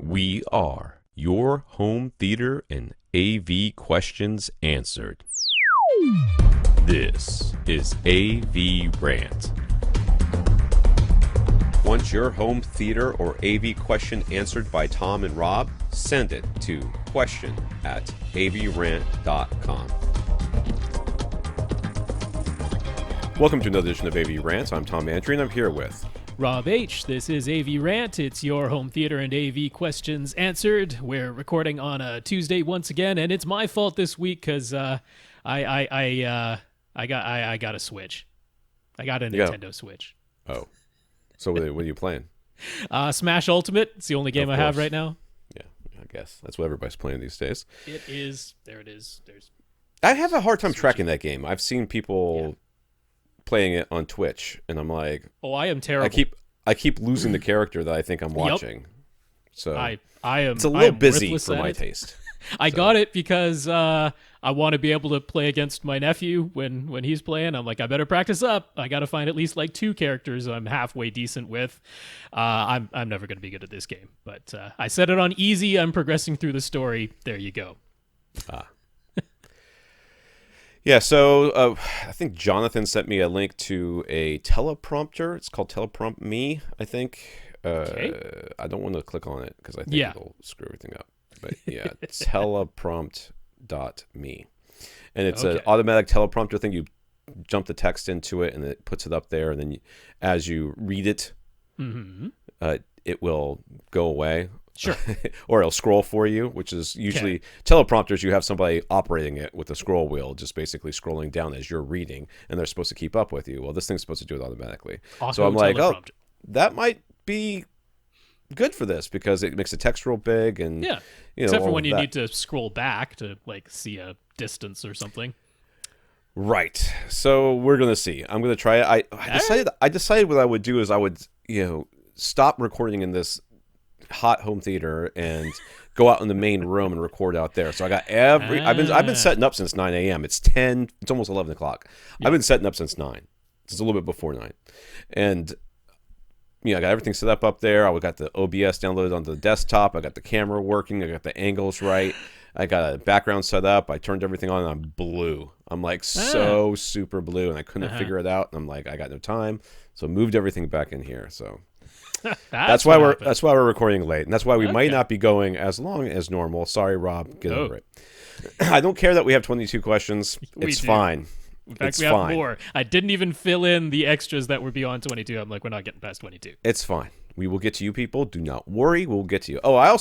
We are your home theater and AV questions answered. This is AV Rant. Want your home theater or AV question answered by Tom and Rob? Send it to question@avrant.com. Welcome to another edition of AV Rant. I'm Tom Andrew, and I'm here with Rob H. This is AV Rant. It's your home theater and AV questions answered. We're recording on a Tuesday once again, and it's my fault this week because I got a Switch. I got a Nintendo Switch. Oh, so what are you playing? Smash Ultimate. It's the only game I have right now. Yeah, I guess that's what everybody's playing these days. It is. There it is. I have a hard time tracking that game. I've seen people playing it on Twitch, and I'm like, oh, I am terrible. I keep losing the character that I think I'm watching. So I am. It's a little busy for my taste. I got it because I want to be able to play against my nephew when he's playing. I'm like, I better practice up. I got to find at least like 2 characters I'm halfway decent with. I'm never going to be good at this game, but I set it on easy. I'm progressing through the story. There you go. Yeah, so I think Jonathan sent me a link to a teleprompter. It's called Teleprompt Me, I think. Okay. I don't want to click on it because I think it'll screw everything up. But yeah, teleprompt.me. And it's an automatic teleprompter thing. You jump the text into it, and it puts it up there. And then as you read it, it will go away. Sure. Or it'll scroll for you, which is usually teleprompters. You have somebody operating it with a scroll wheel, just basically scrolling down as you're reading, and they're supposed to keep up with you. Well, this thing's supposed to do it automatically. So I'm like, that might be good for this because it makes the text real big, and except for when you need to scroll back to like see a distance or something. Right. So we're gonna see. I'm gonna try it. I decided what I would do is I would stop recording in this hot home theater and go out in the main room and record out there. So I got I've been setting up since 9 a.m. It's almost 11 o'clock. I've been setting up since 9. It's a little bit before 9. And I got everything set up there. I got the OBS downloaded onto the desktop. I got the camera working. I got the angles right. I got a background set up. I turned everything on, and I'm blue. I'm like so super blue, and I couldn't figure it out. And I'm like, I got no time. So moved everything back in here. So that's why we're recording late, and that's why we might not be going as long as normal. Sorry, Rob. Get over it. I don't care that we have 22 questions. It's fine. In fact, we have more. I didn't even fill in the extras that were beyond 22. I'm like, we're not getting past 22. It's fine. We will get to you people. Do not worry. We'll get to you. Oh, I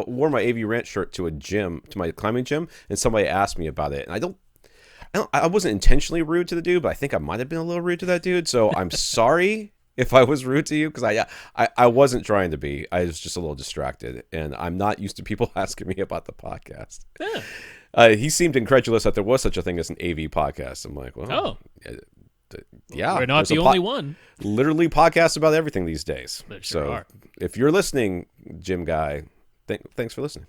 wore my AV Rant shirt to a gym, to my climbing gym, and somebody asked me about it. And I wasn't intentionally rude to the dude, but I think I might have been a little rude to that dude. So I'm sorry if I was rude to you, because I wasn't trying to be. I was just a little distracted, and I'm not used to people asking me about the podcast. Yeah. He seemed incredulous that there was such a thing as an AV podcast. I'm like, well, we're not the only one. Literally podcasts about everything these days. There sure are. If you're listening, Jim Guy, thanks for listening.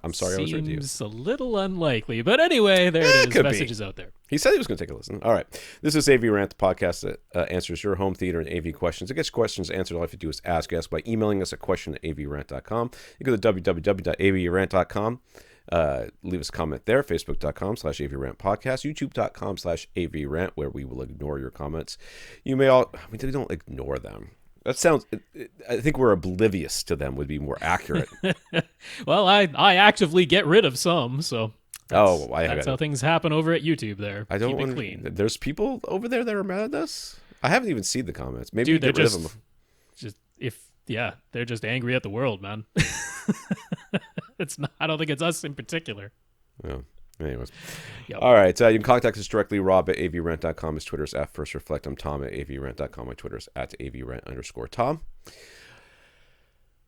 I'm sorry I was rude to you. Seems a little unlikely, but anyway, there it is. Messages out there. He said he was going to take a listen. All right. This is AV Rant, the podcast that answers your home theater and AV questions. It gets questions answered. All you have to do is ask by emailing us at question@avrant.com. You go to www.avrant.com. Leave us a comment there. Facebook.com/AVRant podcast. YouTube.com/AVRant, where we will ignore your comments. We don't ignore them. That sounds. I think we're oblivious to them would be more accurate. Well, I actively get rid of some, so that's how things happen over at YouTube. There, I don't keep it clean. There's people over there that are mad at us. I haven't even seen the comments. Maybe get rid of them. They're just angry at the world, man. It's not. I don't think it's us in particular. Yeah. Anyways. Yep. All right. You can contact us directly. Rob at avrant.com. His Twitter's @FirstReflect. I'm Tom at avrant.com. My Twitter's @avrant_Tom.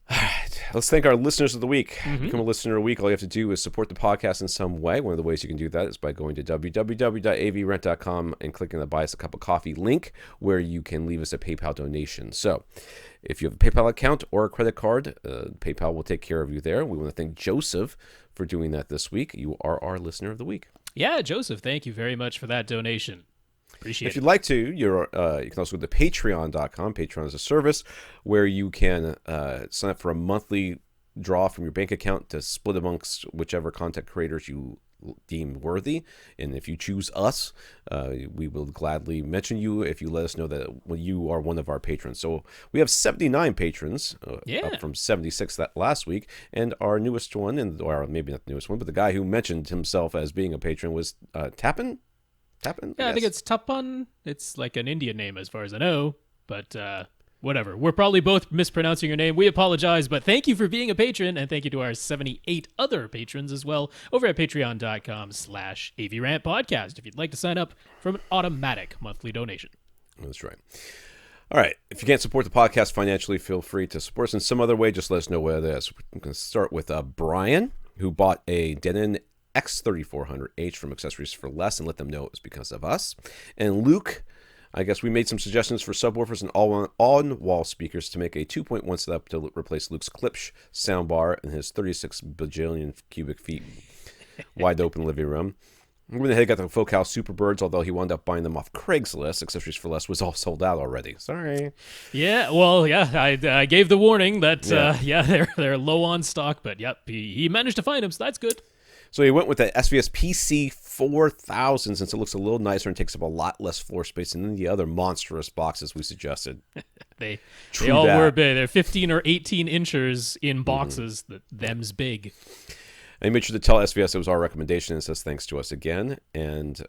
All right. Let's thank our listeners of the week. Become a listener of the week. All you have to do is support the podcast in some way. One of the ways you can do that is by going to www.avrant.com and clicking the Buy Us a Cup of Coffee link, where you can leave us a PayPal donation. So if you have a PayPal account or a credit card, PayPal will take care of you there. We want to thank Joseph for doing that this week. You are our listener of the week. Yeah, Joseph, thank you very much for that donation. Appreciate If you'd like to, you can also go to patreon.com. Patreon is a service where you can sign up for a monthly draw from your bank account to split amongst whichever content creators you deem worthy. And if you choose us, we will gladly mention you if you let us know that you are one of our patrons. So we have 79 patrons, up from 76 that last week. And our newest one, or maybe not the newest one, but the guy who mentioned himself as being a patron was Tapan? Tapan? Yeah, I think it's Tapan. It's like an Indian name as far as I know, but whatever. We're probably both mispronouncing your name. We apologize, but thank you for being a patron, and thank you to our 78 other patrons as well over at patreon.com/AVRantPodcast if you'd like to sign up for an automatic monthly donation. That's right. All right. If you can't support the podcast financially, feel free to support us in some other way. Just let us know what it is. I'm going to start with Brian, who bought a Denon X3400H from Accessories for Less, and let them know it was because of us. And Luke, I guess we made some suggestions for subwoofers and on-wall speakers to make a 2.1 setup to replace Luke's Klipsch soundbar in his 36 bajillion cubic feet wide open living room. We went ahead and got the Focal Superbirds, although he wound up buying them off Craigslist. Accessories for Less was all sold out already. Sorry. Yeah, well, yeah, I gave the warning that, they're low on stock, but yep, he managed to find them, so that's good. So he went with the SVS PC-2000 since it looks a little nicer and takes up a lot less floor space than the other monstrous boxes we suggested. They all were big. They're 15 or 18 inches in boxes. Them's big. And he made sure to tell SVS it was our recommendation and says thanks to us again. And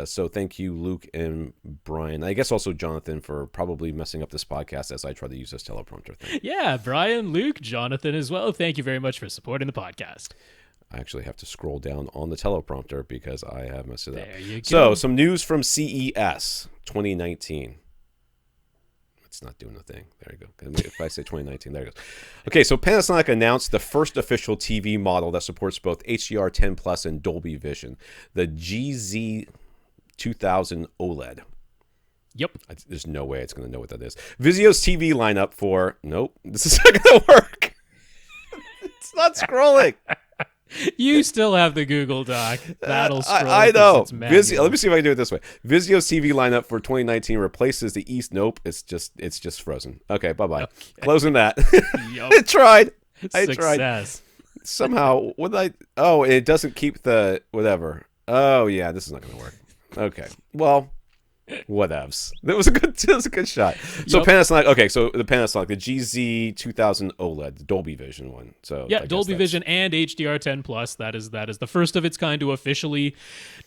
so thank you, Luke and Brian. I guess also Jonathan for probably messing up this podcast as I try to use this teleprompter thing. Yeah, Brian, Luke, Jonathan as well. Thank you very much for supporting the podcast. I actually have to scroll down on the teleprompter because I have messed it up. There you go. So, some news from CES 2019. It's not doing the thing. There you go. If I say 2019, there it goes. Okay, so Panasonic announced the first official TV model that supports both HDR10 Plus and Dolby Vision, the GZ 2000 OLED. Yep. There's no way it's going to know what that is. Vizio's TV lineup for... Nope, this is not going to work. It's not scrolling. You still have the Google Doc. That'll scroll. I know. Vizio, let me see if I can do it this way. Vizio's TV lineup for 2019 replaces the East. Nope, it's just frozen. Okay, bye-bye. Okay. Closing that. Yep. I tried. Success. Somehow, it doesn't keep the whatever. Oh, yeah, this is not going to work. Okay, well... Whatevs. That was a good shot. So Panasonic. Okay, so the Panasonic, the GZ 2000 OLED, the Dolby Vision one. So yeah, Dolby Vision and HDR10 Plus. That is the first of its kind to officially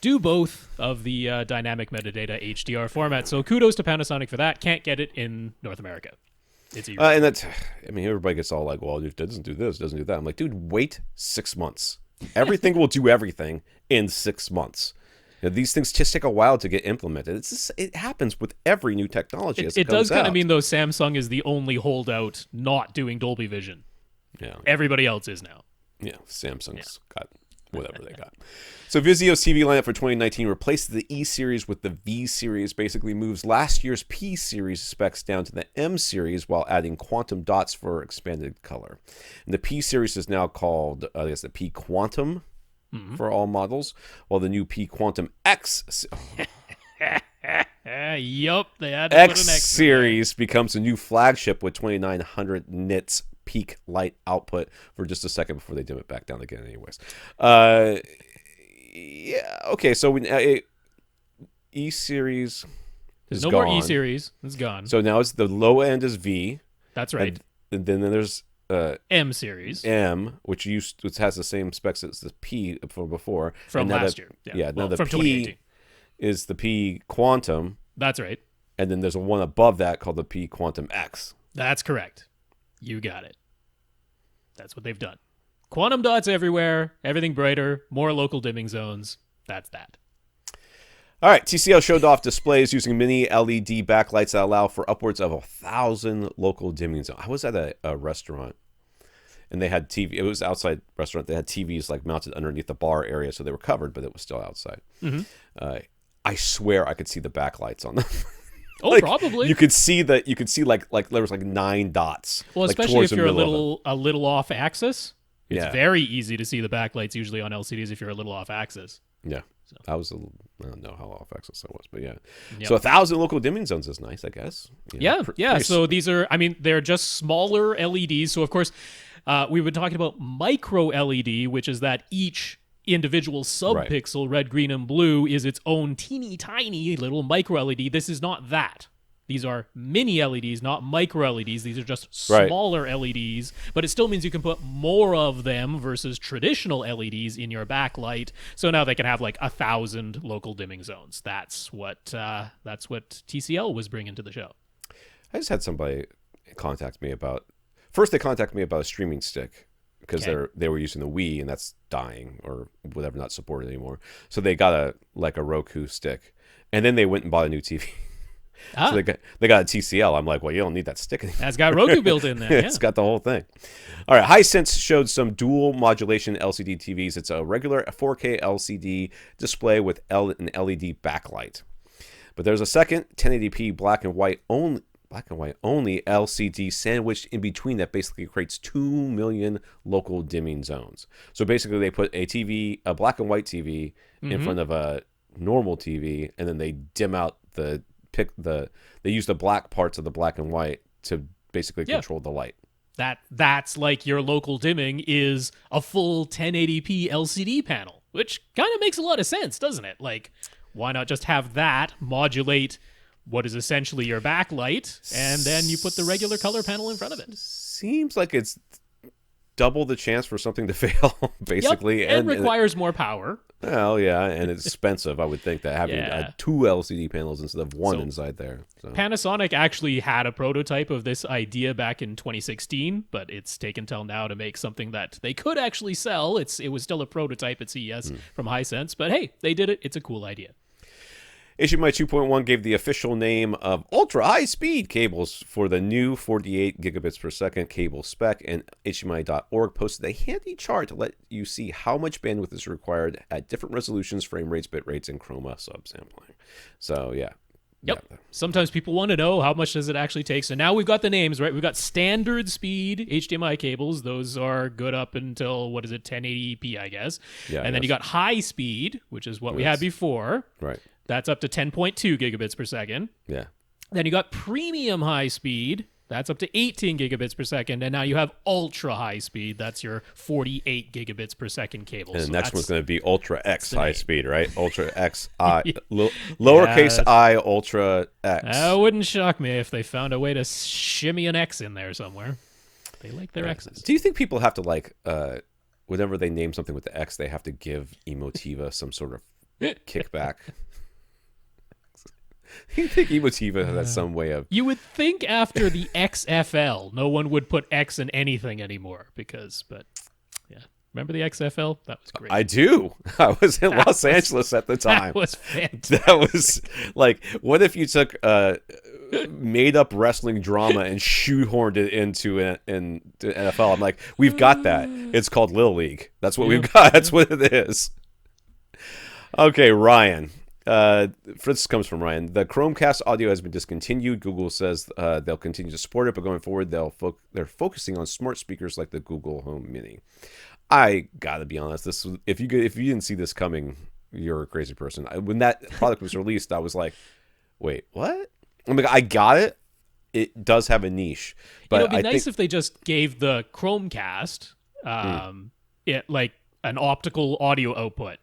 do both of the dynamic metadata HDR format. So kudos to Panasonic for that. Can't get it in North America. It's and that's. I mean, everybody gets all like, "Well, it doesn't do this, doesn't do that." I'm like, dude, wait 6 months. Everything will do everything in 6 months. These things just take a while to get implemented. It happens with every new technology as it comes out. It does kind of mean, though, Samsung is the only holdout not doing Dolby Vision. Yeah. Everybody else is now. Yeah, Samsung's got whatever they got. So Vizio's TV lineup for 2019 replaces the E series with the V series, basically moves last year's P series specs down to the M series while adding quantum dots for expanded color. And the P series is now called, the P Quantum. Mm-hmm. For all models, while the new P Quantum X yup, they had to X put an X series becomes a new flagship with 2900 nits peak light output for just a second before they dim it back down again anyways. Yeah, okay, so E series There's no more E series. It's gone. So now it's the low end is V. That's right. And then there's M series. M, which has the same specs as the P from before. From last year. Yeah, now the from P 2018. is the P Quantum. That's right. And then there's a one above that called the P Quantum X. That's correct. You got it. That's what they've done. Quantum dots everywhere, everything brighter, more local dimming zones. That's that. All right, TCL showed off displays using mini LED backlights that allow for upwards of 1,000 local dimming zones. I was at a restaurant, and they had TV. It was outside restaurant. They had TVs like mounted underneath the bar area, so they were covered, but it was still outside. Mm-hmm. I swear I could see the backlights on them. Oh, probably. You could see like there was like 9 dots. Well, especially if you're a little off axis. It's very easy to see the backlights usually on LCDs if you're a little off axis. Yeah. So. I don't know how off access that was, but yeah. Yep. So 1,000 local dimming zones is nice, I guess. So these are, I mean, they're just smaller LEDs. So of course, we've been talking about micro LED, which is that each individual subpixel, red, green, and blue, is its own teeny tiny little micro LED. This is not that. These are mini LEDs, not micro LEDs. These are just smaller LEDs, but it still means you can put more of them versus traditional LEDs in your backlight. So now they can have like 1,000 local dimming zones. That's what TCL was bringing to the show. I just had somebody contact me about. First, they contacted me about a streaming stick because they were using the Wii and that's dying or whatever, not supported anymore. So they got a Roku stick, and then they went and bought a new TV. So they got a TCL. I'm like, well, you don't need that stick anymore. That's got Roku built in there. Yeah. It's got the whole thing. All right, Hisense showed some dual modulation LCD TVs. It's a regular 4K LCD display with an LED backlight. But there's a second 1080p black and white only LCD sandwiched in between that basically creates 2 million local dimming zones. So basically they put a black and white TV in front of a normal TV, and then they dim out they use the black parts of the black and white to basically control the light. That's like your local dimming is a full 1080p LCD panel, which kind of makes a lot of sense, doesn't it? Like, why not just have that modulate what is essentially your backlight, and then you put the regular color panel in front of it? Seems like it's double the chance for something to fail, basically. Yep, and requires more power. Well, yeah, and it's expensive, I would think, that having 2 LCD panels instead of one inside there. So. Panasonic actually had a prototype of this idea back in 2016, but it's taken till now to make something that they could actually sell. It was still a prototype at CES from Hisense, but hey, they did it. It's a cool idea. HDMI 2.1 gave the official name of ultra high-speed cables for the new 48 gigabits per second cable spec, and HDMI.org posted a handy chart to let you see how much bandwidth is required at different resolutions, frame rates, bit rates, and chroma subsampling. So, yeah. Yep. Yeah. Sometimes people want to know how much does it actually take. So now we've got the names, right? We've got standard speed HDMI cables. Those are good up until, 1080p, I guess. Yeah. And then you got high speed, which is what we had before. Right. That's up to 10.2 gigabits per second. Yeah. Then you got premium high speed. That's up to 18 gigabits per second. And now you have ultra high speed. That's your 48 gigabits per second cable. And the next one's going to be Ultra X high speed, right? Ultra X, lowercase I, Ultra X. That wouldn't shock me if they found a way to shimmy an X in there somewhere. They like their X's. Do you think people have to, whenever they name something with the X, they have to give Emotiva some sort of kickback? You think Emotiva has some way of... You would think after the XFL, no one would put X in anything anymore but yeah. Remember the XFL? That was great. I do. I was in Los Angeles at the time. That was fantastic. That was like, what if you took made-up wrestling drama and shoehorned it into the NFL? I'm like, we've got that. It's called Little League. That's what we've got. That's what it is. Okay, Ryan. This comes from Ryan. The Chromecast audio has been discontinued. Google says they'll continue to support it, but going forward, they're focusing on smart speakers like the Google Home Mini. I gotta be honest. If you didn't see this coming, you're a crazy person. When that product was released, I was like, "Wait, what?" I mean, I got it. It does have a niche, but it'd be nice if they just gave the Chromecast it like an optical audio output,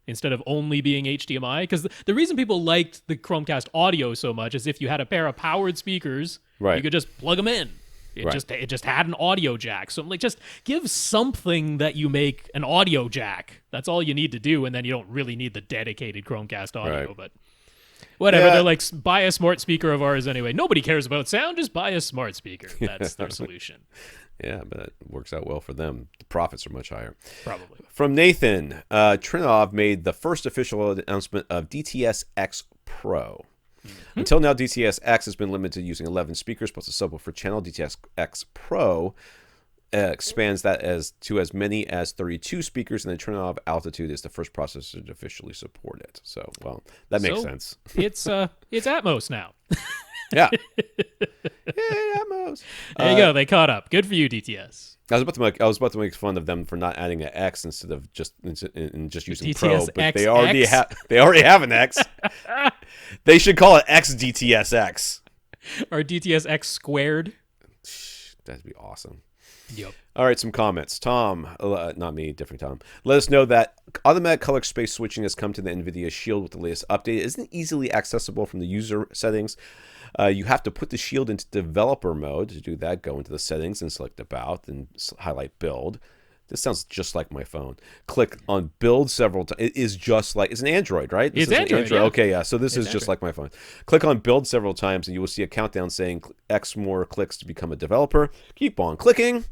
instead of only being HDMI. Because the reason people liked the Chromecast audio so much is if you had a pair of powered speakers, you could just plug them in. It just had an audio jack. So I'm like, just give something that you make an audio jack. That's all you need to do, and then you don't really need the dedicated Chromecast audio. But whatever, they're like, buy a smart speaker of ours anyway. Nobody cares about sound, just buy a smart speaker. That's their solution. Yeah, but it works out well for them. The profits are much higher. Probably. From Nathan, Trinov made the first official announcement of DTS X Pro. Until now, DTS X has been limited to using 11 speakers plus a subwoofer channel. DTS X Pro expands that to as many as 32 speakers, and the Trinov Altitude is the first processor to officially support it. So, well, that makes sense. It's Atmos now. Yeah. Hey, Atmos. There you go. They caught up. Good for you, DTS. I was about to make fun of them for not adding an X instead of just using Pro, but DTS they already have an X. They should call it XDTSX or DTS X squared. That'd be awesome. Yep. All right, some comments. Tom, not me, different Tom. Let us know that automatic color space switching has come to the NVIDIA Shield with the latest update. It isn't easily accessible from the user settings. You have to put the Shield into developer mode. To do that, go into the settings and select About, and highlight Build. This sounds just like my phone. Click on Build several times. It is just like, it's an Android, right? It's Android, yeah. Okay, yeah. So this is just like my phone. Click on Build several times, and you will see a countdown saying X more clicks to become a developer. Keep on clicking,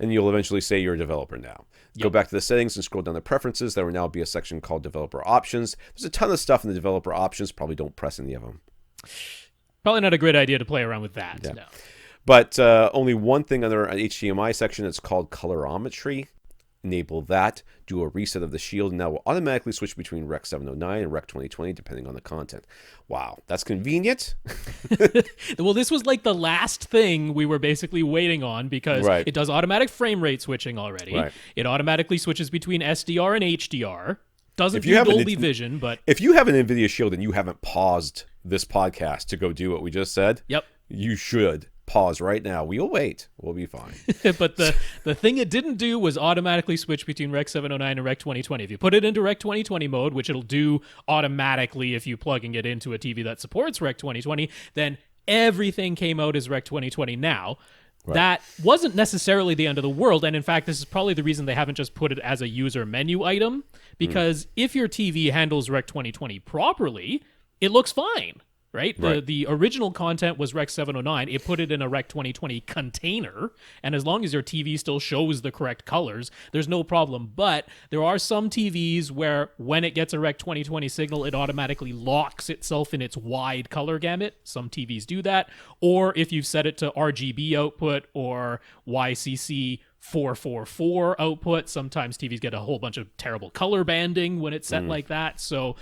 and you'll eventually say you're a developer now. Go back to the settings and scroll down to preferences. There will now be a section called Developer Options. There's a ton of stuff in the Developer Options. Probably don't press any of them. Probably not a great idea to play around with that. Yeah. No. But only one thing under an HDMI section. It's called Colorimetry. Enable that. Do a reset of the Shield, and that will automatically switch between Rec 709 and Rec 2020 depending on the content. Wow, that's convenient. Well, this was like the last thing we were basically waiting on because it does automatic frame rate switching already. Right. It automatically switches between SDR and HDR. Doesn't do Dolby Vision, but if you have an NVIDIA Shield and you haven't paused this podcast to go do what we just said, you should pause right now. We'll wait. We'll be fine. But the thing it didn't do was automatically switch between Rec 709 and Rec 2020. If you put it into Rec 2020 mode, which it'll do automatically if you're plugging it into a TV that supports Rec 2020, then everything came out as Rec 2020 now. Right. That wasn't necessarily the end of the world, and in fact, this is probably the reason they haven't just put it as a user menu item, because if your TV handles Rec 2020 properly, it looks fine, right? The original content was Rec 709. It put it in a Rec 2020 container, and as long as your TV still shows the correct colors, there's no problem. But there are some TVs where when it gets a Rec 2020 signal, it automatically locks itself in its wide color gamut. Some TVs do that. Or if you've set it to RGB output or YCC 444 output. Sometimes TVs get a whole bunch of terrible color banding when it's set like that. So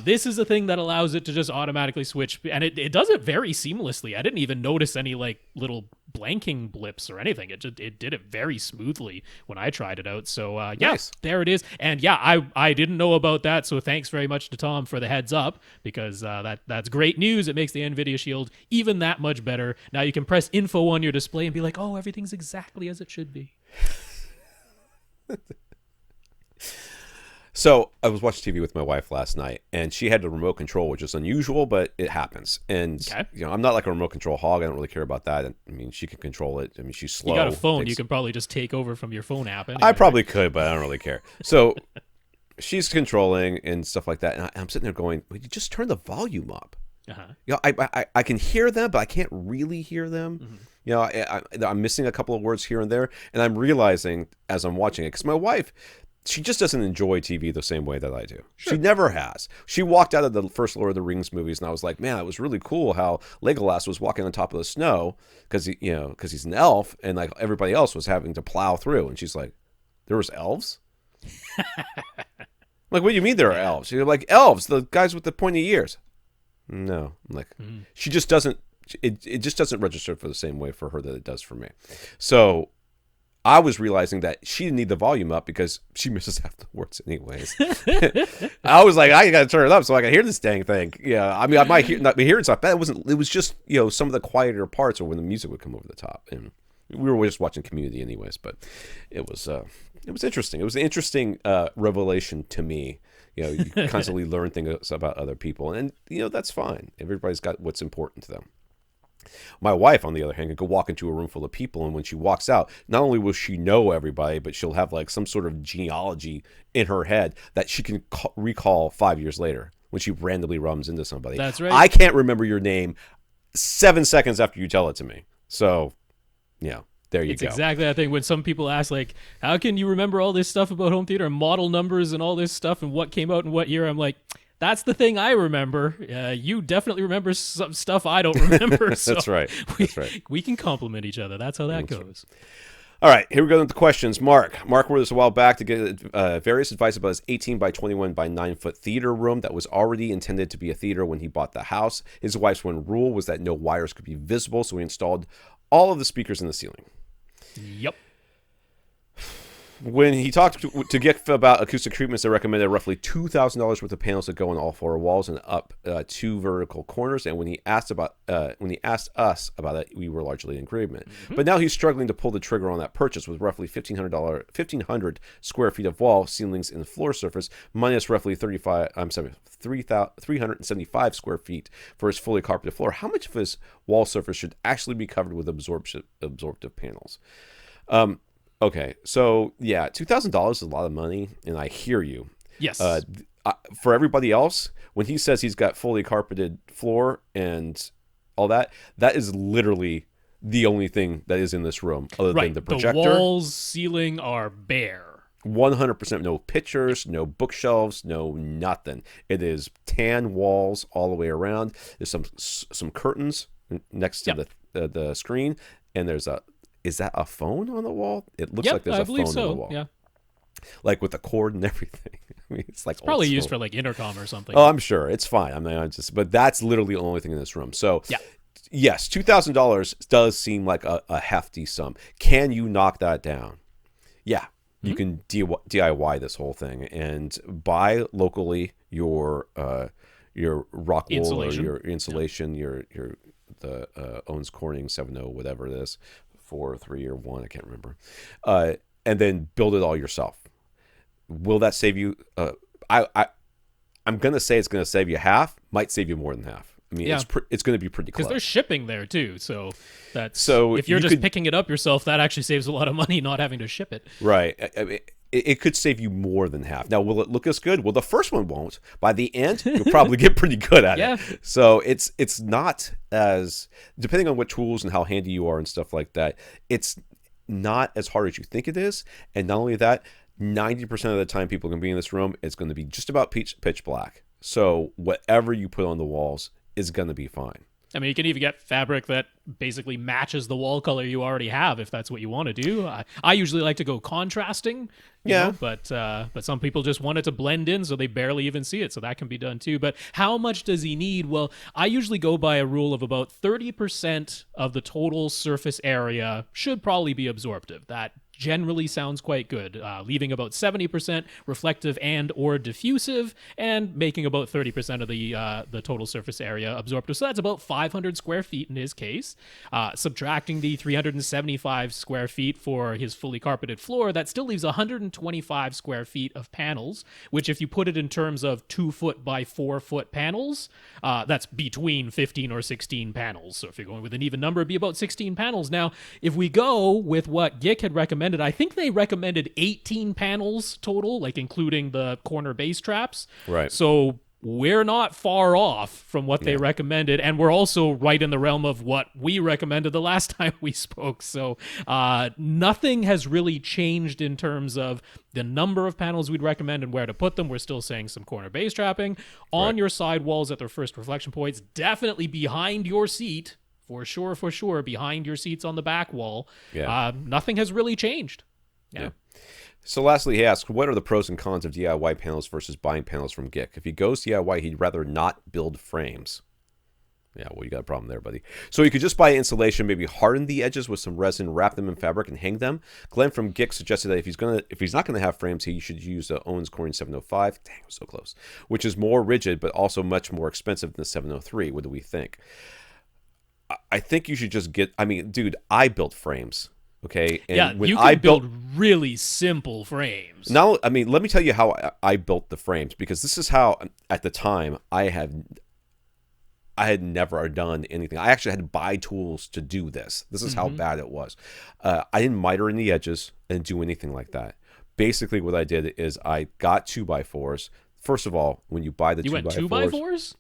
this is a thing that allows it to just automatically switch, and it does it very seamlessly. I didn't even notice any like little blanking blips or anything. It did it very smoothly when I tried it out. So nice. There it is. And yeah, I didn't know about that. So thanks very much to Tom for the heads up, because that's great news. It makes the NVIDIA Shield even that much better. Now you can press info on your display and be like, oh, everything's exactly as it should be. So I was watching TV with my wife last night, and she had the remote control, which is unusual, but it happens. And you know, I'm not like a remote control hog. I don't really care about that. I mean, she can control it. I mean, she's slow. You got a phone. You can probably just take over from your phone app. Anyway. I probably could, but I don't really care. So she's controlling and stuff like that, and I'm sitting there going, "Would you just turn the volume up?" You know, I can hear them, but I can't really hear them. You know, I'm missing a couple of words here and there, and I'm realizing as I'm watching it, because my wife, she just doesn't enjoy TV the same way that I do. Sure. She never has. She walked out of the first Lord of the Rings movies, and I was like, man, it was really cool how Legolas was walking on top of the snow because he's an elf, and like everybody else was having to plow through. And she's like, there was elves? I'm like, what do you mean there are elves? You're like, elves, the guys with the pointy ears. No, I'm like, she just doesn't. It just doesn't register for the same way for her that it does for me. So I was realizing that she didn't need the volume up because she misses half the words anyways. I was like, I got to turn it up so I can hear this dang thing. Yeah, I mean, I might not be hearing stuff. But it was just, you know, some of the quieter parts or when the music would come over the top. And we were just watching Community anyways, but it was interesting. It was an interesting revelation to me. You know, you constantly learn things about other people, and you know, that's fine. Everybody's got what's important to them. My wife, on the other hand, can go walk into a room full of people, and when she walks out, not only will she know everybody, but she'll have like some sort of genealogy in her head that she can recall 5 years later when she randomly runs into somebody. That's right. I can't remember your name 7 seconds after you tell it to me. So, yeah. There you go. It's exactly that thing when some people ask, like, how can you remember all this stuff about home theater and model numbers and all this stuff and what came out in what year? I'm like, that's the thing I remember. You definitely remember some stuff I don't remember. So That's right. That's right. We can compliment each other. That's how that goes. All right, here we go with the questions. Mark wrote us a while back to get various advice about his 18 by 21 by 9 foot theater room that was already intended to be a theater when he bought the house. His wife's one rule was that no wires could be visible, so he installed all of the speakers in the ceiling. Yep. When he talked to GIC about acoustic treatments, they recommended roughly $2,000 worth of panels that go on all four walls and up 2 vertical corners. And when he asked us about it, we were largely in agreement. Mm-hmm. But now he's struggling to pull the trigger on that purchase with roughly 1,500 square feet of wall, ceilings, and floor surface, minus roughly 375 square feet for his fully carpeted floor. How much of his wall surface should actually be covered with absorptive panels? Okay, so yeah, $2,000 is a lot of money, and I hear you. Yes. For everybody else, when he says he's got fully carpeted floor and all that, that is literally the only thing that is in this room, other than the projector. The walls, ceiling are bare. 100%, no pictures, no bookshelves, no nothing. It is tan walls all the way around. There's some curtains next to the screen, and there's a. Is that a phone on the wall? It looks like there's a phone on the wall. Yeah. Like with the cord and everything. I mean, it's like probably used for like intercom or something. Oh, I'm sure. It's fine. I mean, but that's literally the only thing in this room. So, yes, $2,000 does seem like a hefty sum. Can you knock that down? Yeah. You can DIY this whole thing and buy locally your rock wool or your insulation, the Owens Corning 7.0, whatever it is. 4, 3, or 1, I can't remember, and then build it all yourself. Will that save you? I'm gonna say it's gonna save you half. Might save you more than half. I mean, it's going to be pretty close. Because there's shipping there too, so if you're just picking it up yourself, that actually saves a lot of money not having to ship it. Right. I mean, it could save you more than half. Now, will it look as good? Well, the first one won't. By the end, you'll probably get pretty good at it. So it's not as, depending on what tools and how handy you are and stuff like that, it's not as hard as you think it is. And not only that, 90% of the time people can be in this room, it's going to be just about pitch black. So whatever you put on the walls is going to be fine. I mean, you can even get fabric that basically matches the wall color you already have if that's what you want to do. I usually like to go contrasting, you know, but some people just want it to blend in so they barely even see it, so that can be done too. But how much does he need? Well, I usually go by a rule of about 30% of the total surface area should probably be absorptive. That generally sounds quite good, leaving about 70% reflective and or diffusive, and making about 30% of the total surface area absorptive. So that's about 500 square feet in his case. Subtracting the 375 square feet for his fully carpeted floor, that still leaves 125 square feet of panels, which if you put it in terms of 2 foot by 4 foot panels, that's between 15 or 16 panels. So if you're going with an even number, it'd be about 16 panels. Now, if we go with what GIC had recommended, I think they recommended 18 panels total, like including the corner bass traps. Right. So we're not far off from what they recommended, and we're also right in the realm of what we recommended the last time we spoke. So nothing has really changed in terms of the number of panels we'd recommend and where to put them. We're still saying some corner bass trapping on your side walls at their first reflection points, definitely behind your seat. For sure, behind your seats on the back wall. Yeah. Nothing has really changed. Yeah. So lastly, he asked, what are the pros and cons of DIY panels versus buying panels from GIC? If he goes DIY, he'd rather not build frames. Yeah, well, you got a problem there, buddy. So he could just buy insulation, maybe harden the edges with some resin, wrap them in fabric, and hang them. Glenn from GIC suggested that if he's not gonna have frames, he should use the Owens Corning 705. Dang, I was so close. Which is more rigid, but also much more expensive than the 703. What do we think? I think you should just get. I mean, dude, I built frames. Okay, and when you can build really simple frames. Now, I mean, let me tell you how I built the frames, because this is how at the time I had never done anything. I actually had to buy tools to do this. This is how bad it was. I didn't miter in the edges and do anything like that. Basically, what I did is I got 2x4s. First of all, when you buy the 2x4s, you went 2x4s.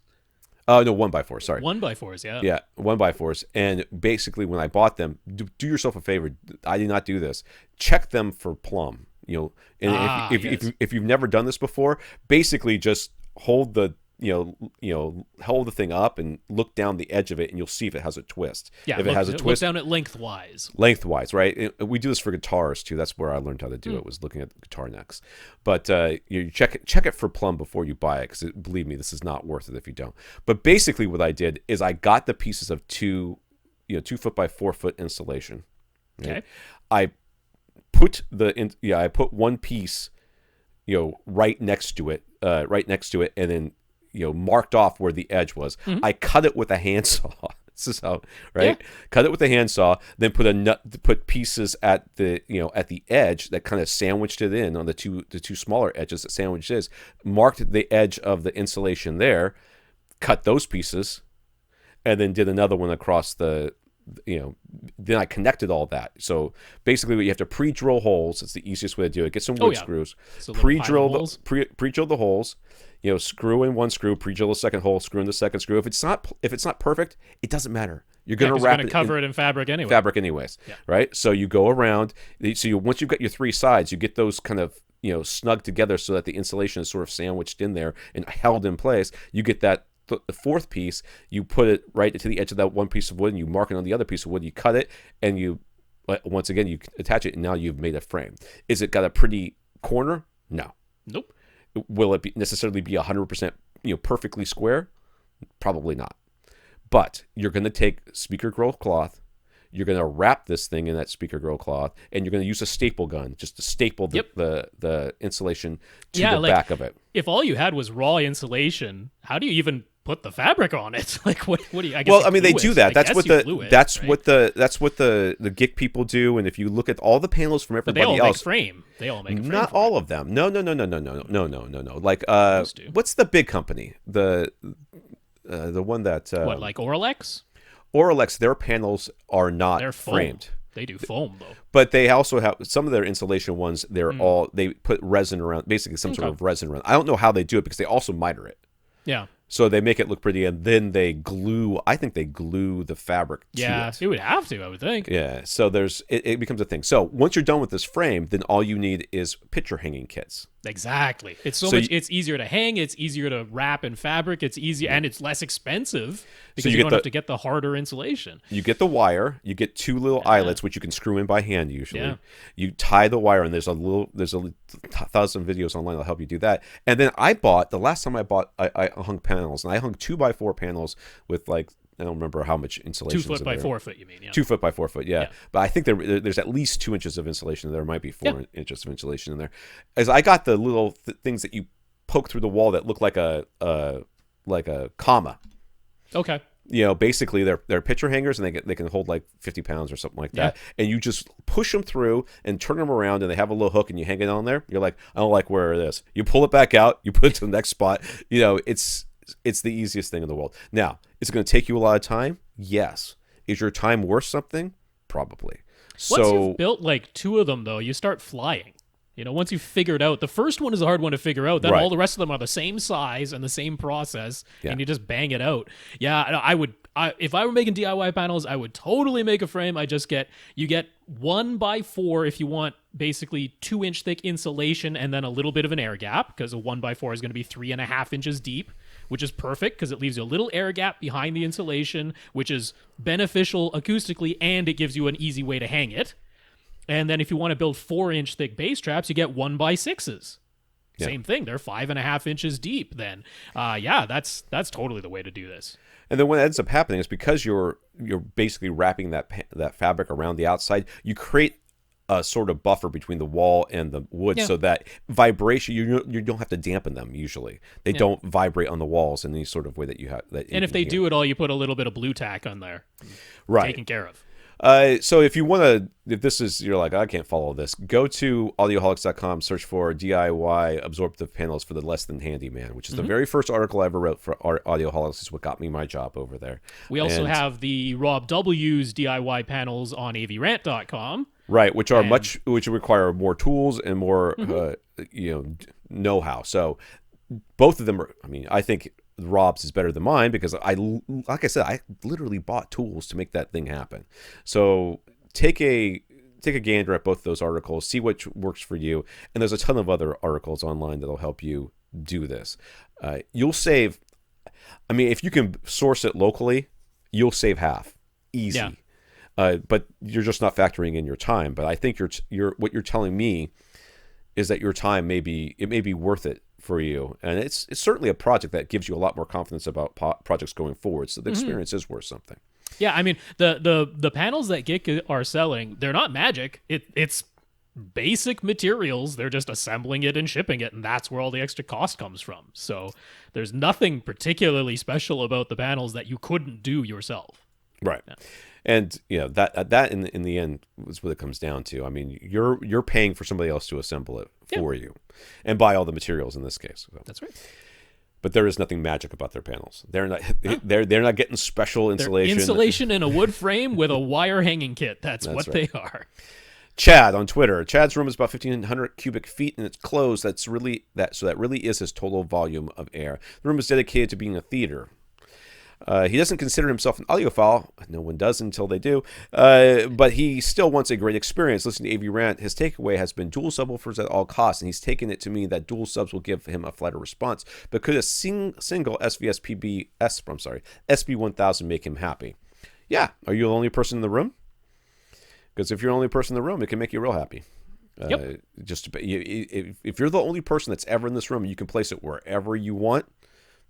Oh, no, 1x4, sorry. 1x4s, yeah. Yeah, 1x4s. And basically, when I bought them, do yourself a favor. I did not do this. Check them for plumb. You know, and if you've never done this before, basically just hold the hold the thing up and look down the edge of it, and you'll see if it has a twist. Yeah, if it has a twist, look down at lengthwise. Lengthwise, right? We do this for guitars too. That's where I learned how to do it. Was looking at the guitar necks. But you check it for plumb before you buy it, because believe me, this is not worth it if you don't. But basically, what I did is I got the pieces of 2 foot by 4 foot insulation. Right? Okay. I put one piece, right next to it, and then marked off where the edge was. Mm-hmm. I cut it with a handsaw. This is how, right? Yeah. Cut it with a handsaw, then put pieces at the edge that kind of sandwiched it in on the two smaller edges that sandwiched is. Marked the edge of the insulation there, cut those pieces, and then did another one across the. Then I connected all that. So basically, you have to pre-drill holes. It's the easiest way to do it. Get some wood screws. So pre-drill the holes. Screw in one screw, pre-drill the second hole, screw in the second screw. If it's not perfect, it doesn't matter. You're going to wrap it. Cover it in fabric anyway. Yeah. Right. So you go around. Once you've got your 3 sides, you get those kind of snug together so that the insulation is sort of sandwiched in there and held in place. You get that. The fourth piece, you put it right to the edge of that one piece of wood, and you mark it on the other piece of wood. You cut it, and you once again you attach it, and now you've made a frame. Is it got a pretty corner? No. Nope. Will it necessarily be 100% perfectly square? Probably not. But you're going to take speaker grill cloth. You're going to wrap this thing in that speaker grill cloth, and you're going to use a staple gun just to staple the insulation to the back of it. If all you had was raw insulation, how do you even put the fabric on it? Like what do you? They do that. That's what the geek people do. And if you look at all the panels from everybody else, they all make frame. They all make a frame. Not all of them. No. Like what's the big company? The one that like Oralex? Oralex, their panels are not framed. They do foam though. But they also have some of their insulation ones. They put resin around, basically some sort of resin around. I don't know how they do it because they also miter it. Yeah. So they make it look pretty, and then they glue. I think they glue the fabric to it. It would have to, I would think. Yeah. So it becomes a thing. So once you're done with this frame, then all you need is picture hanging kits. Exactly. It's it's easier to hang. It's easier to wrap in fabric. It's easier, and it's less expensive because you don't have to get the harder insulation. You get the wire. You get 2 little eyelets, which you can screw in by hand usually. Yeah. You tie the wire, and there's a 1,000 videos online that'll help you do that. And then I hung panels, and I hung 2x4 panels with I don't remember how much insulation. 2 foot by 4 foot, you mean? Yeah. 2 foot by 4 foot, yeah. But I think there's at least 2 inches of insulation. There might be 4 inches of insulation in there. As I got the little things that you poke through the wall that look like a comma. Okay. Basically they're picture hangers, and they can hold like 50 pounds or something like that. And you just push them through and turn them around, and they have a little hook, and you hang it on there. You're like, I don't like where it is. You pull it back out. You put it to the next spot. It's the easiest thing in the world. Now, is it going to take you a lot of time? Yes. Is your time worth something? Probably. Once you've built 2 of them, though, you start flying. Once you've figured out, the first one is a hard one to figure out. Then all the rest of them are the same size and the same process, and you just bang it out. Yeah, if I were making DIY panels, I would totally make a frame. You get 1x4 if you want basically 2-inch thick insulation and then a little bit of an air gap, because a 1x4 is going to be 3.5 inches deep, which is perfect because it leaves you a little air gap behind the insulation, which is beneficial acoustically, and it gives you an easy way to hang it. And then if you want to build 4-inch thick bass traps, you get 1x6s. Yeah. Same thing. They're 5.5 inches deep then. That's totally the way to do this. And then what ends up happening is because you're basically wrapping that fabric around the outside, you create a sort of buffer between the wall and the wood, so that vibration, you don't have to dampen them usually. They don't vibrate on the walls in any sort of way that you have. And if they do it all, you put a little bit of blue tack on there. Right. Taken care of. So if you want to, you're like, I can't follow this, go to audioholics.com, search for DIY absorptive panels for the less than handyman, which is the very first article I ever wrote for Audioholics. Is what got me my job over there. We also have the Rob W's DIY panels on avrant.com. Right, which require more tools and more know-how. So both of them are, I think Rob's is better than mine because I literally bought tools to make that thing happen. So take a gander at both those articles, see what works for you, and there's a ton of other articles online that'll help you do this. You'll save I mean, if you can source it locally, you'll save half. Easy. Yeah. But you're just not factoring in your time. But I think what you're telling me is that your time may be worth it for you, and it's certainly a project that gives you a lot more confidence about projects going forward. So the experience is worth something. Yeah, I mean the panels that GIC are selling, they're not magic. It's basic materials. They're just assembling it and shipping it, and that's where all the extra cost comes from. So there's nothing particularly special about the panels that you couldn't do yourself. Right. Yeah. And that in the end is what it comes down to. I mean, you're paying for somebody else to assemble it for you, and buy all the materials in this case. So. That's right. But there is nothing magic about their panels. They're not they're not getting special insulation. They're insulation in a wood frame with a wire hanging kit. That's what right. They are. Chad on Twitter. Chad's room is about 1,500 cubic feet, and it's closed. So that really is his total volume of air. The room is dedicated to being a theater. He doesn't consider himself an audiophile. No one does until they do. But he still wants a great experience. Listening to AV Rant, his takeaway has been dual subwoofers at all costs, and he's taken it to mean that dual subs will give him a flatter response. But could a single SVS SB-1000 make him happy? Yeah. Are you the only person in the room? Because if you're the only person in the room, it can make you real happy. Yep. If you're the only person that's ever in this room, you can place it wherever you want.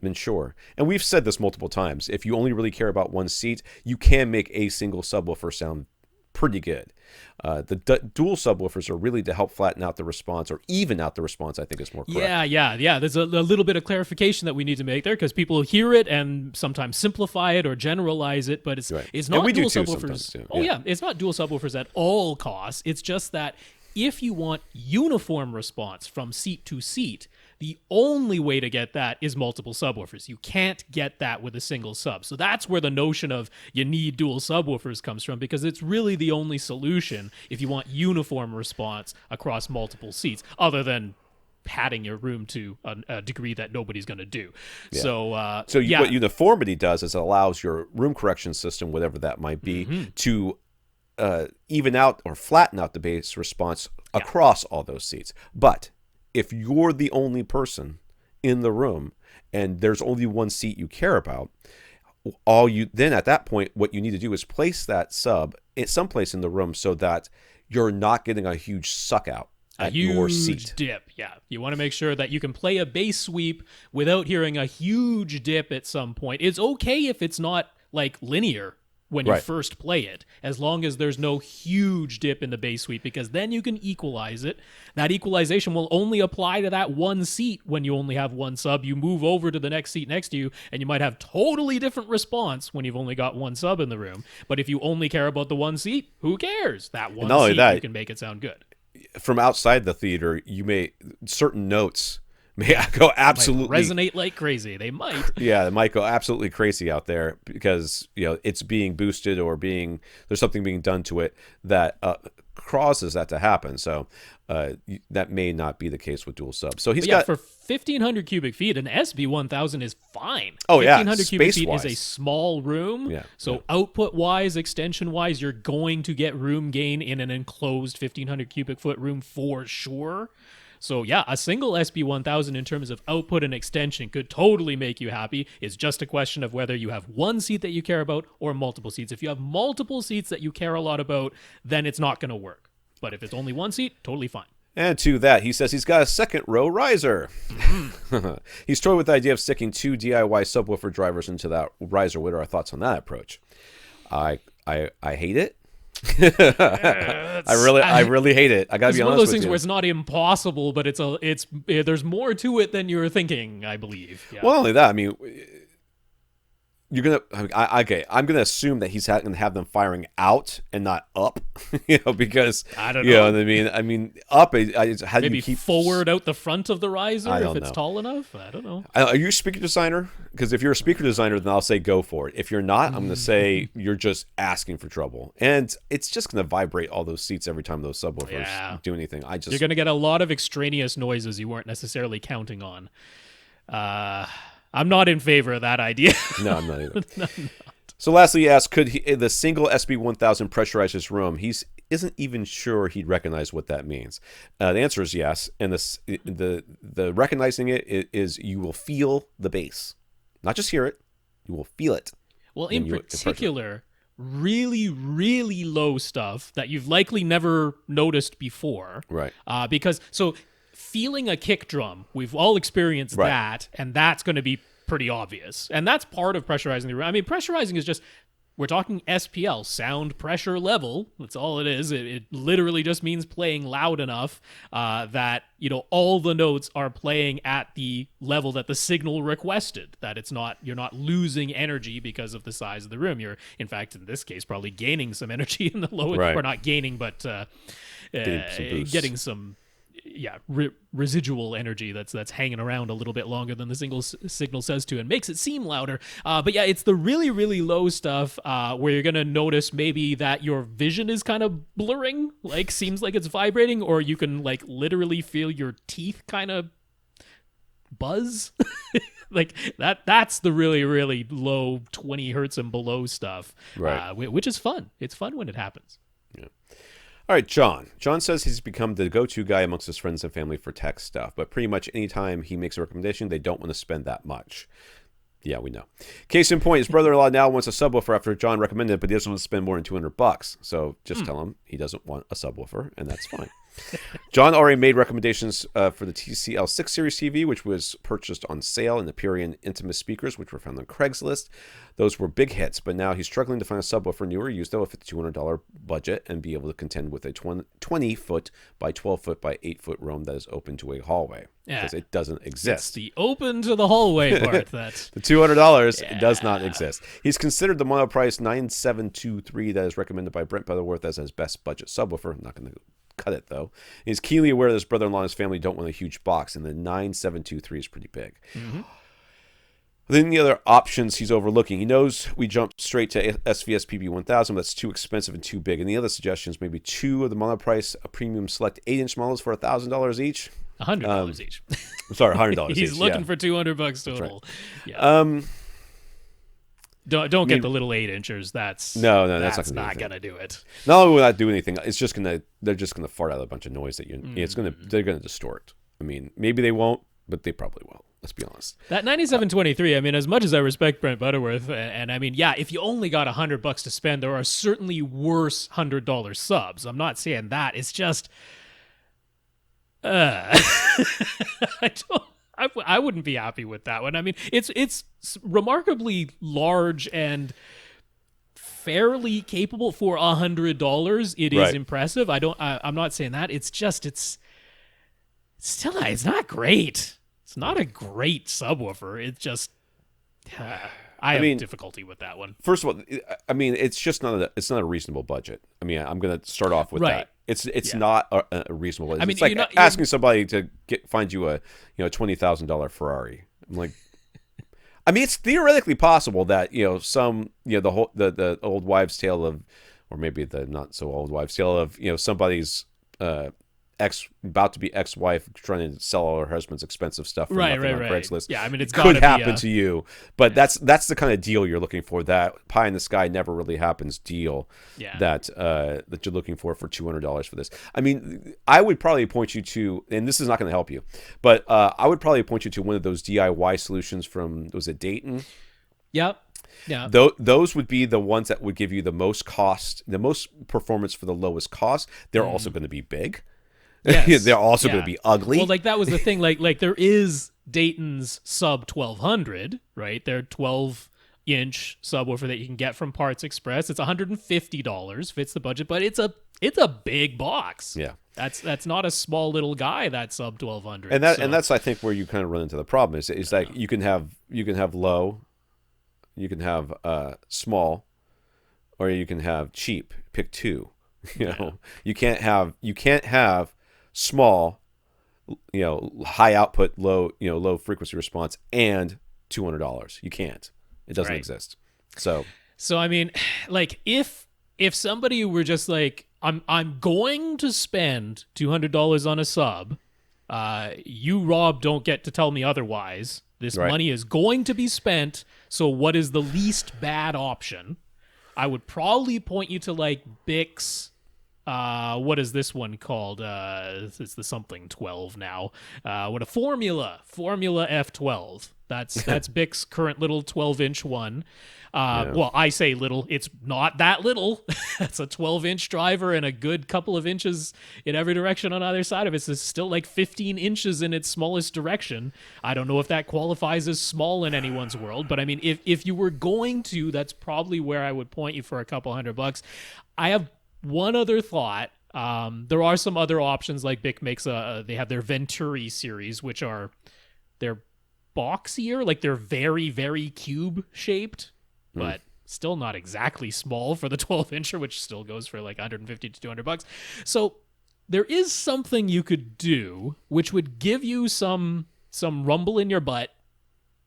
Then sure. And we've said this multiple times. If you only really care about one seat, you can make a single subwoofer sound pretty good. The dual subwoofers are really to help flatten out the response or even out the response, I think is more correct. Yeah. There's a little bit of clarification that we need to make there because people hear it and sometimes simplify it or generalize it, but it's not dual subwoofers. It's not dual subwoofers at all costs. It's just that if you want uniform response from seat to seat, the only way to get that is multiple subwoofers. You can't get that with a single sub. So that's where the notion of you need dual subwoofers comes from, because it's really the only solution if you want uniform response across multiple seats, other than padding your room to a degree that nobody's going to do. Yeah. What uniformity does is it allows your room correction system, whatever that might be, to even out or flatten out the bass response across all those seats. But if you're the only person in the room and there's only one seat you care about, then at that point, what you need to do is place that sub someplace in the room so that you're not getting a huge suck out at your seat. Dip. Yeah. You want to make sure that you can play a bass sweep without hearing a huge dip at some point. It's okay if it's not like linear when you first play it, as long as there's no huge dip in the bass sweep, because then you can equalize it. That equalization will only apply to that one seat when you only have one sub. You move over to the next seat next to you, and you might have totally different response when you've only got one sub in the room. But if you only care about the one seat, who cares? That one seat, you can make it sound good. From outside the theater, certain notes may go absolutely resonate like crazy. They might. Yeah, they might go absolutely crazy out there because it's being boosted or there's something being done to it that causes that to happen. So that may not be the case with dual subs. So for 1,500 cubic feet, an SB-1000 is fine. Oh yeah, 1,500 cubic feet is a small room. Yeah. So output wise, extension wise, you're going to get room gain in an enclosed 1,500 cubic foot room for sure. So yeah, a single SB-1000 in terms of output and extension could totally make you happy. It's just a question of whether you have one seat that you care about or multiple seats. If you have multiple seats that you care a lot about, then it's not going to work. But if it's only one seat, totally fine. And to that, he says he's got a second row riser. He's toyed with the idea of sticking 2 DIY subwoofer drivers into that riser. What are our thoughts on that approach? I hate it. I really hate it. I gotta be honest with you. It's one of those things where it's not impossible, but there's more to it than you're thinking, I believe. Yeah. Well, not only that, I mean, I'm gonna assume that he's gonna have them firing out and not up, because I don't know. You know what I mean? I mean, up. How do maybe you keep forward out the front of the riser if it's tall enough? I don't know. Are you a speaker designer? Because if you're a speaker designer, then I'll say go for it. If you're not, I'm gonna say you're just asking for trouble, and it's just gonna vibrate all those seats every time those subwoofers do anything. You're gonna get a lot of extraneous noises you weren't necessarily counting on. I'm not in favor of that idea. No, I'm not either. No, I'm not. So lastly, he asked, could the single SB-1000 pressurize his room? He isn't even sure he'd recognize what that means. The answer is yes, and the recognizing it is you will feel the bass. Not just hear it, you will feel it. Well, in particular, really, really low stuff that you've likely never noticed before. Right. Because, so feeling a kick drum, we've all experienced that, and that's going to be pretty obvious. And that's part of pressurizing the room. I mean, pressurizing is just, we're talking SPL, sound pressure level. That's all it is. It literally just means playing loud enough that, you know, all the notes are playing at the level that the signal requested, that you're not losing energy because of the size of the room. You're, in fact, in this case, probably gaining some energy in the low, or not gaining, but getting some residual energy that's hanging around a little bit longer than the signal says to, and makes it seem louder. But yeah, it's the really, really low stuff where you're going to notice maybe that your vision is kind of blurring, like seems like it's vibrating, or you can like literally feel your teeth kind of buzz. Like that's the really, really low 20 hertz and below stuff, which is fun. It's fun when it happens. Yeah. All right, John. John says he's become the go-to guy amongst his friends and family for tech stuff, but pretty much anytime he makes a recommendation, they don't want to spend that much. Yeah, we know. Case in point, his brother-in-law now wants a subwoofer after John recommended it, but he doesn't want to spend more than $200. So just tell him he doesn't want a subwoofer, and that's fine. John already made recommendations for the TCL6 Series TV, which was purchased on sale, and the Purion Intimus speakers, which were found on Craigslist. Those were big hits, but now he's struggling to find a subwoofer newer used though, with a $200 budget, and be able to contend with a 20-foot by 12-foot by 8-foot room that is open to a hallway. Because it doesn't exist. It's the open to the hallway part. That the $200 does not exist. He's considered the Monoprice 9723 that is recommended by Brent Butterworth as his best budget subwoofer. I'm not going to cut it though. He's keenly aware that his brother-in-law and his family don't want a huge box, and the 9723 is pretty big. Mm-hmm. Then the other options he's overlooking. He knows we jumped straight to SVS PC-2000, but that's too expensive and too big. And the other suggestions, maybe two of the Monoprice premium select 8-inch models for $1,000 each. $100 each. I'm sorry, $100 each. He's looking for $200 total. Right. Yeah. Don't get the little 8-inchers. That's not gonna do it. Not only will not do anything, they're just gonna fart out a bunch of noise that they're gonna distort. I mean, maybe they won't, but they probably will. Let's be honest. That 9723, I mean, as much as I respect Brent Butterworth, and I mean, yeah, if you only got $100 to spend, there are certainly worse $100 subs. I'm not saying that. It's just, I wouldn't be happy with that one. I mean, it's remarkably large and fairly capable for $100. It is impressive. I'm not saying that. It's just, it's not great. It's not a great subwoofer. It's just, I have difficulty with that one. Firstt of all, I mean, it's not a reasonable budget. I mean, I'm going to start off with that. It's not a reasonable budget. I mean, it's like asking somebody to find you a $20,000 Ferrari. I'm like, I mean, it's theoretically possible that the old wives' tale of, or maybe the not so old wives' tale of somebody's about to be ex-wife trying to sell all her husband's expensive stuff for nothing on Craigslist. Yeah, I mean, it could happen to you, but that's the kind of deal you're looking for. That pie in the sky never really happens deal that you're looking for $200 for this. I mean, I would probably point you to, and this is not going to help you, but I would probably point you to one of those DIY solutions from, was it Dayton? Yep. Yeah. Those would be the ones that would give you the most cost, the most performance for the lowest cost. They're also going to be big. Yes. They're also going to be ugly. Well, like that was the thing. Like there is Dayton's SUB-1200, right? They're 12-inch subwoofer that you can get from Parts Express. It's $150, fits the budget, but it's a big box. Yeah, that's not a small little guy. That SUB-1200, and that's I think where you kind of run into the problem is like you can have low, you can have small, or you can have cheap. Pick two. You can't have small, high output, low frequency response, and $200. You can't. It doesn't exist. So I mean, like if somebody were just like, I'm going to spend $200 on a sub, you, Rob, don't get to tell me otherwise. This money is going to be spent. So what is the least bad option? I would probably point you to like BIC's What is this one called? It's the something 12 now. What a Formula F12. That's BIC's current little 12-inch one. Well, I say little. It's not that little. It's a 12-inch driver and a good couple of inches in every direction on either side of it. So it's still like 15 inches in its smallest direction. I don't know if that qualifies as small in anyone's world, but I mean, if you were going to, that's probably where I would point you for a couple $100. I have one other thought. There are some other options, like BIC makes they have their Venturi series, which they're boxier, like they're very, very cube shaped, but still not exactly small for the 12-incher, which still goes for like $150 to $200. So there is something you could do which would give you some rumble in your butt,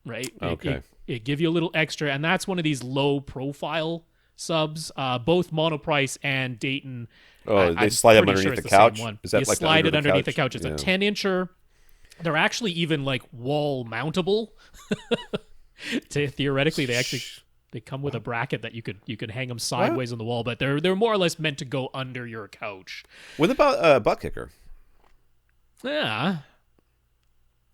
right? Okay. It give you a little extra, and that's one of these low profile subs. Both Monoprice and Dayton. Oh, they slide up underneath the couch. Is that you like slide it underneath the couch? It's a 10-incher. They're actually even like wall mountable. Theoretically, they come with a bracket that you could hang them sideways on the wall, but they're more or less meant to go under your couch. What about butt kicker? Yeah,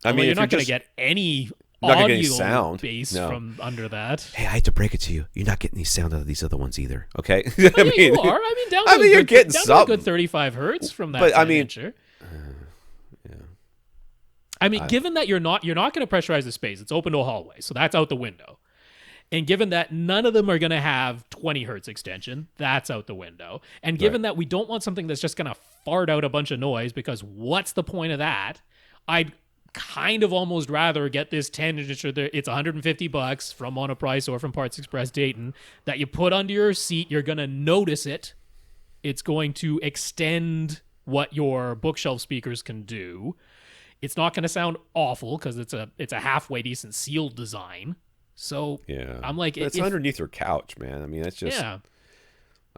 I mean, you're not going to get any audio sound bass from under that. Hey, I hate to break it to you. You're not getting any sound out of these other ones either. Okay, you are. I mean, down to you're getting down to a good 35 hertz from that. But I mean, I mean, given that you're not going to pressurize the space, it's open to a hallway, so that's out the window. And given that none of them are going to have 20 hertz extension, that's out the window. And given that we don't want something that's just going to fart out a bunch of noise, because what's the point of that? I'd kind of almost rather get this 10-inch, it's $150 from Monoprice or from Parts Express Dayton, that you put under your seat. You're going to notice it. It's going to extend what your bookshelf speakers can do. It's not going to sound awful because it's a halfway decent sealed design. So yeah, I'm like, it's underneath your couch, man. I mean, that's just, I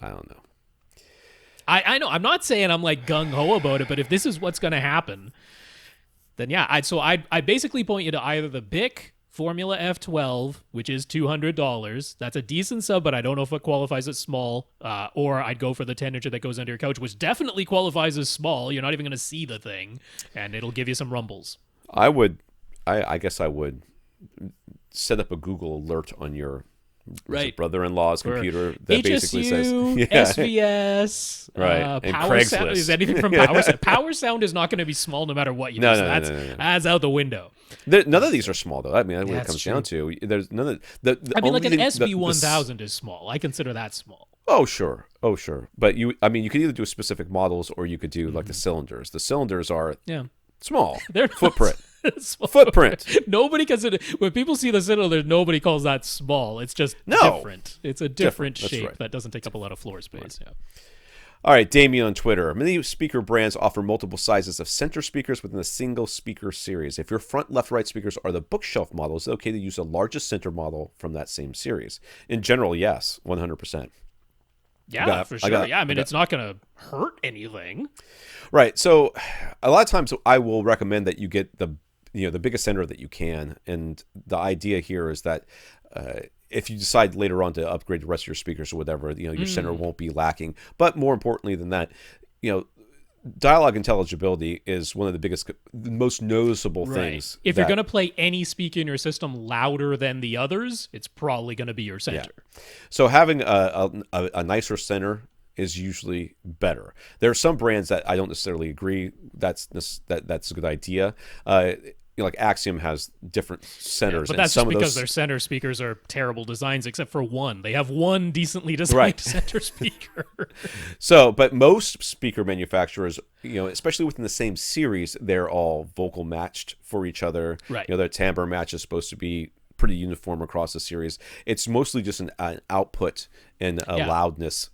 don't know. I know. I'm not saying I'm like gung ho about it, but if this is what's going to happen, then yeah. I'd basically point you to either the BIC Formula F12, which is $200. That's a decent sub, but I don't know if it qualifies as small. Or I'd go for the 10-incher that goes under your couch, which definitely qualifies as small. You're not even going to see the thing, and it'll give you some rumbles. I guess I would set up a Google alert on your brother-in-law's computer that basically says SVS, and Power Craigslist. Sound. Is anything from Power Sound? Power Sound is not going to be small no matter what you do. No, That's out the window. None of these are small though. I mean, that's what it comes down to. There's none of I mean, like an SB-1000 is small. I consider that small. Oh sure. But you could either do specific models or you could do like the cylinders. The cylinders are small. They're footprint. Footprint. Nobody consider when people see the cylinder, nobody calls that small. It's just different. It's a different shape that doesn't take up a lot of floor space. Yeah. All right, Damien on Twitter. Many speaker brands offer multiple sizes of center speakers within a single speaker series. If your front, left, right speakers are the bookshelf models, it's okay to use the largest center model from that same series. In general, yes, 100%. Yeah, for sure. I mean, it's not going to hurt anything. Right. So a lot of times I will recommend that you get the biggest center that you can. And the idea here is that if you decide later on to upgrade the rest of your speakers or whatever, your center won't be lacking. But more importantly than that, dialogue intelligibility is one of the most noticeable things. If you're going to play any speaker in your system louder than the others, it's probably going to be your center. Yeah. So having a nicer center is usually better. There are some brands that I don't necessarily agree that's a good idea. Like Axiom has different centers, but that's just because their center speakers are terrible designs, except for one. They have one decently designed center speaker. So, but most speaker manufacturers, especially within the same series, they're all vocal matched for each other. Right. Their timbre match is supposed to be pretty uniform across the series. It's mostly just an output and a loudness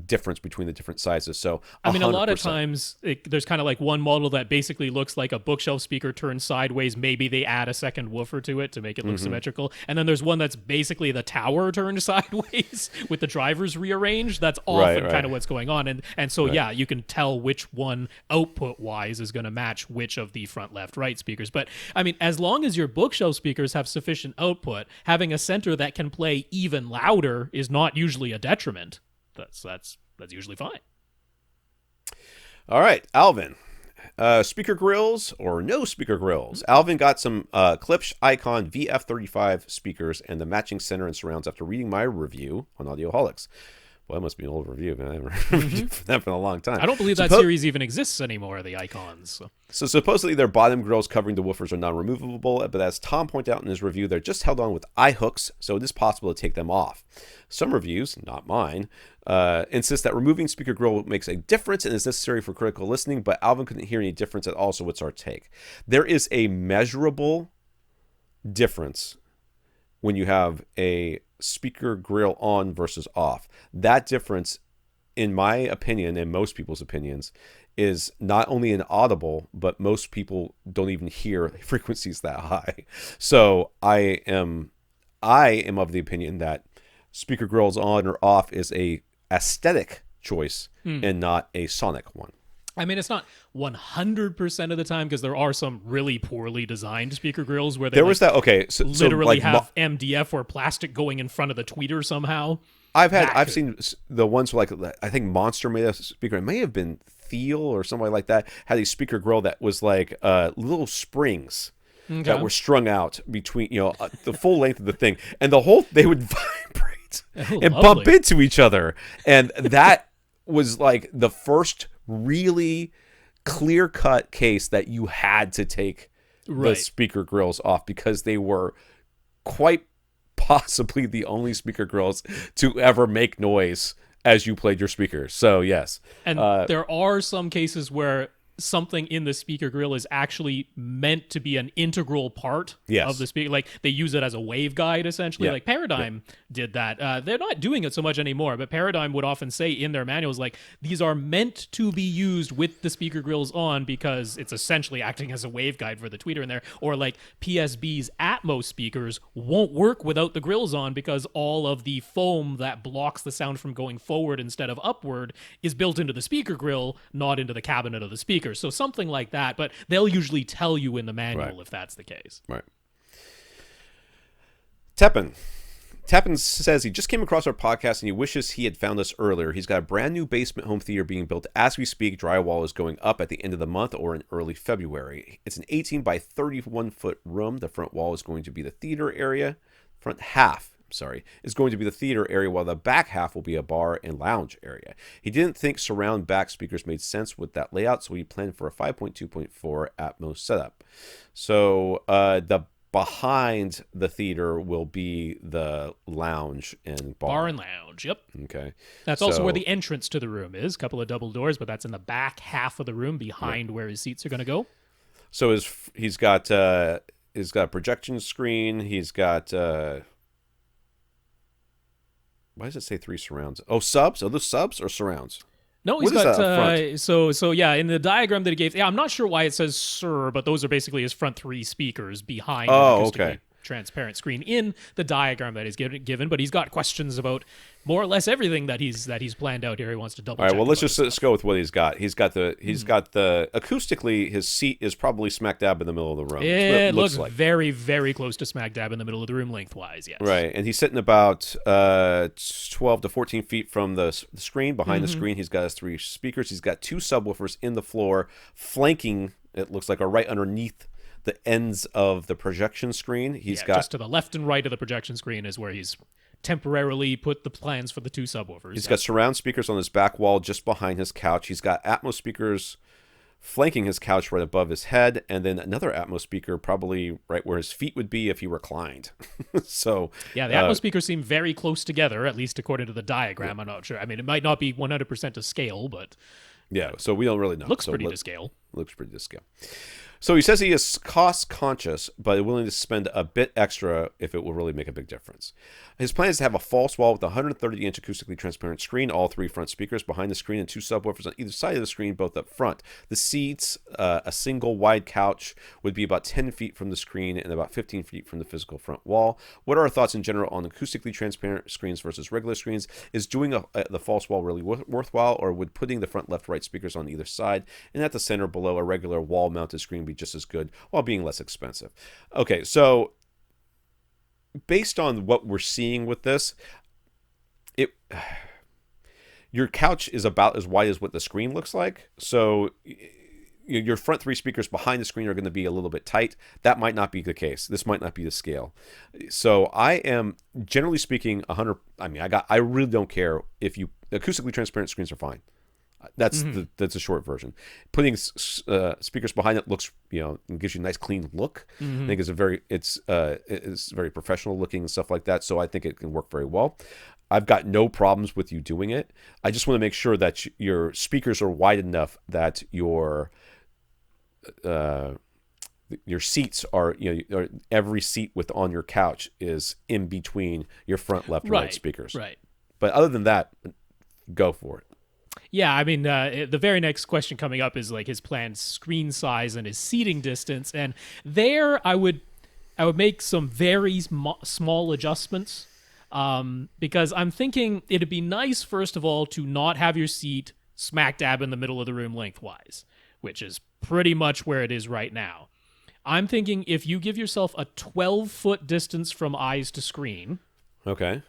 difference between the different sizes. So 100%. I mean, a lot of times there's kind of like one model that basically looks like a bookshelf speaker turned sideways. Maybe they add a second woofer to it to make it look symmetrical. And then there's one that's basically the tower turned sideways with the drivers rearranged. That's often kind of what's going on. And so, you can tell which one output-wise is going to match which of the front, left, right speakers. But, I mean, as long as your bookshelf speakers have sufficient output, having a center that can play even louder is not usually a detriment. That's usually fine. All right, Alvin. Speaker grills or no speaker grills? Alvin got some Klipsch Icon VF35 speakers and the matching center and surrounds after reading my review on Audioholics. Well, that must be an old review, man. I haven't reviewed for that for a long time. I don't believe that series even exists anymore, the Icons. So supposedly their bottom grills covering the woofers are non-removable, but as Tom pointed out in his review, they're just held on with eye hooks, so it is possible to take them off. Some reviews, not mine, insist that removing speaker grill makes a difference and is necessary for critical listening, but Alvin couldn't hear any difference at all, so what's our take? There is a measurable difference when you have a speaker grill on versus off. That difference, in my opinion and most people's opinions, is not only inaudible, but most people don't even hear frequencies that high. So I am of the opinion that speaker grills on or off is a aesthetic choice and not a sonic one. I mean, it's not 100% of the time because there are some really poorly designed speaker grills where they literally have MDF or plastic going in front of the tweeter somehow. I've seen the ones like I think Monster made a speaker. It may have been Thiel or somebody like that had a speaker grill that was like little springs that were strung out between the full length of the thing, and they would vibrate and bump into each other, and that was like the first really clear-cut case that you had to take the speaker grills off because they were quite possibly the only speaker grills to ever make noise as you played your speakers. So yes. And there are some cases where something in the speaker grill is actually meant to be an integral part of the speaker. Like they use it as a waveguide essentially. Like Paradigm did that. They're not doing it so much anymore, but Paradigm would often say in their manuals, like, these are meant to be used with the speaker grills on because it's essentially acting as a waveguide for the tweeter in there. Or like PSB's Atmos speakers won't work without the grills on because all of the foam that blocks the sound from going forward instead of upward is built into the speaker grill, not into the cabinet of the speaker. So something like that, but they'll usually tell you in the manual if that's the case. Right. Tapan says he just came across our podcast and he wishes he had found us earlier. He's got a brand new basement home theater being built as we speak. Drywall is going up at the end of the month or in early February. It's an 18 by 31 foot room. The front wall is going to be the theater area. Front half is going to be the theater area, while the back half will be a bar and lounge area. He didn't think surround back speakers made sense with that layout, so he planned for a 5.2.4 Atmos setup. So the behind the theater will be the lounge and bar. Bar and lounge, yep. Okay. That's also where the entrance to the room is. A couple of double doors, but that's in the back half of the room behind where his seats are going to go. So he's got a projection screen. He's got... why does it say 3 surrounds? Oh, subs? Are those subs or surrounds? No, he's got so yeah, in the diagram that he gave, I'm not sure why it says Sir, but those are basically his front 3 speakers behind the acoustically transparent screen in the diagram that he's given, but he's got questions about more or less everything that he's planned out here. He wants to double check. All right, well, let's go with what he's got. He's got the acoustically, his seat is probably smack dab in the middle of the room. It looks like very, very close to smack dab in the middle of the room lengthwise, yes. Right, and he's sitting about 12 to 14 feet from the screen. Behind the screen, he's got his 3 speakers. He's got 2 subwoofers in the floor, flanking, it looks like, right underneath the ends of the projection screen. He's got just to the left and right of the projection screen is where he's temporarily put the plans for the 2 subwoofers. He's got surround speakers on his back wall just behind his couch. He's got Atmos speakers flanking his couch right above his head, and then another Atmos speaker probably right where his feet would be if he reclined. So yeah, the Atmos speakers seem very close together, at least according to the diagram. I'm not sure. I mean, it might not be 100% to scale, but yeah, so we don't really know. Looks pretty to scale. Looks pretty to scale. So he says he is cost conscious, but willing to spend a bit extra if it will really make a big difference. His plan is to have a false wall with a 130-inch acoustically transparent screen, all 3 front speakers behind the screen, and 2 subwoofers on either side of the screen, both up front. The seats, a single wide couch, would be about 10 feet from the screen and about 15 feet from the physical front wall. What are our thoughts in general on acoustically transparent screens versus regular screens? Is doing the false wall really worthwhile, or would putting the front left-right speakers on either side and at the center below a regular wall-mounted screen be just as good while being less expensive? Okay, so based on what we're seeing with this, your couch is about as wide as what the screen looks like. So your front 3 speakers behind the screen are going to be a little bit tight. That might not be the case. This might not be the scale. So I am, generally speaking, 100. I mean, I really don't care if acoustically transparent screens are fine. That's that's a short version. Putting speakers behind it looks, and gives you a nice clean look. I think it's very professional looking and stuff like that. So I think it can work very well. I've got no problems with you doing it. I just want to make sure that your speakers are wide enough that your seats are, every seat on your couch is in between your front left and right speakers. Right. But other than that, go for it. Yeah, I mean, the very next question coming up is like his planned screen size and his seating distance, and there I would make some very small adjustments, because I'm thinking it'd be nice, first of all, to not have your seat smack dab in the middle of the room lengthwise, which is pretty much where it is right now. I'm thinking if you give yourself a 12-foot distance from eyes to screen. Okay.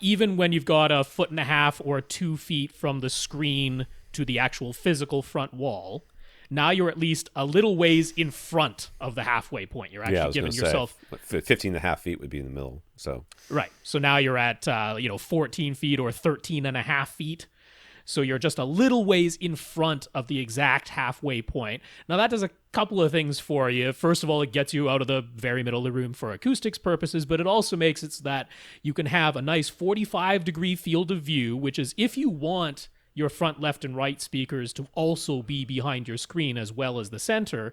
Even when you've got 1.5 feet or 2 feet from the screen to the actual physical front wall, now you're at least a little ways in front of the halfway point. You're actually giving yourself 15.5 feet would be in the middle. So right. So now you're at 14 feet or 13.5 feet. So you're just a little ways in front of the exact halfway point. Now that does a couple of things for you. First of all, it gets you out of the very middle of the room for acoustics purposes, but it also makes it so that you can have a nice 45-degree field of view, which is if you want your front left and right speakers to also be behind your screen as well as the center,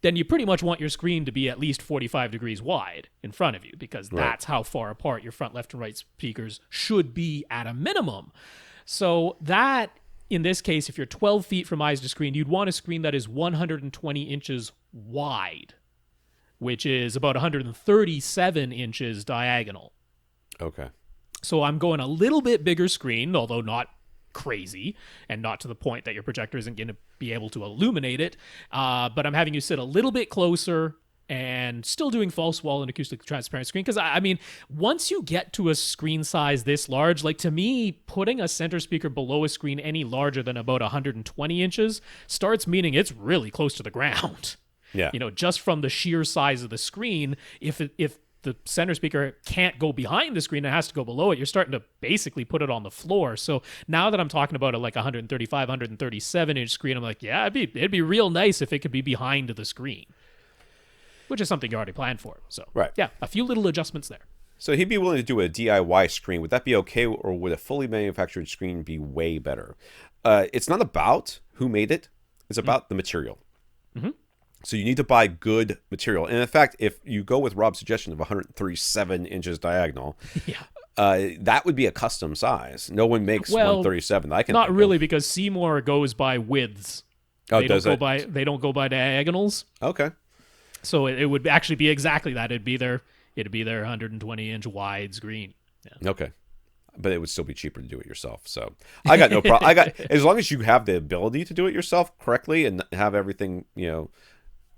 then you pretty much want your screen to be at least 45 degrees wide in front of you, because that's how far apart your front left and right speakers should be at a minimum. So that, in this case, if you're 12 feet from eyes to screen, you'd want a screen that is 120 inches wide, which is about 137 inches diagonal. Okay. So I'm going a little bit bigger screen, although not crazy, and not to the point that your projector isn't going to be able to illuminate it. But I'm having you sit a little bit closer and still doing false wall and acoustic transparent screen. Because, I mean, once you get to a screen size this large, like to me, putting a center speaker below a screen any larger than about 120 inches starts meaning it's really close to the ground. Yeah. Just from the sheer size of the screen, if the center speaker can't go behind the screen, it has to go below it, you're starting to basically put it on the floor. So now that I'm talking about a 135, 137 inch screen, I'm like, yeah, it'd be real nice if it could be behind the screen, which is something you already planned for. So yeah, a few little adjustments there. So he'd be willing to do a DIY screen. Would that be okay, or would a fully manufactured screen be way better? It's not about who made it. It's about the material. Mm-hmm. So you need to buy good material. And in fact, if you go with Rob's suggestion of 137 inches diagonal, that would be a custom size. No one makes 137. I can not really, because Seymour goes by widths. They don't go by diagonals. Okay. So it would actually be exactly that. It'd be their 120-inch wide screen. Yeah. Okay. But it would still be cheaper to do it yourself. So I got no problem. As long as you have the ability to do it yourself correctly and have everything,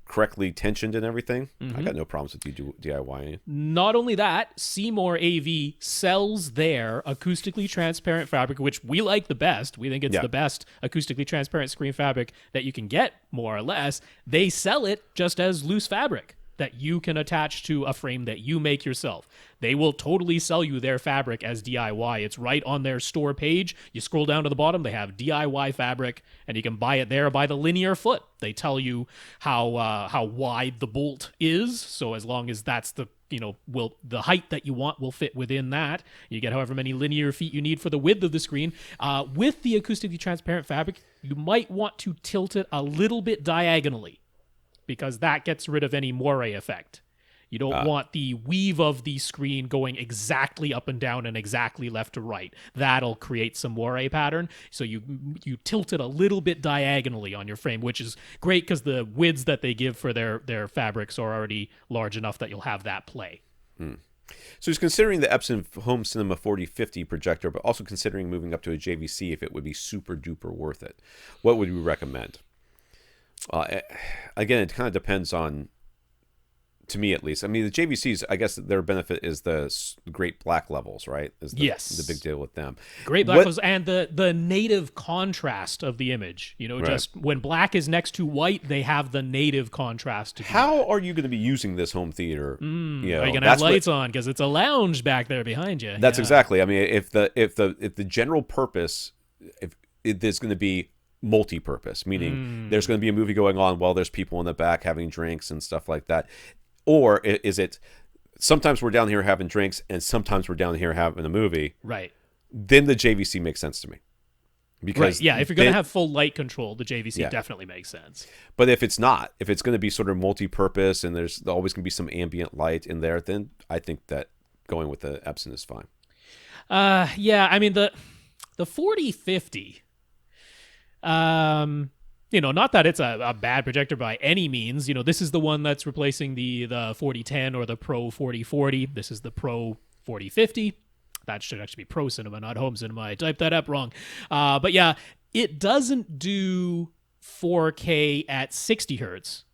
correctly tensioned and everything, I got no problems with you DIYing. Not only that, Seymour AV sells their acoustically transparent fabric, which we like the best. We think it's the best acoustically transparent screen fabric that you can get, more or less. They sell it just as loose fabric that you can attach to a frame that you make yourself. They will totally sell you their fabric as DIY. It's right on their store page. You scroll down to the bottom, they have DIY fabric, and you can buy it there by the linear foot. They tell you how wide the bolt is, so as long as that's the height that you want will fit within that. You get however many linear feet you need for the width of the screen. With the acoustically transparent fabric, you might want to tilt it a little bit diagonally, because that gets rid of any moire effect. You don't want the weave of the screen going exactly up and down and exactly left to right. That'll create some moire pattern. So you tilt it a little bit diagonally on your frame, which is great because the widths that they give for their fabrics are already large enough that you'll have that play. So he's considering the Epson Home Cinema 4050 projector, but also considering moving up to a JVC if it would be super duper worth it. What would you recommend? Again, it kind of depends on to me at least. I mean, the JVCs, I guess their benefit is the great black levels, right? Is the big deal with them. Great black levels and the native contrast of the image. You know, just when black is next to white, they have the native contrast. How are you going to be using this home theater? Are you going to have lights on? Because it's a lounge back there behind you. That's exactly. I mean, if the general purpose, if there's going to be multi-purpose, meaning there's going to be a movie going on while there's people in the back having drinks and stuff like that. Or is it sometimes we're down here having drinks and sometimes we're down here having a movie? Right. Then the JVC makes sense to me. Because if you're going to have full light control, the JVC definitely makes sense. But if it's not, if it's going to be sort of multi-purpose and there's always going to be some ambient light in there, then I think that going with the Epson is fine. I mean, the 4050, not that it's a bad projector by any means. This is the one that's replacing the 4010 or the Pro 4040. This is the Pro 4050. That should actually be Pro Cinema, not Home Cinema. I typed that up wrong. But yeah, it doesn't do 4K at 60 hertz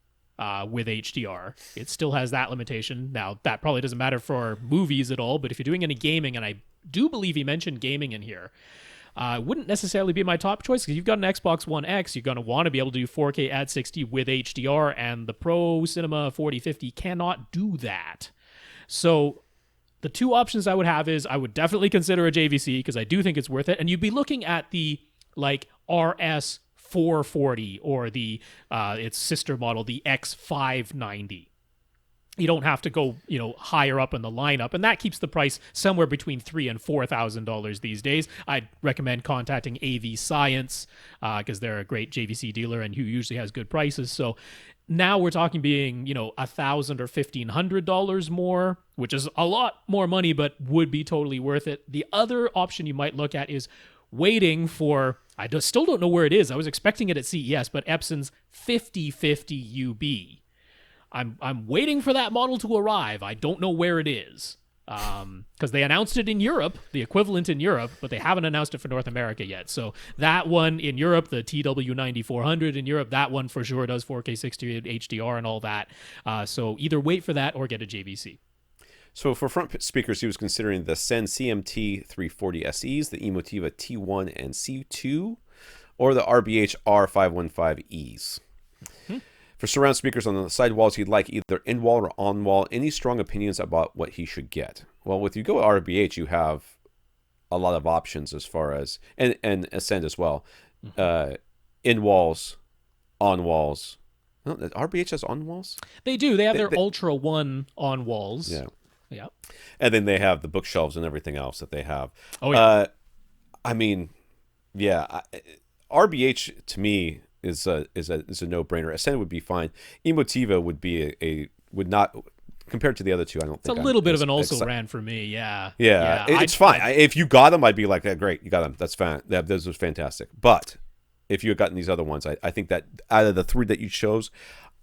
with HDR. It still has that limitation. Now, that probably doesn't matter for movies at all, but if you're doing any gaming, and I do believe he mentioned gaming in here, wouldn't necessarily be my top choice because you've got an Xbox One X. You're going to want to be able to do 4K at 60 with HDR, and the Pro Cinema 4050 cannot do that. So the two options I would have is I would definitely consider a JVC because I do think it's worth it, and you'd be looking at the RS440 or the its sister model, the X590. You don't have to go, higher up in the lineup, and that keeps the price somewhere between $3,000 and $4,000 these days. I'd recommend contacting AV Science because they're a great JVC dealer and who usually has good prices. So now we're talking being, $1,000 or $1,500 more, which is a lot more money, but would be totally worth it. The other option you might look at is waiting for, still don't know where it is. I was expecting it at CES, but Epson's 5050 UB. I'm waiting for that model to arrive. I don't know where it is because they announced it in Europe, the equivalent in Europe, but they haven't announced it for North America yet. So that one in Europe, the TW9400 in Europe, that one for sure does 4K 60 HDR and all that. So either wait for that or get a JVC. So for front speakers, he was considering the Sen CMT 340 SEs, the Emotiva T1 and C2, or the RBH R515Es. For surround speakers on the side walls, he'd like either in-wall or on-wall. Any strong opinions about what he should get? Well, with you go RBH, you have a lot of options as far as, and Ascend as well. In-walls, on-walls. No, RBH has on-walls? They do. They have their Ultra One on-walls. Yeah. Yeah. And then they have the bookshelves and everything else that they have. Oh, yeah. RBH to me is a no-brainer. Ascend would be fine. Emotiva would be would not, compared to the other two, I don't think. It's a little bit of an also-ran for me, yeah. Yeah, it's fine. If you got them, I'd be like, great, you got them. That's fine. Those was fantastic. But if you had gotten these other ones, I think that out of the three that you chose,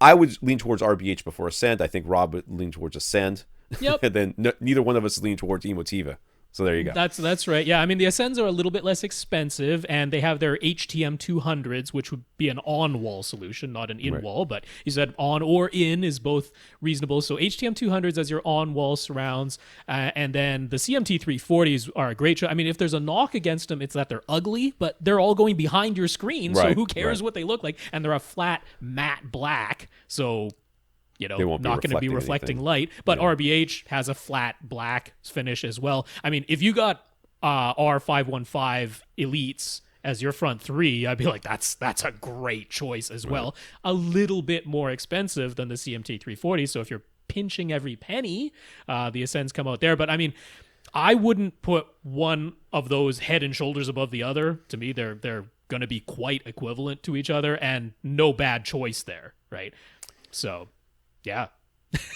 I would lean towards RBH before Ascend. I think Rob would lean towards Ascend. Yep. And then neither one of us lean towards Emotiva. So there you go. That's right. Yeah, I mean, the Ascends are a little bit less expensive, and they have their HTM 200s, which would be an on-wall solution, not an in-wall. Right. But you said on or in is both reasonable. So HTM 200s as your on-wall surrounds, and then the CMT 340s are a great show. I mean, if there's a knock against them, it's that they're ugly, but they're all going behind your screen, so who cares what they look like? And they're a flat matte black, so not going to be reflecting light, but RBH has a flat black finish as well. I mean, if you got R515 Elites as your front three, I'd be like, that's a great choice as well. A little bit more expensive than the CMT 340, so if you're pinching every penny, the Ascends come out there. But I mean, I wouldn't put one of those head and shoulders above the other. To me, they're going to be quite equivalent to each other, and no bad choice there, right? So yeah.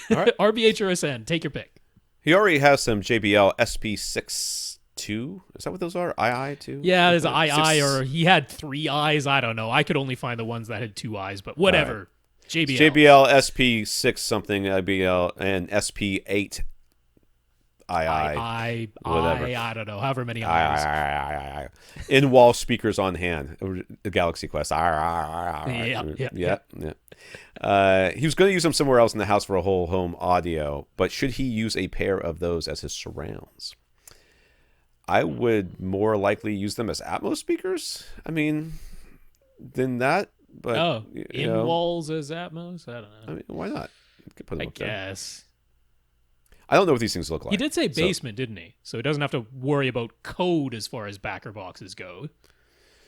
All right. RBH or Ascend, take your pick. He already has some JBL SP62. Is that what those are? II2? Yeah, there's an II, or he had 3 eyes. I don't know. I could only find the ones that had 2 eyes, but whatever. Right. JBL SP6 something, IBL, and SP8 I don't know, however many eyes. In-wall speakers on hand, the Galaxy Quest. Yeah. He was going to use them somewhere else in the house for a whole home audio, but should he use a pair of those as his surrounds? I would more likely use them as Atmos speakers. I mean, than that. But in walls as Atmos. I don't know. I mean, why not? You could put them I up there. guess. I don't know what these things look like. He did say basement, didn't he? So he doesn't have to worry about code as far as backer boxes go.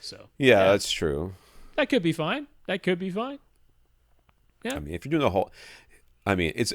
So yeah, that's true. That could be fine. Yeah. I mean, if you're doing the whole, I mean, it's.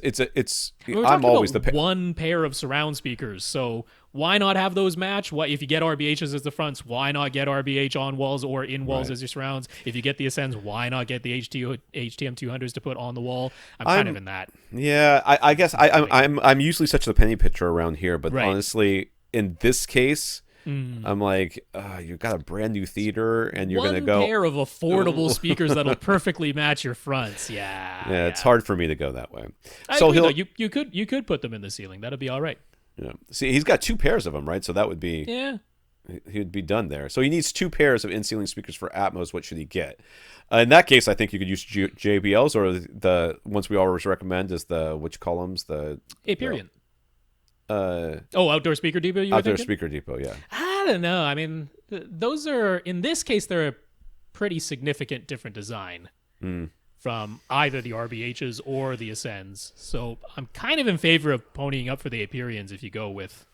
We're I'm always about one pair of surround speakers. So why not have those match? What if you get RBHs as the fronts? Why not get RBH on walls or in walls as your surrounds? If you get the Ascends, why not get the HTM200s to put on the wall? I'm kind of in that. Yeah, I guess I'm usually such the penny pitcher around here, but honestly, in this case. I'm like, you've got a brand new theater, and you're gonna go one pair of affordable speakers that'll perfectly match your fronts. Yeah, it's hard for me to go that way. So you could put them in the ceiling. That'd be all right. Yeah. See, he's got 2 pairs of them, right? So that would be he'd be done there. So he needs 2 pairs of in-ceiling speakers for Atmos. What should he get? In that case, I think you could use JBLs, or the ones we always recommend is which columns? The Aperion. Outdoor Speaker Depot. Outdoor Speaker Depot, yeah. I don't know. I mean, those are, in this case, they're a pretty significant different design from either the RBHs or the Ascends. So I'm kind of in favor of ponying up for the Aperions if you go with.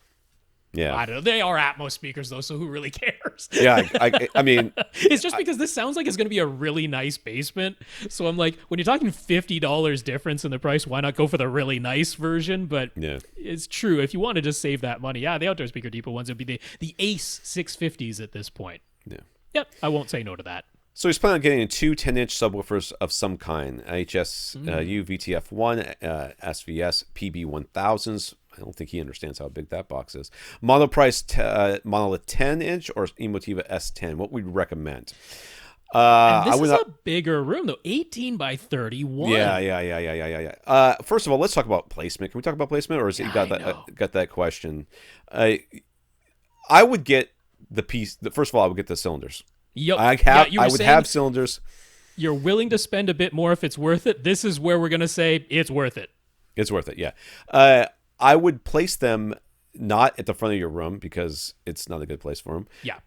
Yeah, I don't know. They are Atmos speakers though, so who really cares? Yeah, I mean, it's just because this sounds like it's going to be a really nice basement. So I'm like, when you're talking $50 difference in the price, why not go for the really nice version? But it's true. If you want to just save that money, the Outdoor Speaker Depot ones would be the Ace 650s at this point. Yeah. Yep. I won't say no to that. So he's planning on getting 2 10-inch subwoofers of some kind: HSU VTF1, SVS PB-1000s. I don't think he understands how big that box is. Monoprice Monolith 10-inch or Emotiva S10. What we'd recommend? And this is a bigger room, though. 18 by 31. Yeah. First of all, let's talk about placement. Can we talk about placement, or has he got that question? I would get the piece. First of all, I would get the cylinders. Yep. I would have cylinders. You're willing to spend a bit more if it's worth it. This is where we're going to say it's worth it. It's worth it, yeah. I would place them not at the front of your room because it's not a good place for them. Yeah.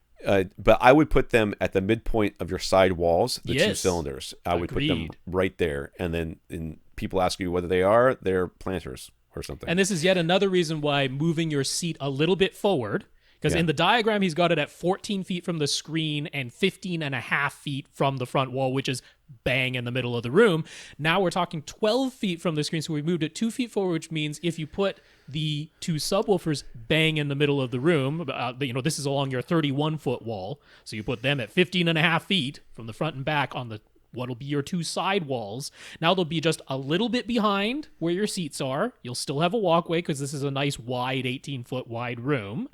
But I would put them at the midpoint of your side walls, the 2 cylinders. I would put them right there. And then people ask you whether they are, they're planters or something. And this is yet another reason why moving your seat a little bit forward. Because in the diagram, he's got it at 14 feet from the screen and 15 and a half feet from the front wall, which is bang in the middle of the room. Now we're talking 12 feet from the screen, so we moved it 2 feet forward, which means if you put the 2 subwoofers bang in the middle of the room, this is along your 31-foot wall, so you put them at 15 and a half feet from the front and back on the what'll be your 2 side walls. Now they'll be just a little bit behind where your seats are. You'll still have a walkway because this is a nice wide 18-foot wide room.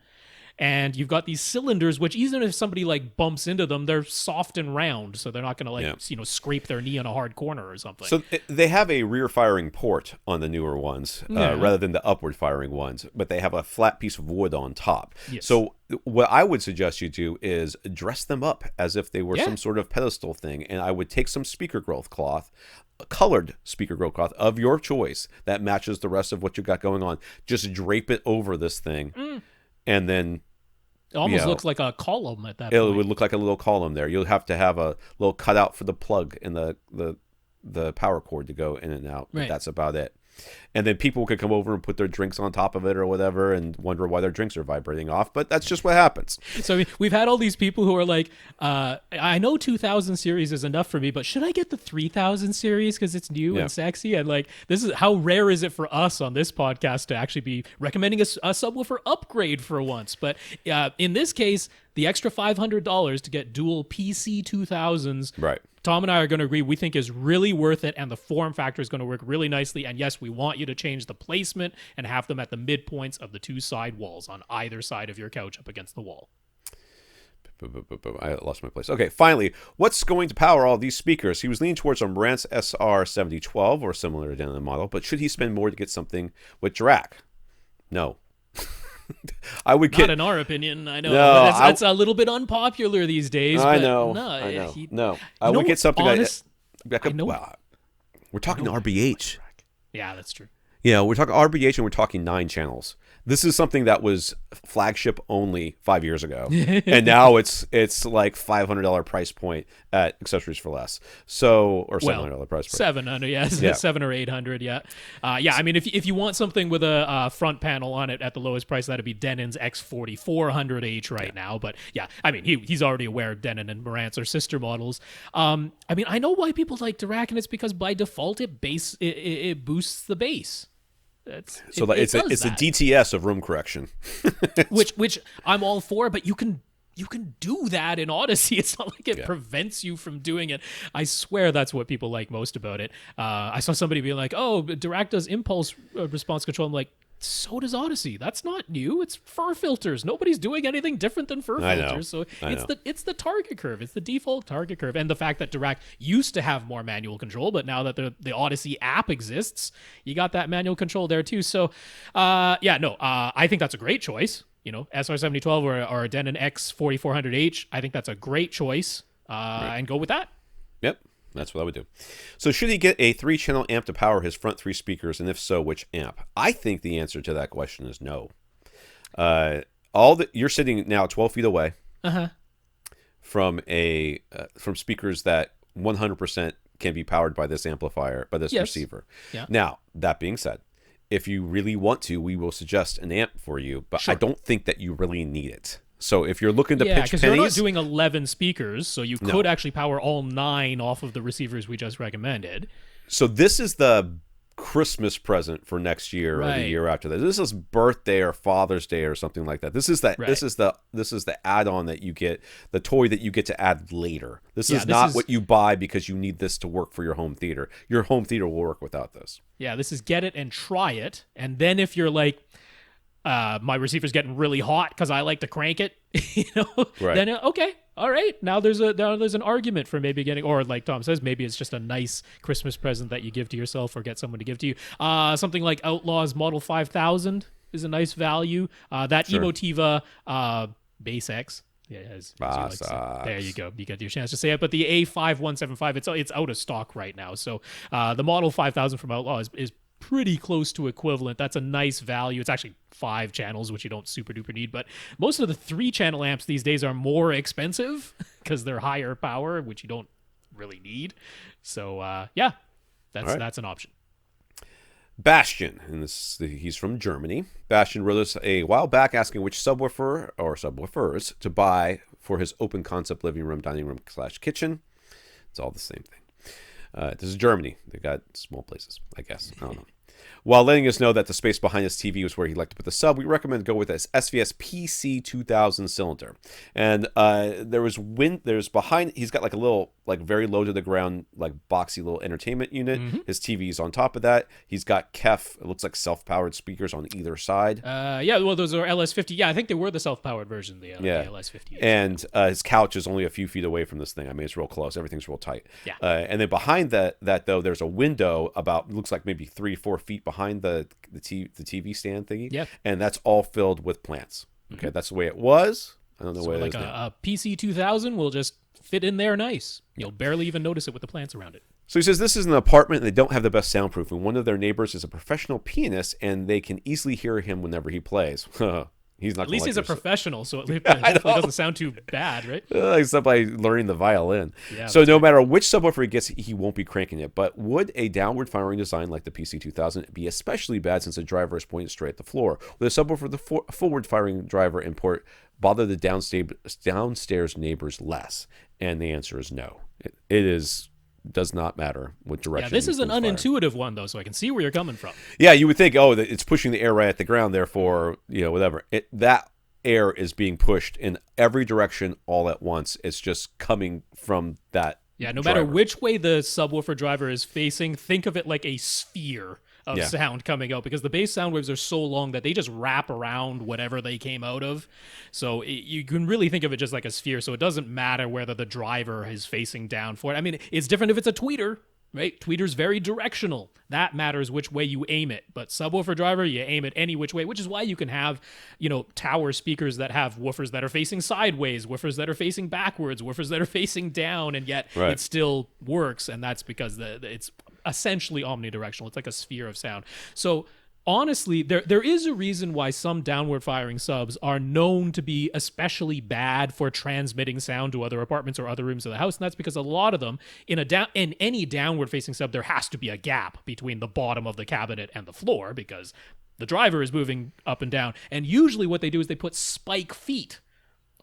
And you've got these cylinders, which even if somebody bumps into them, they're soft and round, so they're not going to scrape their knee on a hard corner or something. So they have a rear firing port on the newer ones, rather than the upward firing ones, but they have a flat piece of wood on top. Yes. So what I would suggest you do is dress them up as if they were some sort of pedestal thing, and I would take some speaker growth cloth, colored speaker growth cloth of your choice that matches the rest of what you got going on. Just drape it over this thing. And then it almost looks like a column at that point. It would look like a little column there. You'll have to have a little cutout for the plug and the power cord to go in and out. Right. But that's about it. And then people could come over and put their drinks on top of it or whatever and wonder why their drinks are vibrating off. But that's just what happens. So we've had all these people who are like, I know 2000 series is enough for me, but should I get the 3000 series because it's new and sexy? And this is how rare is it for us on this podcast to actually be recommending a subwoofer upgrade for once. But in this case, the extra $500 to get dual PC-2000s. Right. Tom and I are going to agree we think is really worth it, and the form factor is going to work really nicely. And yes, we want you to change the placement and have them at the midpoints of the 2 side walls on either side of your couch up against the wall. I lost my place. Okay, finally, what's going to power all these speakers? He was leaning towards a Marantz SR6012 or similar to Denon model, but should he spend more to get something with DRAC? No. I would not in our opinion. I know that's a little bit unpopular these days. I but know. No, I would get something. We're talking RBH. Yeah, that's true. Yeah, we're talking RBH and we're talking 9 channels. This is something that was flagship only 5 years ago, and now it's like $500 price point at Accessories for Less. So, or $700 price point. 700, yeah. 7 or 800, yeah. Yeah, I mean, if you want something with a front panel on it at the lowest price, that'd be Denon's X4400H right now. But yeah, I mean, he's already aware of Denon and Marantz are sister models. I mean, I know why people like Dirac, and it's because by default it boosts the bass. It's a DTS of room correction, which I'm all for, but you can do that in Odyssey. It's not like it prevents you from doing it. I swear that's what people like most about it. I saw somebody be like, "Oh, Dirac does impulse response control." I'm like, so does Odyssey. That's not new. It's fur filters. Nobody's doing anything different than fur filters. So it's the target curve. It's the default target curve. And the fact that Dirac used to have more manual control, but now that the Odyssey app exists, you got that manual control there too. So I think that's a great choice. You know, SR7012 or Denon X4400H. I think that's a great choice. And go with that. Yep. That's what I would do. So should he get a 3-channel amp to power his front 3 speakers, and if so, which amp? I think the answer to that question is no. You're sitting now 12 feet away from speakers that 100% can be powered by this amplifier, by this receiver. Yeah. Now, that being said, if you really want to, we will suggest an amp for you, but I don't think that you really need it. So if you're looking to pitch pennies... because you're not doing 11 speakers, so you could actually power all 9 off of the receivers we just recommended. So this is the Christmas present for next year or the year after that. This is birthday or Father's Day or something like that. This is the add-on that you get, the toy that you get to add later. This is not what you buy because you need this to work for your home theater. Your home theater will work without this. Yeah, this is get it and try it, and then if you're like, my receiver's getting really hot because I like to crank it, then okay, all right. Now there's an argument for maybe getting, or like Tom says, maybe it's just a nice Christmas present that you give to yourself or get someone to give to you. Something like Outlaw's Model 5000 is a nice value. That Emotiva Bass X. Yeah, there you go. You get your chance to say it. But the A5175, it's out of stock right now. So the Model 5000 from Outlaw is pretty close to equivalent. That's a nice value. It's actually 5 channels, which you don't super duper need, but most of the 3-channel amps these days are more expensive because they're higher power, which you don't really need. So that's an option. Bastian, and he's from Germany. Bastian wrote us a while back asking which subwoofer or subwoofers to buy for his open concept living room, dining room / kitchen. It's all the same thing. This is Germany. They got small places, I guess. I don't know. While letting us know that the space behind his TV was where he'd like to put the sub, we recommend go with this SVS PC-2000 cylinder. And there's behind, he's got like a little, like very low to the ground, like boxy little entertainment unit. Mm-hmm. His TV's on top of that. He's got it looks like self-powered speakers on either side. Those are LS50. Yeah, I think they were the self-powered version, the LS50. And his couch is only a few feet away from this thing. I mean, it's real close. Everything's real tight. Yeah. And then behind that though, there's a window looks like maybe 3-4 feet behind the TV stand thingy. Yeah. And that's all filled with plants. Okay, that's the way it was. I don't know what it is now. A PC-2000 will just fit in there nice. You'll barely even notice it with the plants around it. So he says this is an apartment and they don't have the best soundproofing. One of their neighbors is a professional pianist and they can easily hear him whenever he plays. He's not. At least he's a professional, so it doesn't sound too bad, right? Except by learning the violin. Yeah, so no matter which subwoofer he gets, he won't be cranking it. But would a downward firing design like the PC-2000 be especially bad since the driver is pointed straight at the floor? Would a subwoofer the forward firing driver and port bother the downstairs neighbors less? And the answer is no. It does not matter what direction. Yeah, this is an unintuitive one, though, so I can see where you're coming from. Yeah, you would think, it's pushing the air right at the ground, therefore, whatever. That air is being pushed in every direction all at once. It's just coming from that no matter which way the subwoofer driver is facing, think of it like a sphere of sound coming out, because the bass sound waves are so long that they just wrap around whatever they came out of. So you can really think of it just like a sphere. So it doesn't matter whether the driver is facing down for it. I mean, it's different if it's a tweeter, right? Tweeter's very directional. That matters which way you aim it. But subwoofer driver, you aim it any which way, which is why you can have, tower speakers that have woofers that are facing sideways, woofers that are facing backwards, woofers that are facing down, and yet it still works. And that's because it's essentially omnidirectional. It's like a sphere of sound. So honestly, there is a reason why some downward firing subs are known to be especially bad for transmitting sound to other apartments or other rooms of the house, and that's because a lot of them in any downward facing sub, there has to be a gap between the bottom of the cabinet and the floor because the driver is moving up and down. And usually what they do is they put spike feet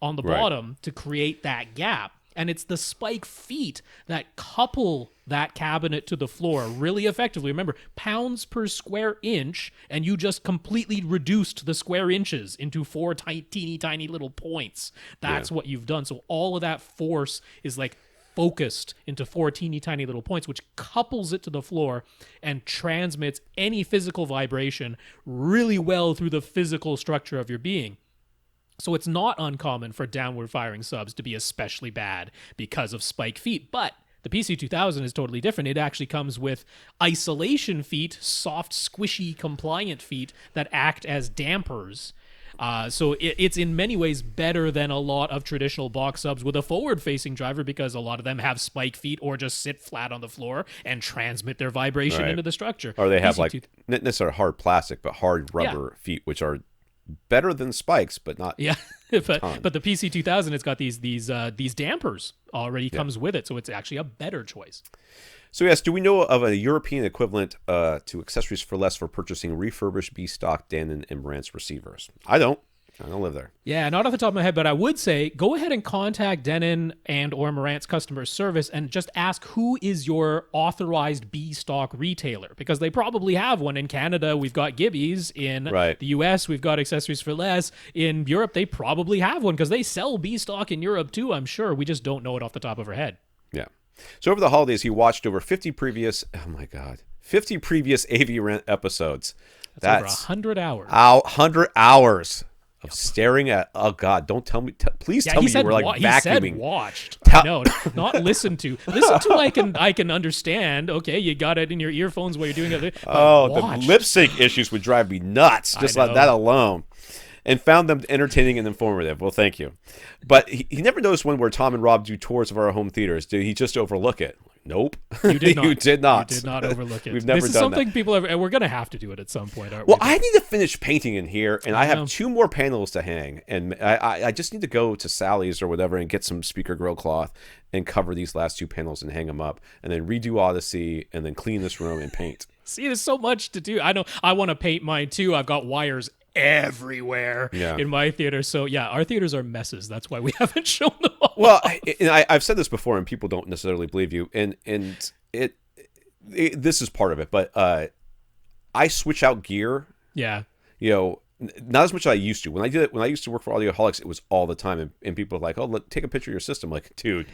on the bottom to create that gap. And it's the spike feet that couple that cabinet to the floor really effectively. Remember, pounds per square inch, and you just completely reduced the square inches into 4 teeny tiny little points. That's what you've done. So all of that force is like focused into 4 teeny tiny little points, which couples it to the floor and transmits any physical vibration really well through the physical structure of your being. So it's not uncommon for downward firing subs to be especially bad because of spike feet. But the PC-2000 is totally different. It actually comes with isolation feet, soft, squishy, compliant feet that act as dampers. So it's in many ways better than a lot of traditional box subs with a forward-facing driver because a lot of them have spike feet or just sit flat on the floor and transmit their vibration into the structure. Or they have like, not necessarily hard plastic, but hard rubber feet, which are better than spikes, but not but the PC-2000, it's got these dampers already comes with it, so it's actually a better choice. So yes, do we know of a European equivalent to accessories for less for purchasing refurbished B-stock Denon and Marantz receivers? I don't live there. Yeah, not off the top of my head, but I would say go ahead and contact Denon and or Marantz customer service and just ask who is your authorized B-stock retailer, because they probably have one. In Canada, we've got Gibby's. In the US, we've got Accessories for Less. In Europe, they probably have one because they sell B-stock in Europe too, I'm sure. We just don't know it off the top of our head. Yeah. So over the holidays, he watched over 50 previous AV Rent episodes. That's over 100 hours. 100 hours. Of staring at, oh God, don't tell me, please tell me you were like vacuuming. He said watched. No, not listen to. Listen to I can understand. Okay, you got it in your earphones while you're doing it. The lip sync issues would drive me nuts, just like that alone. And found them entertaining and informative. Well, thank you. But he never noticed one where Tom and Rob do tours of our home theaters. Did he just overlook it? Nope. You did not. You did not. You did not overlook it. We've never done that. This is something people have, and we're going to have to do it at some point, aren't we? Well, I need to finish painting in here, and I have 2 more panels to hang. And I just need to go to Sally's or whatever and get some speaker grill cloth and cover these last 2 panels and hang them up. And then redo Odyssey and then clean this room and paint. See, there's so much to do. I know I want to paint mine too. I've got wires everywhere in my theater. So yeah, our theaters are messes. That's why we haven't shown them all. Well, I've said this before, and people don't necessarily believe you. And this is part of it, but I switch out gear. Yeah. You know, not as much as I used to. When I used to work for Audioholics, it was all the time, and people are like, "Oh, take a picture of your system." Like, dude,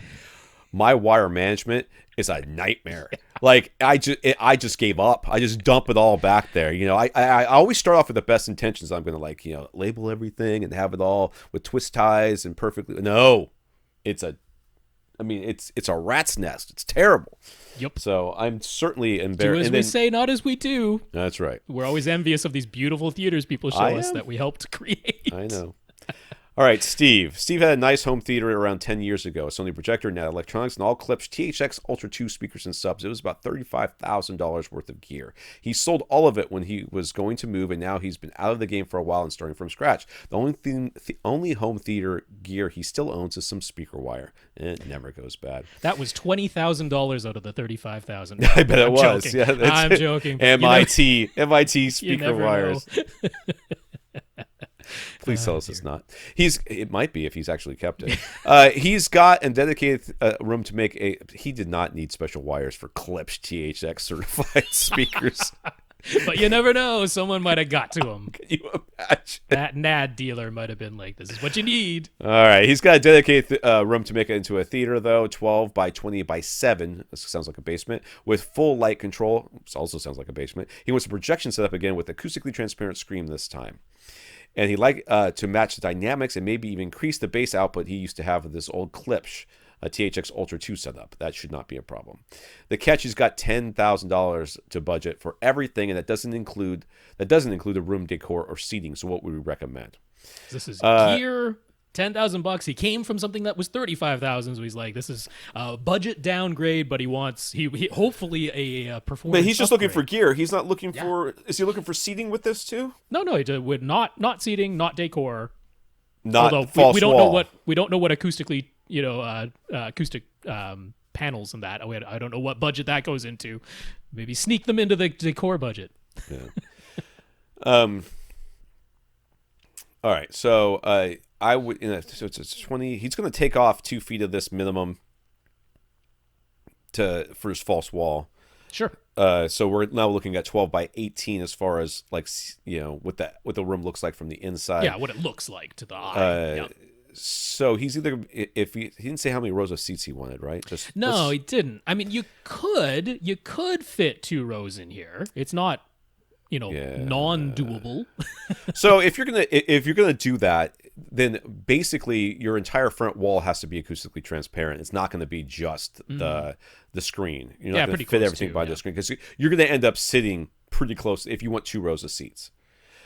my wire management is a nightmare. Like, I just gave up. I just dump it all back there. You know, I always start off with the best intentions. I'm going to label everything and have it all with twist ties and perfectly. No, it's a rat's nest. It's terrible. Yep. So I'm certainly embarrassed. Do as we say, not as we do. That's right. We're always envious of these beautiful theaters people show us that we helped create. I know. All right, Steve. Steve had a nice home theater around 10 years ago. A Sony projector, NAT electronics, and all clips, THX Ultra 2 speakers and subs. It was about $35,000 worth of gear. He sold all of it when he was going to move, and now he's been out of the game for a while and starting from scratch. The only home theater gear he still owns is some speaker wire, and it never goes bad. That was $20,000 out of the $35,000. I bet it was. Joking. Yeah, I'm joking. MIT speaker wires. Please tell us it's not. It might be if he's actually kept it. He's got a dedicated room to make he did not need special wires for Klipsch THX certified speakers. But you never know. Someone might have got to him. Can you imagine? That NAD dealer might have been like, this is what you need. All right. He's got a dedicated room to make it into a theater, though. 12 by 20 by 7. This sounds like a basement. With full light control. This also sounds like a basement. He wants a projection set up again with acoustically transparent screen this time. And he'd like to match the dynamics and maybe even increase the bass output he used to have with this old Klipsch THX Ultra 2 setup. That should not be a problem. The catch, he's got $10,000 to budget for everything, and that doesn't include the room decor or seating. So what would we recommend? This is gear, $10,000. He came from something that was $35,000. So he's like, this is a budget downgrade, but he wants he hopefully a performance. But he's just looking for upgrade. gear. He's not looking for. Is he looking for seating with this too? No, he would not seating, not decor. Not Although false we don't wall. know what acoustically, acoustic panels and that. I don't know what budget that goes into. Maybe sneak them into the decor budget. Yeah. All right, so I would. So it's 20. He's going to take off 2 feet of this minimum for his false wall. Sure. So we're now looking at 12 by 18 as far as what the room looks like from the inside. Yeah, what it looks like to the eye. So he's either if he didn't say how many rows of seats he wanted, right? No, he didn't. I mean, you could fit 2 rows in here. It's not. Non-doable. So if you're gonna do that, then basically your entire front wall has to be acoustically transparent. It's not going to be just the screen. You're not going to fit everything by the screen because you're going to end up sitting pretty close if you want 2 rows of seats.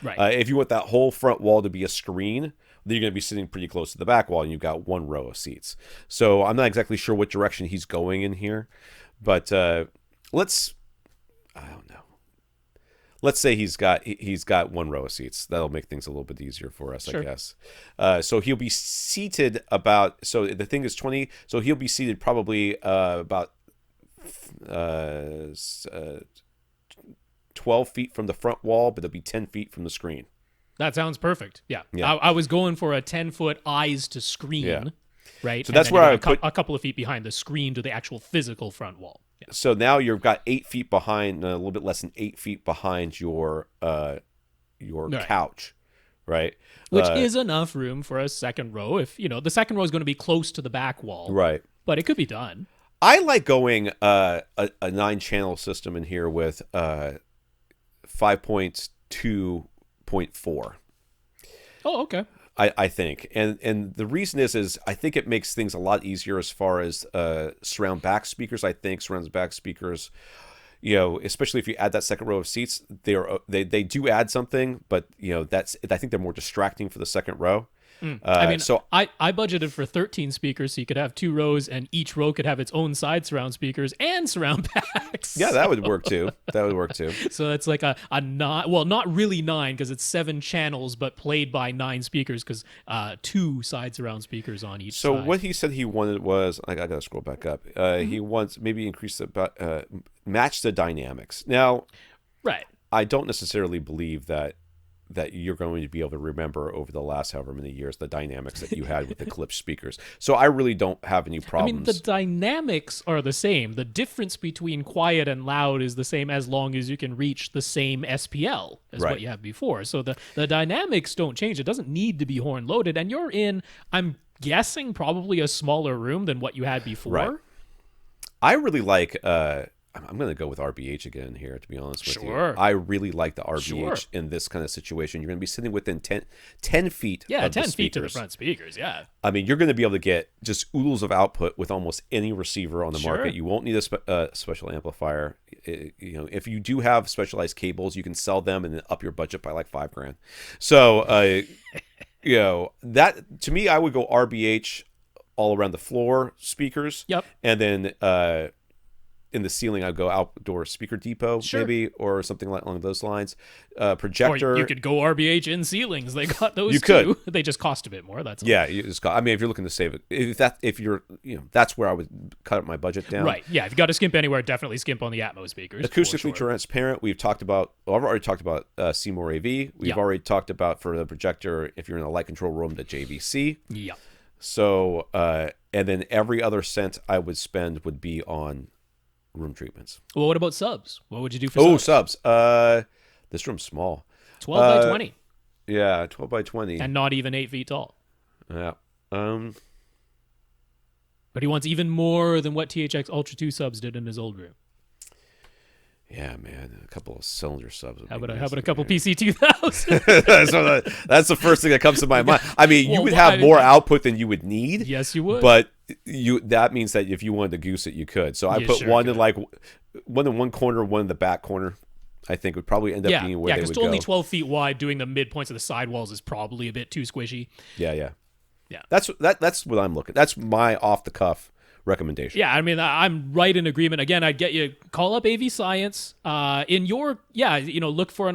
Right. If you want that whole front wall to be a screen, then you're going to be sitting pretty close to the back wall, and you've got 1 row of seats. So I'm not exactly sure what direction he's going in here, but I don't know. Let's say he's got 1 row of seats. That'll make things a little bit easier for us, sure. I guess. So he'll be seated about. So the thing is 20. So he'll be seated probably about 12 feet from the front wall, but it'll be 10 feet from the screen. That sounds perfect. Yeah. I was going for a 10-foot eyes to screen. Yeah. Right. So that's where I would put a couple of feet behind the screen to the actual physical front wall. Yeah. So now you've got 8 feet behind, a little bit less than 8 feet behind your couch, right? Which is enough room for a second row. If the second row is going to be close to the back wall, right? But it could be done. I like going a 9-channel system in here with 5.2.4. Oh, okay. I think, and the reason is I think it makes things a lot easier as far as surround back speakers. I think surround back speakers, especially if you add that second row of seats, they do add something, but I think they're more distracting for the second row. I budgeted for 13 speakers, so you could have 2 rows, and each row could have its own side surround speakers and surround backs. Yeah, that would work too. So that's like a not really 9 because it's 7 channels, but played by 9 speakers because 2 side surround speakers on each. So side. what he said he wanted was I gotta scroll back up. He wants maybe increase the match the dynamics. Now, right? I don't necessarily believe that you're going to be able to remember over the last however many years the dynamics that you had with the Klipsch speakers. So I really don't have any problems. I mean, the dynamics are the same. The difference between quiet and loud is the same as long as you can reach the same SPL as what you have before. So the dynamics don't change. It doesn't need to be horn loaded. And you're in, I'm guessing, probably a smaller room than what you had before. Right. I really like... I'm going to go with RBH again here, to be honest with you. I really like the RBH in this kind of situation. You're going to be sitting within 10 feet of 10 the feet to the front speakers, yeah. I mean, you're going to be able to get just oodles of output with almost any receiver on the market. You won't need a special amplifier. If you do have specialized cables, you can sell them and then up your budget by like $5,000. So, that, to me, I would go RBH all around the floor speakers. Yep. And then... in the ceiling, I'd go Outdoor Speaker Depot, maybe, or something along those lines. Projector. Or you could go RBH in ceilings. They got those you too. Could. They just cost a bit more. That's all. Yeah. If you're looking to save it, that's where I would cut my budget down. Right. Yeah. If you got to skimp anywhere, definitely skimp on the Atmos speakers. Acoustically transparent. I've already talked about Seymour AV. We've already talked about for the projector. If you're in a light control room, the JVC. Yeah. So, and then every other cent I would spend would be on room treatments. Well, what about subs? What would you do for subs? This room's small. 12 by 20. Yeah, 12 by 20. And not even 8 feet tall. Yeah. But he wants even more than what THX Ultra 2 subs did in his old room. Yeah, man. A couple of cylinder subs. How about a couple PC-2000? So that's the first thing that comes to my mind. I mean, you would have more output than you would need. Yes, you would. But that means that if you wanted to goose it, you could. So I put one in one corner, one in the back corner. I think would probably end up being where they would go. Yeah, because only 12 feet wide, doing the midpoints of the sidewalls is probably a bit too squishy. Yeah. Yeah. That's what I'm looking. That's my off the cuff recommendation. Yeah, I mean, I'm right in agreement. Again, I'd get you call up AV Science. Look for an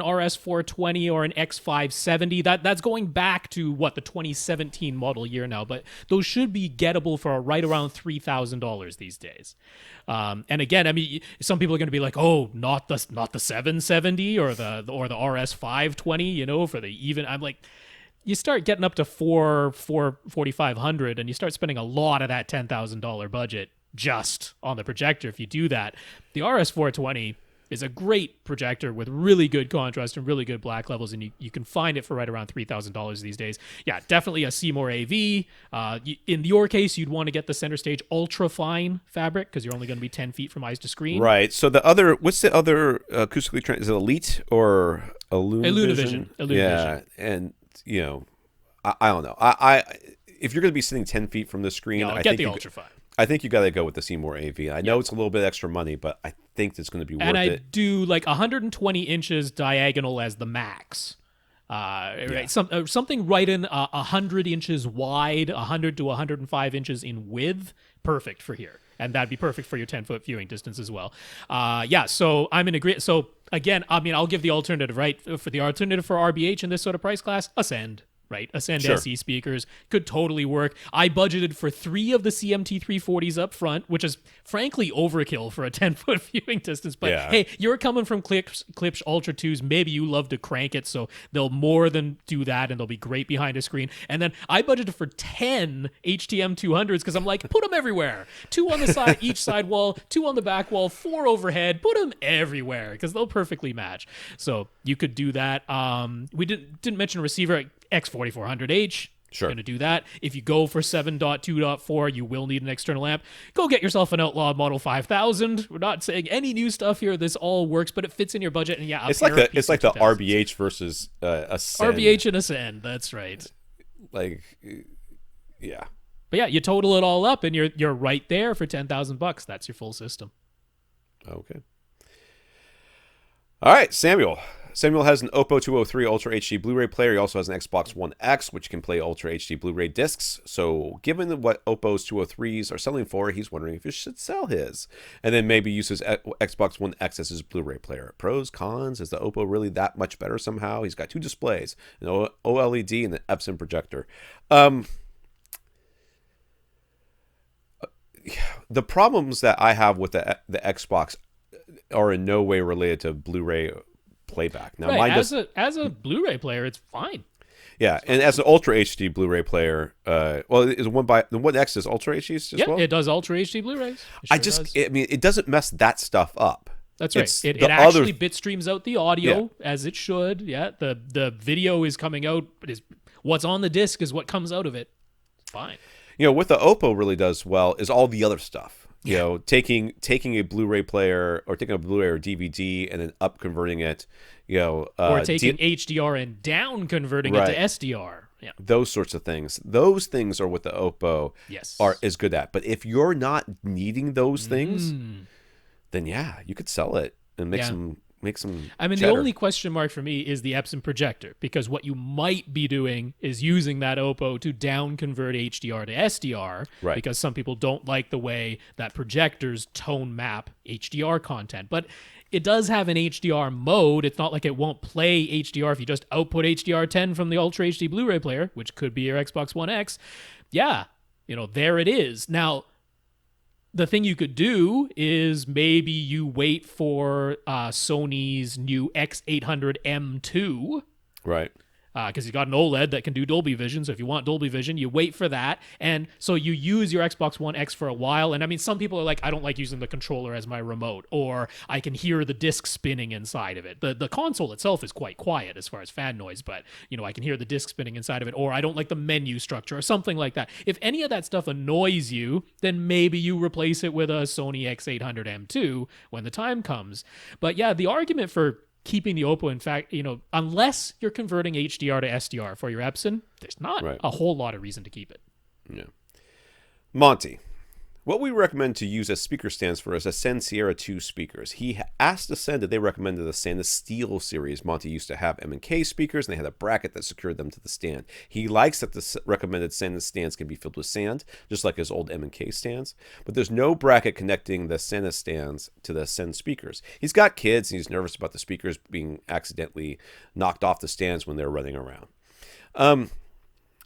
RS420 or an X570. That's going back to the 2017 model year now, but those should be gettable for right around $3,000 these days. And again, I mean, some people are going to be like, oh, not the 770 or the RS520, for the even. I'm like, you start getting up to $4,500 and you start spending a lot of that $10,000 budget just on the projector. If you do that, the RS420 is a great projector with really good contrast and really good black levels, and you can find it for right around $3,000 these days. Yeah, definitely a Seymour AV. In your case, you'd want to get the center stage ultra fine fabric because you're only going to be 10 feet from eyes to screen. Right. So what's the other acoustically trained? Is it Elite or Illuminavision? Yeah, and I don't know. I if you're going to be sitting 10 feet from the screen, I get think the ultra fine. I think you got to go with the Seymour AV. I know it's a little bit extra money, but I think it's going to be worth it. And I do like 120 inches diagonal as the max. Right, something right in 100 inches wide, 100 to 105 inches in width. Perfect for here. And that'd be perfect for your 10-foot viewing distance as well. So I'm in agreement. So again, I mean, I'll give the alternative, right? For the alternative for RBH in this sort of price class, Ascend. Right, Ascend SE speakers could totally work. I budgeted for 3 of the CMT 340s up front, which is frankly overkill for a 10-foot viewing distance. But hey, you're coming from Klipsch Ultra 2s. Maybe you love to crank it, so they'll more than do that, and they'll be great behind a screen. And then I budgeted for 10 HTM 200s because I'm like, put them everywhere. 2 on the side, each side wall, 2 on the back wall, 4 overhead. Put them everywhere because they'll perfectly match. So you could do that. We didn't mention a receiver. X4400H, sure. Going to do that. If you go for 7.2.4, you will need an external amp. Go get yourself an Outlaw Model 5000. We're not saying any new stuff here. This all works, but it fits in your budget. And it's like the RBH versus Ascend. RBH and Ascend. That's right. Like, yeah. But yeah, you total it all up, and you're right there for $10,000. That's your full system. Okay. All right, Samuel. Samuel has an Oppo 203 Ultra HD Blu-ray player. He also has an Xbox One X, which can play Ultra HD Blu-ray discs. So given what Oppo's 203s are selling for, he's wondering if he should sell his. And then maybe use his Xbox One X as his Blu-ray player. Pros, cons, is the Oppo really that much better somehow? He's got 2 displays, an OLED and an Epson projector. The problems that I have with the Xbox are in no way related to Blu-ray playback. Now, right. As a Blu-ray player, it's fine. Yeah, and as an Ultra HD Blu-ray player, the One X is Ultra HD as well? It does Ultra HD Blu-rays. It doesn't mess that stuff up. That's right. It actually bit streams out the audio as it should. Yeah, the video is coming out, but what's on the disc is what comes out of it. It's fine. What the Oppo really does well is all the other stuff. Taking a Blu-ray player or taking a Blu-ray or DVD and then up converting it, or taking HDR and down converting it to SDR. Yeah, those sorts of things. Those things are what the Oppo is good at. But if you're not needing those things, then you could sell it and make some. I mean, cheddar. The only question mark for me is the Epson projector, because what you might be doing is using that Oppo to down convert HDR to SDR, right? Because some people don't like the way that projectors tone map HDR content. But it does have an HDR mode. It's not like it won't play HDR if you just output HDR10 from the Ultra HD Blu-ray player, which could be your Xbox One X. Yeah, there it is. Now, the thing you could do is maybe you wait for Sony's new X800M2. Right. Because you got an OLED that can do Dolby Vision. So if you want Dolby Vision, you wait for that. And so you use your Xbox One X for a while. And I mean, some people are like, I don't like using the controller as my remote, or I can hear the disc spinning inside of it. The console itself is quite quiet as far as fan noise, but I can hear the disc spinning inside of it, or I don't like the menu structure or something like that. If any of that stuff annoys you, then maybe you replace it with a Sony X800M2 when the time comes. But yeah, the argument for keeping the Oppo, in fact, unless you're converting HDR to SDR for your Epson, there's not a whole lot of reason to keep it. Yeah. Monty, What we recommend to use as speaker stands for is Ascend Sierra 2 speakers. He asked Ascend that they recommended the Sanus Steel Series. Monty used to have M&K speakers, and they had a bracket that secured them to the stand. He likes that the recommended Sanus stands can be filled with sand, just like his old M&K stands, but there's no bracket connecting the Sanus stands to the Ascend speakers. He's got kids, and he's nervous about the speakers being accidentally knocked off the stands when they're running around.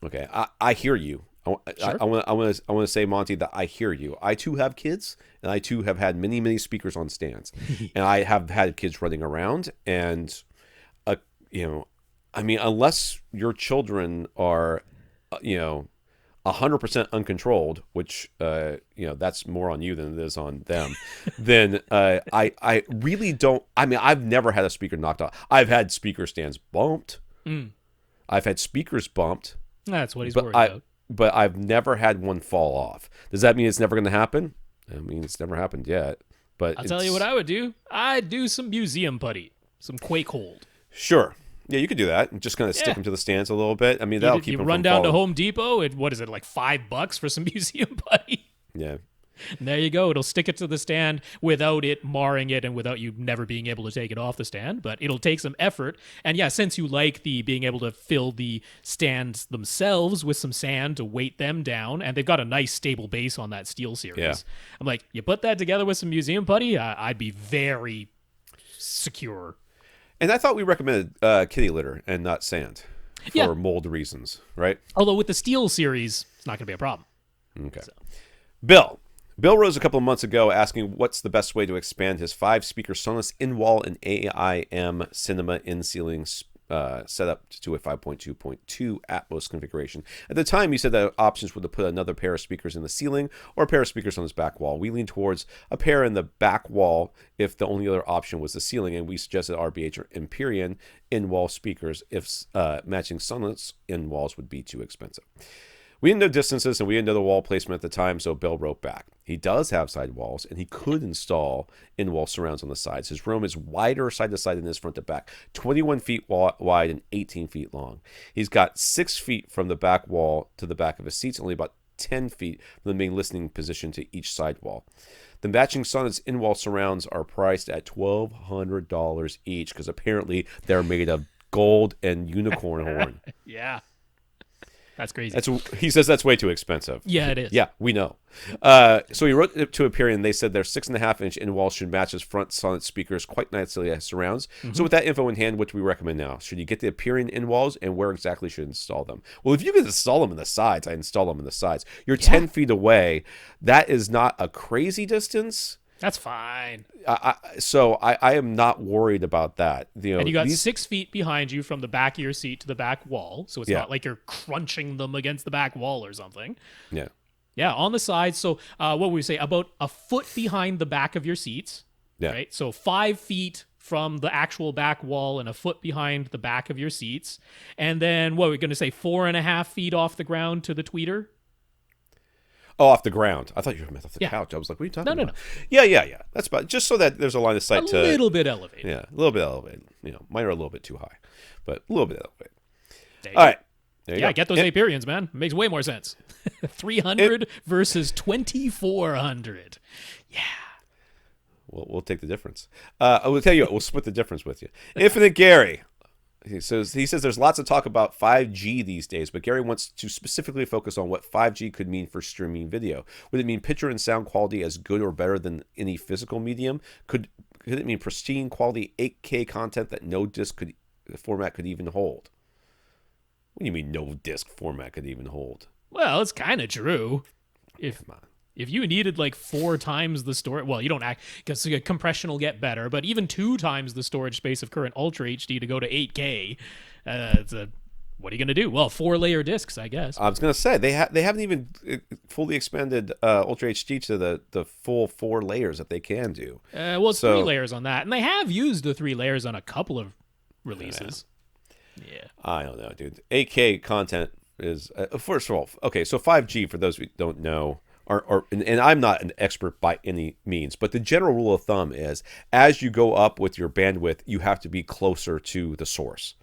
Okay, I hear you. Sure. I want to say, Monty, that I hear you. I too have kids, and I too have had many speakers on stands, and I have had kids running around. And I mean, unless your children are, 100% uncontrolled, which that's more on you than it is on them, then I really don't. I mean, I've never had a speaker knocked off. I've had speaker stands bumped. I've had speakers bumped. That's what he's worried about. But I've never had one fall off. Does that mean it's never going to happen? I mean, it's never happened yet. But I'll tell you what I would do. I'd do some museum putty, some QuakeHOLD. Sure. Yeah, you could do that. And just kind of stick them to the stands a little bit. I mean, that'll keep them from falling. You run down to Home Depot, what is it, like $5 for some museum putty? Yeah. And there you go. It'll stick it to the stand without it marring it and without you never being able to take it off the stand. But it'll take some effort. And yeah, since you like the being able to fill the stands themselves with some sand to weight them down, and they've got a nice stable base on that Steel Series. Yeah. I'm like, you put that together with some museum putty, I'd be very secure. And I thought we recommended kitty litter and not sand for mold reasons, right? Although with the Steel Series, it's not going to be a problem. Okay. So. Bill rose a couple of months ago asking what's the best way to expand his 5-speaker Sonos in-wall and AIM cinema in-ceiling setup to a 5.2.2 Atmos configuration. At the time, he said that options were to put another pair of speakers in the ceiling or a pair of speakers on his back wall. We leaned towards a pair in the back wall if the only other option was the ceiling, and we suggested RBH or Empyrean in-wall speakers if matching Sonos in-walls would be too expensive. We didn't know distances, and we didn't know the wall placement at the time, so Bill wrote back. He does have side walls, and he could install in-wall surrounds on the sides. His room is wider side to side than his front to back, 21 feet wide and 18 feet long. He's got 6 feet from the back wall to the back of his seats, only about 10 feet from the main listening position to each side wall. The matching Sonos in-wall surrounds are priced at $1,200 each, because apparently they're made of gold and unicorn horn. Yeah. That's crazy. He says that's way too expensive. Yeah, it is. Yeah, we know. So he wrote it to Empyrean. They said their 6.5-inch in-wall should match his front Sonos speakers quite nicely as surrounds. Mm-hmm. So with that info in hand, what do we recommend now? Should you get the Empyrean in-walls, and where exactly should you install them? Well, if you can install them in the sides, I install them in the sides. You're 10 feet away. That is not a crazy distance. That's fine. So I am not worried about that. And you got 6 feet behind you from the back of your seat to the back wall, so it's not like you're crunching them against the back wall or something. Yeah. Yeah, on the sides. So what would we say? About a foot behind the back of your seats. Yeah. Right? So 5 feet from the actual back wall and a foot behind the back of your seats. And then, what are we going to say, 4.5 feet off the ground to the tweeter? Oh, off the ground. I thought you were off the couch. I was like, what are you talking about? No. Yeah. That's about just so that there's a line of sight a little bit elevated. Yeah, a little bit elevated. Mine are a little bit too high, but a little bit elevated. All right. There you go. Get those Empyreans, man. It makes way more sense. 300 versus 2,400. Yeah. We'll take the difference. I will tell you what, we'll split the difference with you. Infinite Gary. He says there's lots of talk about 5G these days, but Gary wants to specifically focus on what 5G could mean for streaming video. Would it mean picture and sound quality as good or better than any physical medium? Could it mean pristine quality 8K content that no disc format could even hold? What do you mean no disc format could even hold? Well, it's kind of true. If you needed like 4 times the storage, well, you don't because compression will get better, but even 2 times the storage space of current Ultra HD to go to 8K, what are you going to do? Well, 4-layer discs, I guess. I was going to say, they haven't even fully expanded Ultra HD to the full 4 layers that they can do. Well, it's 3 layers on that, and they have used the 3 layers on a couple of releases. Yeah. I don't know, dude. 8K content is, first of all, okay, so 5G, for those who don't know, and I'm not an expert by any means, but the general rule of thumb is as you go up with your bandwidth, you have to be closer to the source.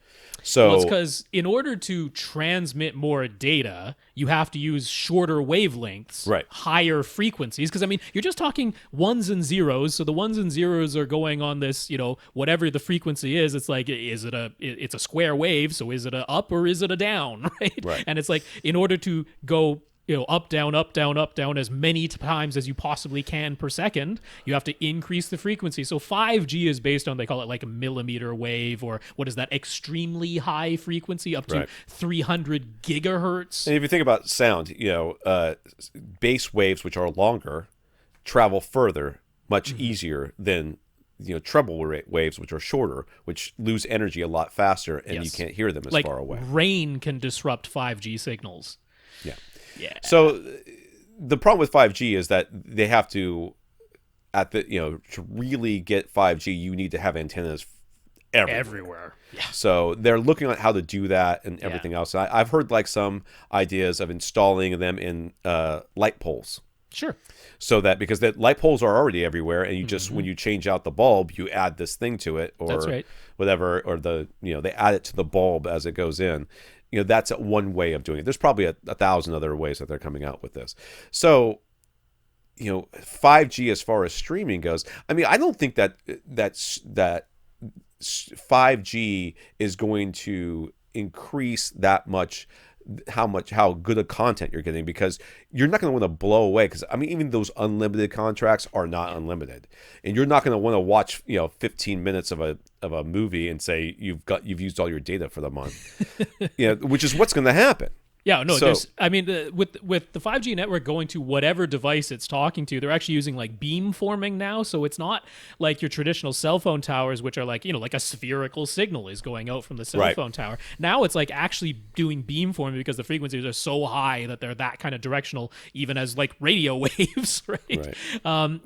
So it's because in order to transmit more data, you have to use shorter wavelengths, right, higher frequencies. Because I mean, you're just talking ones and zeros. So the ones and zeros are going on this, whatever the frequency is. It's like, it's a square wave. So is it a up or is it a down, right? And it's like, in order to go up, down, up, down, up, down as many times as you possibly can per second, you have to increase the frequency. So 5G is based on, they call it like a millimeter wave, or what is that, extremely high frequency, up to 300 gigahertz. And if you think about sound, bass waves, which are longer, travel further, much easier than treble waves, which are shorter, which lose energy a lot faster, and you can't hear them as far away. Rain can disrupt 5G signals. Yeah. So the problem with 5G is that they have to, to really get 5G, you need to have antennas everywhere. Yeah. So they're looking at how to do that and everything else. I've heard like some ideas of installing them in light poles. Sure. So that, because the light poles are already everywhere, and you just, when you change out the bulb, you add this thing to it, or That's right. whatever, or they add it to the bulb as it goes in. That's one way of doing it. There's probably a 1,000 other ways that they're coming out with this. So, 5G as far as streaming goes, I mean, I don't think that 5G is going to increase that much how good a content you're getting, because you're not going to want to blow away, because I mean, even those unlimited contracts are not unlimited, and you're not going to want to watch 15 minutes of a movie and say you've used all your data for the month, which is what's going to happen. Yeah, no, with the 5G network going to whatever device it's talking to, they're actually using like beamforming now. So it's not like your traditional cell phone towers, which are like, like a spherical signal is going out from the cell phone tower. Now it's like actually doing beamforming, because the frequencies are so high that they're that kind of directional, even as like radio waves, right?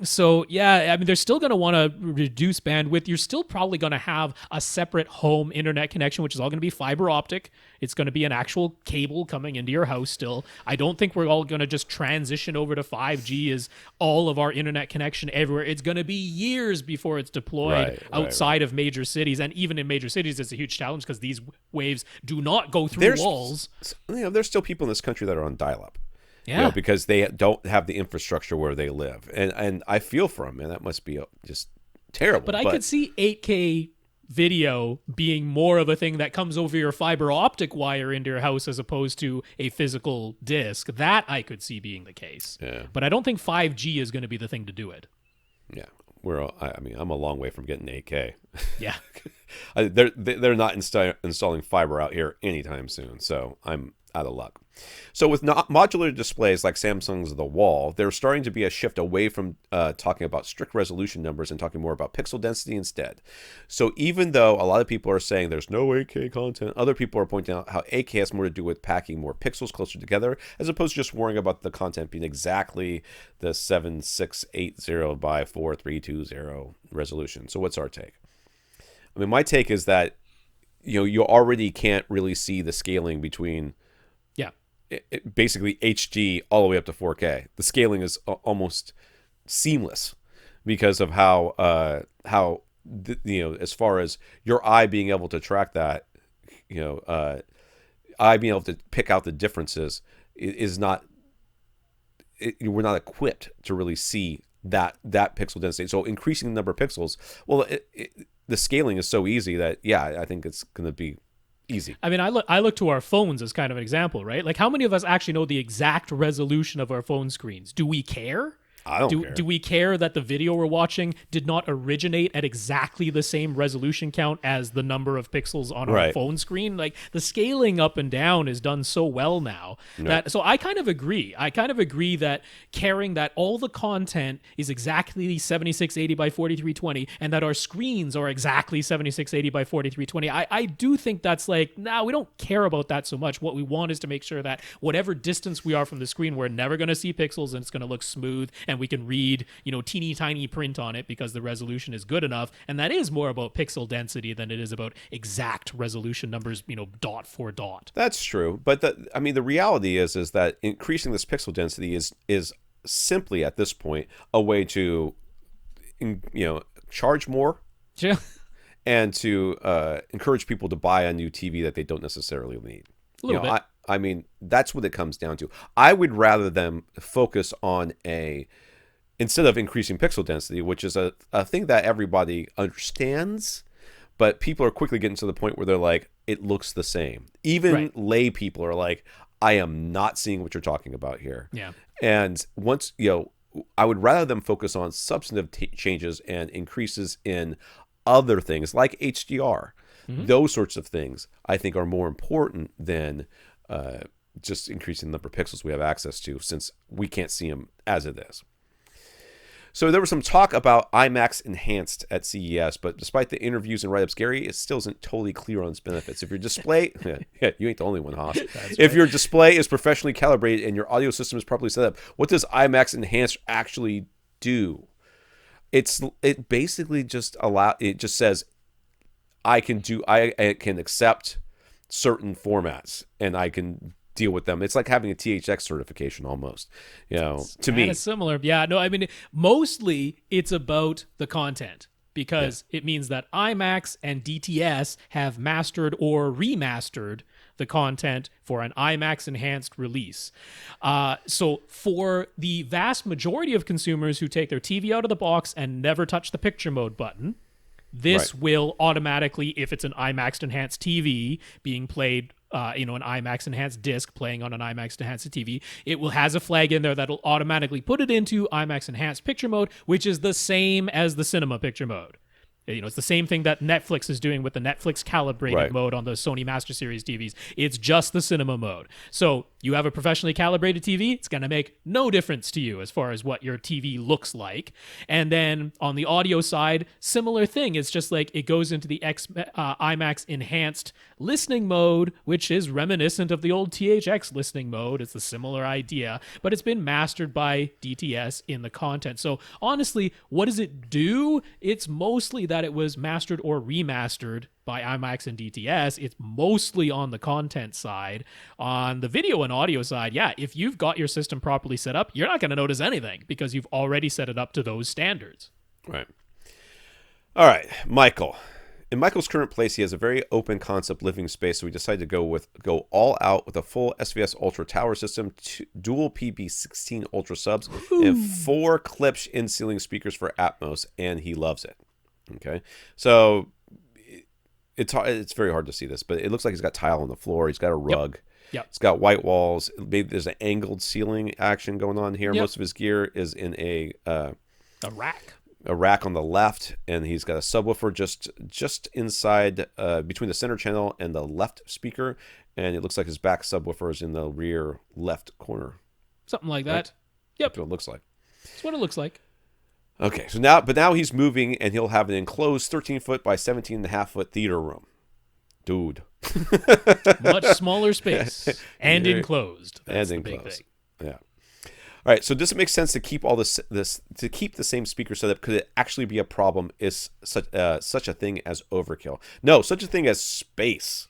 So yeah, I mean, they're still going to want to reduce bandwidth. You're still probably going to have a separate home internet connection, which is all going to be fiber optic. It's going to be an actual cable coming into your house still. I don't think we're all going to just transition over to 5G as all of our internet connection everywhere. It's going to be years before it's deployed outside of major cities. And even in major cities, it's a huge challenge, because these waves do not go through walls. There's still people in this country that are on dial-up. Yeah. Because they don't have the infrastructure where they live. And I feel for them, man. That must be just terrible. But I could see 8K video being more of a thing that comes over your fiber optic wire into your house as opposed to a physical disc. That I could see being the case. Yeah. But I don't think 5G is going to be the thing to do it. Yeah. I'm a long way from getting 8K. Yeah. They're not installing fiber out here anytime soon, so I'm out of luck. So with modular displays like Samsung's The Wall, there's starting to be a shift away from talking about strict resolution numbers and talking more about pixel density instead. So even though a lot of people are saying there's no 8K content, other people are pointing out how 8K has more to do with packing more pixels closer together, as opposed to just worrying about the content being exactly the 7680 by 4320 resolution. So what's our take? I mean, my take is that you already can't really see the scaling between basically HD all the way up to 4K. The scaling is almost seamless because of how as far as your eye being able to track that, eye being able to pick out the differences is not. We're not equipped to really see that pixel density. So increasing the number of pixels, well, the scaling is so easy that I think it's going to be easy. I mean, I look to our phones as kind of an example, right? Like, how many of us actually know the exact resolution of our phone screens? Do we care? I don't care. Do we care that the video we're watching did not originate at exactly the same resolution count as the number of pixels on our phone screen? Like, the scaling up and down is done so well now that, so I kind of agree. I kind of agree that caring that all the content is exactly 7680 by 4320 and that our screens are exactly 7680 by 4320. I do think that's like, we don't care about that so much. What we want is to make sure that whatever distance we are from the screen, we're never going to see pixels and it's going to look smooth, and we can read, teeny tiny print on it because the resolution is good enough. And that is more about pixel density than it is about exact resolution numbers, dot for dot. That's true. But the reality is that increasing this pixel density is simply at this point a way to, charge more Yeah. and to encourage people to buy a new TV that they don't necessarily need. A little bit. I mean, that's what it comes down to. I would rather them focus on instead of increasing pixel density, which is a thing that everybody understands, but people are quickly getting to the point where they're like, it looks the same. Even lay people are like, I am not seeing what you're talking about here. Yeah. And once, I would rather them focus on substantive changes and increases in other things like HDR. Those sorts of things I think are more important than just increasing the number of pixels we have access to, since we can't see them as it is. So there was some talk about IMAX Enhanced at CES, but despite the interviews and write-ups, Gary, it still isn't totally clear on its benefits. If your display, you ain't the only one, Haas. If your display is professionally calibrated and your audio system is properly set up, what does IMAX Enhanced actually do? It basically just says I can accept certain formats and I can deal with them. It's like having a THX certification almost, to me. It's similar. Yeah, no, I mean, mostly it's about the content, because it means that IMAX and DTS have mastered or remastered the content for an IMAX Enhanced release. So for the vast majority of consumers who take their TV out of the box and never touch the picture mode button, this will automatically, if it's an IMAX Enhanced TV being played, an IMAX Enhanced disc playing on an IMAX Enhanced TV, has a flag in there that'll automatically put it into IMAX Enhanced picture mode, which is the same as the cinema picture mode. It's the same thing that Netflix is doing with the Netflix calibrated mode on the Sony Master Series TVs. It's just the cinema mode. So you have a professionally calibrated TV, it's going to make no difference to you as far as what your TV looks like. And then on the audio side, similar thing. It's just like it goes into the IMAX Enhanced listening mode, which is reminiscent of the old THX listening mode. It's a similar idea, but it's been mastered by DTS in the content. So honestly, what does it do? It's mostly that it was mastered or remastered by IMAX and DTS. It's mostly on the content side. On the video and audio side, if you've got your system properly set up, you're not going to notice anything because you've already set it up to those standards. Right. All right, Michael. In Michael's current place, he has a very open concept living space, so we decided to go all out with a full SVS Ultra tower system, dual PB16 Ultra subs, and 4 Klipsch in-ceiling speakers for Atmos, and he loves it. Okay, so it's very hard to see this, but it looks like he's got tile on the floor. He's got a rug. Yep. It's got white walls. Maybe there's an angled ceiling action going on here. Most of his gear is in a rack on the left, and he's got a subwoofer just inside between the center channel and the left speaker, and it looks like his back subwoofer is in the rear left corner. Something like that. Right? Yep. That's what it looks like. That's what it looks like. Okay, so now he's moving, and he'll have an enclosed 13-foot by 17.5-foot theater room. Dude. Much smaller space and enclosed. That's and the enclosed. Big thing. Yeah. All right, so does it make sense to keep all this to keep the same speaker setup? Could it actually be a problem? Is such a thing as overkill? No, such a thing as space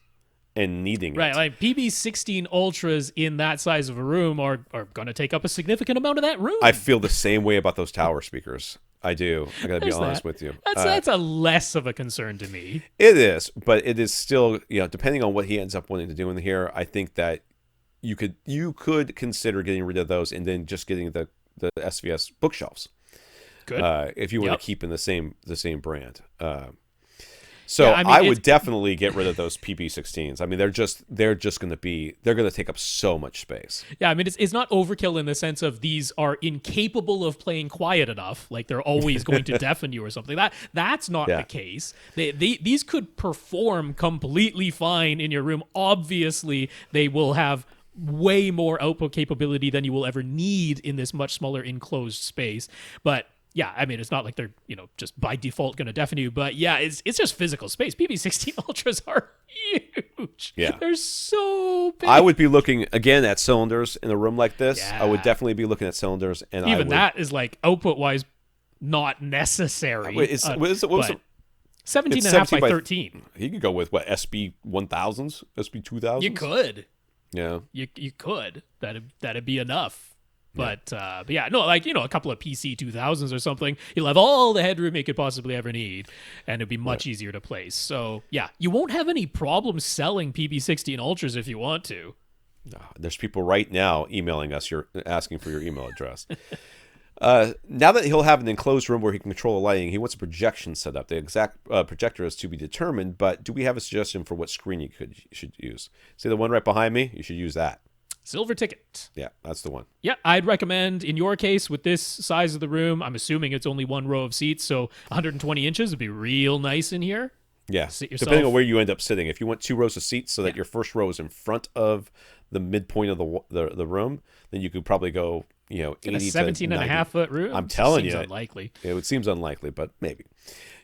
and needing right, it. like PB16 Ultras in that size of a room are going to take up a significant amount of that room. I feel the same way about those tower speakers. I do. I got to be honest with you. That's a less of a concern to me. It is, but it is still, depending on what he ends up wanting to do in here, I think that you could consider getting rid of those and then just getting the SVS bookshelves. Good. If you want to keep in the same brand. I would definitely get rid of those PB16s. I mean, they're going to take up so much space. Yeah, I mean, it's not overkill in the sense of these are incapable of playing quiet enough, like they're always going to deafen you or something. That's not the case. These could perform completely fine in your room. Obviously, they will have way more output capability than you will ever need in this much smaller enclosed space. But yeah, I mean, it's not like they're, just by default going to deafen you. But yeah, it's just physical space. PB16 Ultras are huge. Yeah. They're so big. I would be looking, again, at cylinders in a room like this. Yeah. I would definitely be looking at cylinders. And even that is like output-wise not necessary. What was it? 17.5 by 13. You could go with, SB-1000s? SB-2000s? You could. Yeah. You could. That'd be enough. But yeah, no, like, a couple of PC-2000s or something, you'll have all the headroom you could possibly ever need, and it'd be much easier to place. So yeah, you won't have any problem selling PB16 Ultras if you want to. There's people right now emailing us, asking for your email address. Now that he'll have an enclosed room where he can control the lighting, he wants a projection set up. The exact projector is to be determined, but do we have a suggestion for what screen you should use? See the one right behind me? You should use that. Silver ticket. Yeah, that's the one. Yeah, I'd recommend, in your case, with this size of the room, I'm assuming it's only one row of seats, so 120 inches would be real nice in here. Yeah, depending on where you end up sitting. If you want 2 rows of seats so that your first row is in front of the midpoint of the room, then you could probably go, 80 to 17.5 foot room. I'm telling you, unlikely. It seems unlikely, but maybe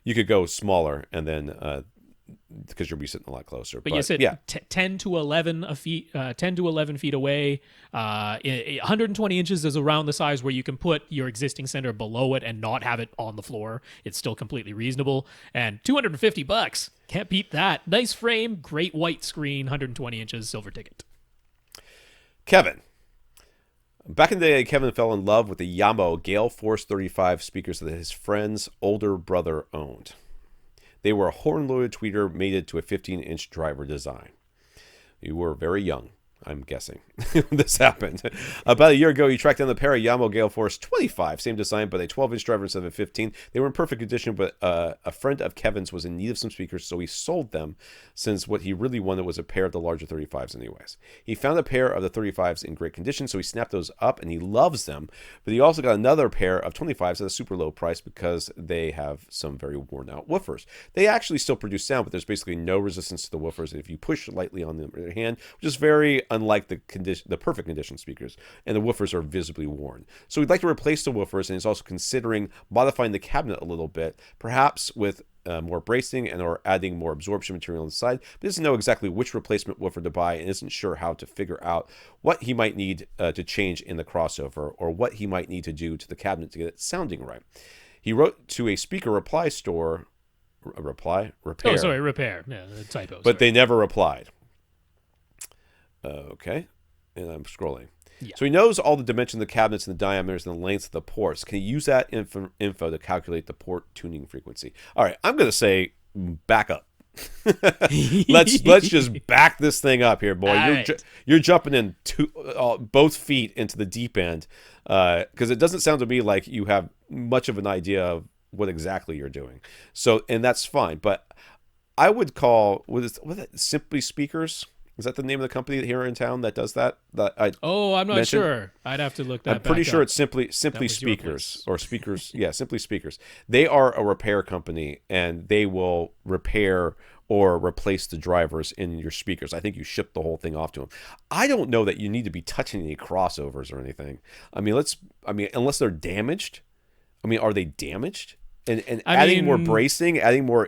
you could go smaller, and then because you'll be sitting a lot closer. But you sit 10 to 11 feet away. 120 inches is around the size where you can put your existing center below it and not have it on the floor. It's still completely reasonable. And $250, can't beat that. Nice frame, great white screen, 120 inches, silver ticket. Kevin. Back in the day, Kevin fell in love with the Yamaha Gale Force 35 speakers that his friend's older brother owned. They were a horn-loaded tweeter mated to a 15-inch driver design. You were very young, I'm guessing, when this happened. About a year ago, he tracked down the pair of Yamaha Gale Force 25, same design, but a 12-inch driver instead of a 15. They were in perfect condition, but a friend of Kevin's was in need of some speakers, so he sold them, since what he really wanted was a pair of the larger 35s anyways. He found a pair of the 35s in great condition, so he snapped those up, and he loves them, but he also got another pair of 25s at a super low price because they have some very worn-out woofers. They actually still produce sound, but there's basically no resistance to the woofers, and if you push lightly on them in your hand, which is very unlike the perfect condition speakers, and the woofers are visibly worn. So he'd like to replace the woofers, and he's also considering modifying the cabinet a little bit, perhaps with more bracing and or adding more absorption material on the side, but doesn't know exactly which replacement woofer to buy and isn't sure how to figure out what he might need to change in the crossover or what he might need to do to the cabinet to get it sounding right. He wrote to a speaker reply store, repair. Oh, sorry, repair. Yeah, typo. But they never replied. Okay, and I'm scrolling. Yeah. So he knows all the dimensions of the cabinets and the diameters and the lengths of the ports. Can he use that info to calculate the port tuning frequency? All right, I'm going to say back up. let's just back this thing up here, boy. You're jumping in both feet into the deep end because it doesn't sound to me like you have much of an idea of what exactly you're doing. So, and that's fine. But I would call Simply Speakers. Is that the name of the company here in town that does that? I'm not sure. I'd have to look that. I'm pretty sure it's Simply Speakers or Speakers. Yeah, Simply Speakers. They are a repair company, and they will repair or replace the drivers in your speakers. I think you ship the whole thing off to them. I don't know that you need to be touching any crossovers or anything. I mean, unless they're damaged. I mean, are they damaged? And adding more bracing, adding more,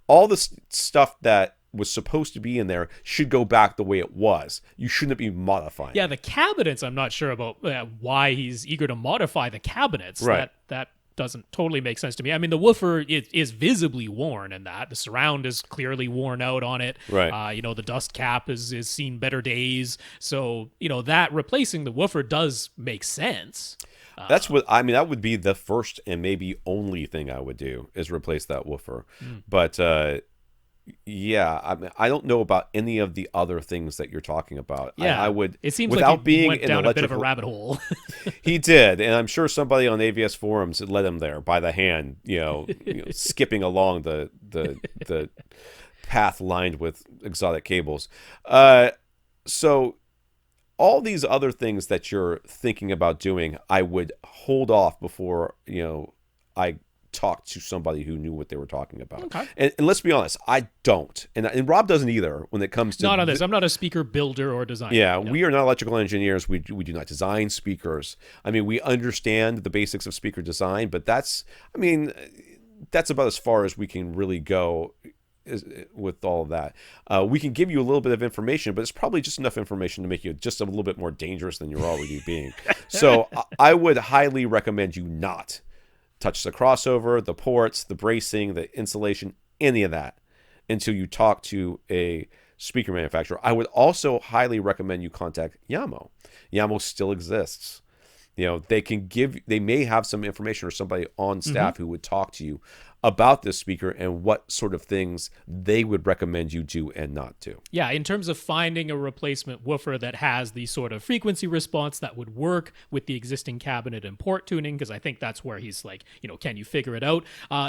all this stuff that was supposed to be in there should go back the way it was. You shouldn't be modifying. Yeah, the cabinets, I'm not sure about why he's eager to modify the cabinets. Right. That doesn't totally make sense to me. I mean, the woofer is visibly worn in that. The surround is clearly worn out on it. Right. The dust cap is seen better days. So, that replacing the woofer does make sense. That's what I mean. That would be the first and maybe only thing I would do is replace that woofer. But yeah, I mean, I don't know about any of the other things that you're talking about. Yeah, I would. It seems without like being went down a bit of a rabbit hole. He did, and I'm sure somebody on AVS forums led him there by the hand. Skipping along the path lined with exotic cables. So all these other things that you're thinking about doing, I would hold off before I talk to somebody who knew what they were talking about. Okay. And let's be honest, I don't. And Rob doesn't either when it comes to... Not on this. I'm not a speaker builder or designer. Yeah, we are not electrical engineers. We do not design speakers. I mean, we understand the basics of speaker design, but that's about as far as we can really go with all of that. We can give you a little bit of information, but it's probably just enough information to make you just a little bit more dangerous than you're already being. So I would highly recommend you not touch the crossover, the ports, the bracing, the insulation, any of that until you talk to a speaker manufacturer. I would also highly recommend you contact Yamaha. Yamaha still exists. they may have some information or somebody on staff who would talk to you about this speaker and what sort of things they would recommend you do and not do. Yeah, in terms of finding a replacement woofer that has the sort of frequency response that would work with the existing cabinet and port tuning, because I think that's where he's like, can you figure it out?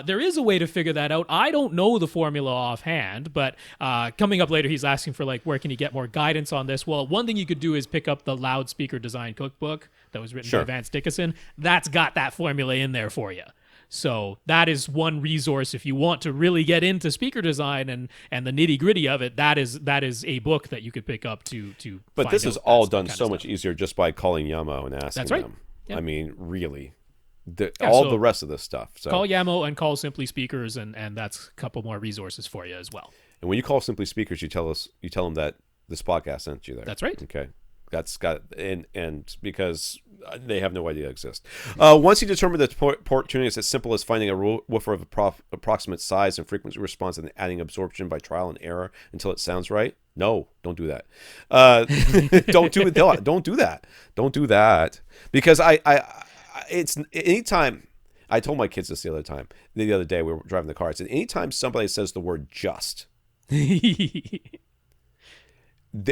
There is a way to figure that out. I don't know the formula offhand, but coming up later, he's asking for where can you get more guidance on this? Well, one thing you could do is pick up the Loudspeaker Design Cookbook that was written by Vance Dickinson. That's got that formula in there for you. So that is one resource if you want to really get into speaker design and the nitty gritty of it. That is a book that you could pick up to. But this is all done so much easier just by calling Yamo and asking That's right. them. Yep. I mean, really, the rest of this stuff. So call Yamo and call Simply Speakers, and that's a couple more resources for you as well. And when you call Simply Speakers, you tell them that this podcast sent you there. That's right. Okay. That's got and because they have no idea it exists. Once you determine that port tuning is as simple as finding a woofer of approximate size and frequency response and adding absorption by trial and error until it sounds right. No, don't do that. Don't do it. Don't do that. Don't do that. Because it's anytime. I told my kids this the other day we were driving the car. I said anytime somebody says the word just, they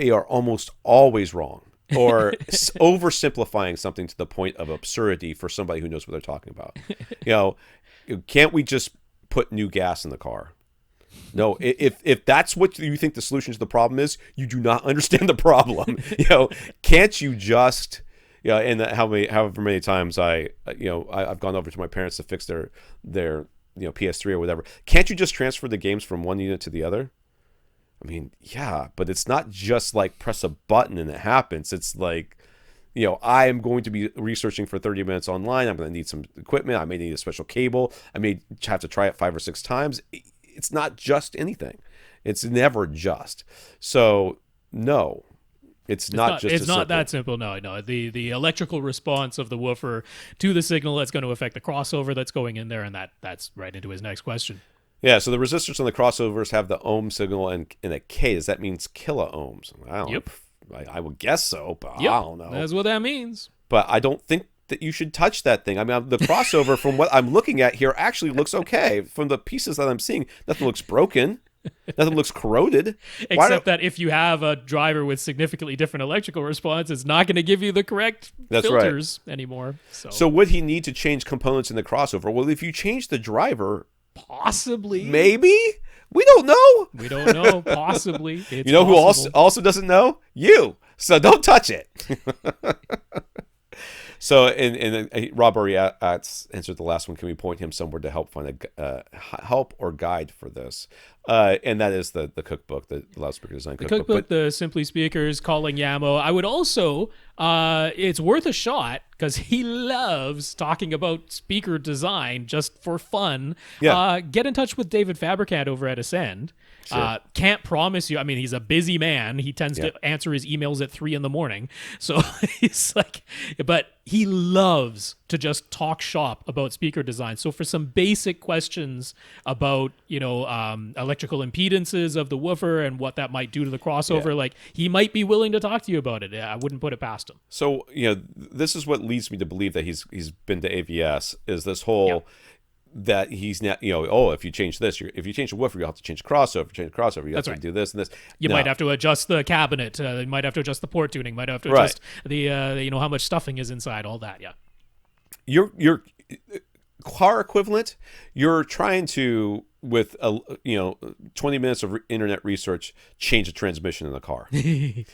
are almost always wrong or oversimplifying something to the point of absurdity for somebody who knows what they're talking about. Can't we just put new gas in the car? No, if that's what you think the solution to the problem is, you do not understand the problem. Can't you just, and however many times I've gone over to my parents to fix their PS3 or whatever. Can't you just transfer the games from one unit to the other? I mean, yeah, but it's not just press a button and it happens. It's I am going to be researching for 30 minutes online. I'm going to need some equipment. I may need a special cable. I may have to try it 5 or 6 times. It's not just anything. It's never just. So, no. It's not that simple. No. The electrical response of the woofer to the signal that's going to affect the crossover that's going in there, and that's right into his next question. Yeah, so the resistors on the crossovers have the ohm signal and a K. Does that mean kilo ohms? I would guess so, but I don't know. That's what that means. But I don't think that you should touch that thing. I mean, the crossover from what I'm looking at here actually looks okay. From the pieces that I'm seeing, nothing looks broken. Nothing looks corroded. Except that if you have a driver with significantly different electrical response, it's not going to give you the correct filters anymore. So would he need to change components in the crossover? Well, if you change the driver... Possibly. Maybe? We don't know. Possibly. It's who also doesn't know? You. So don't touch it. So, and Rob already answered the last one. Can we point him somewhere to help find a help or guide for this? And that is the cookbook, the Loudspeaker Design Cookbook. The Simply Speakers, calling Yamo. I would also, it's worth a shot because he loves talking about speaker design just for fun. Yeah. Get in touch with David Fabrikant over at Ascend. Sure. Can't promise you. I mean, he's a busy man. He tends to answer his emails at 3 a.m. So he's but he loves to just talk shop about speaker design. So for some basic questions about, electrical impedances of the woofer and what that might do to the crossover, he might be willing to talk to you about it. I wouldn't put it past him. So, this is what leads me to believe that he's been to AVS is this whole that he's not, if you change this, if you change the woofer, you'll have to change the crossover. You have to do this and this. You might have to adjust the cabinet. You might have to adjust the port tuning. Might have to adjust the how much stuffing is inside. All that. Yeah. Your car equivalent. You're trying to with 20 minutes of internet research change the transmission in the car. And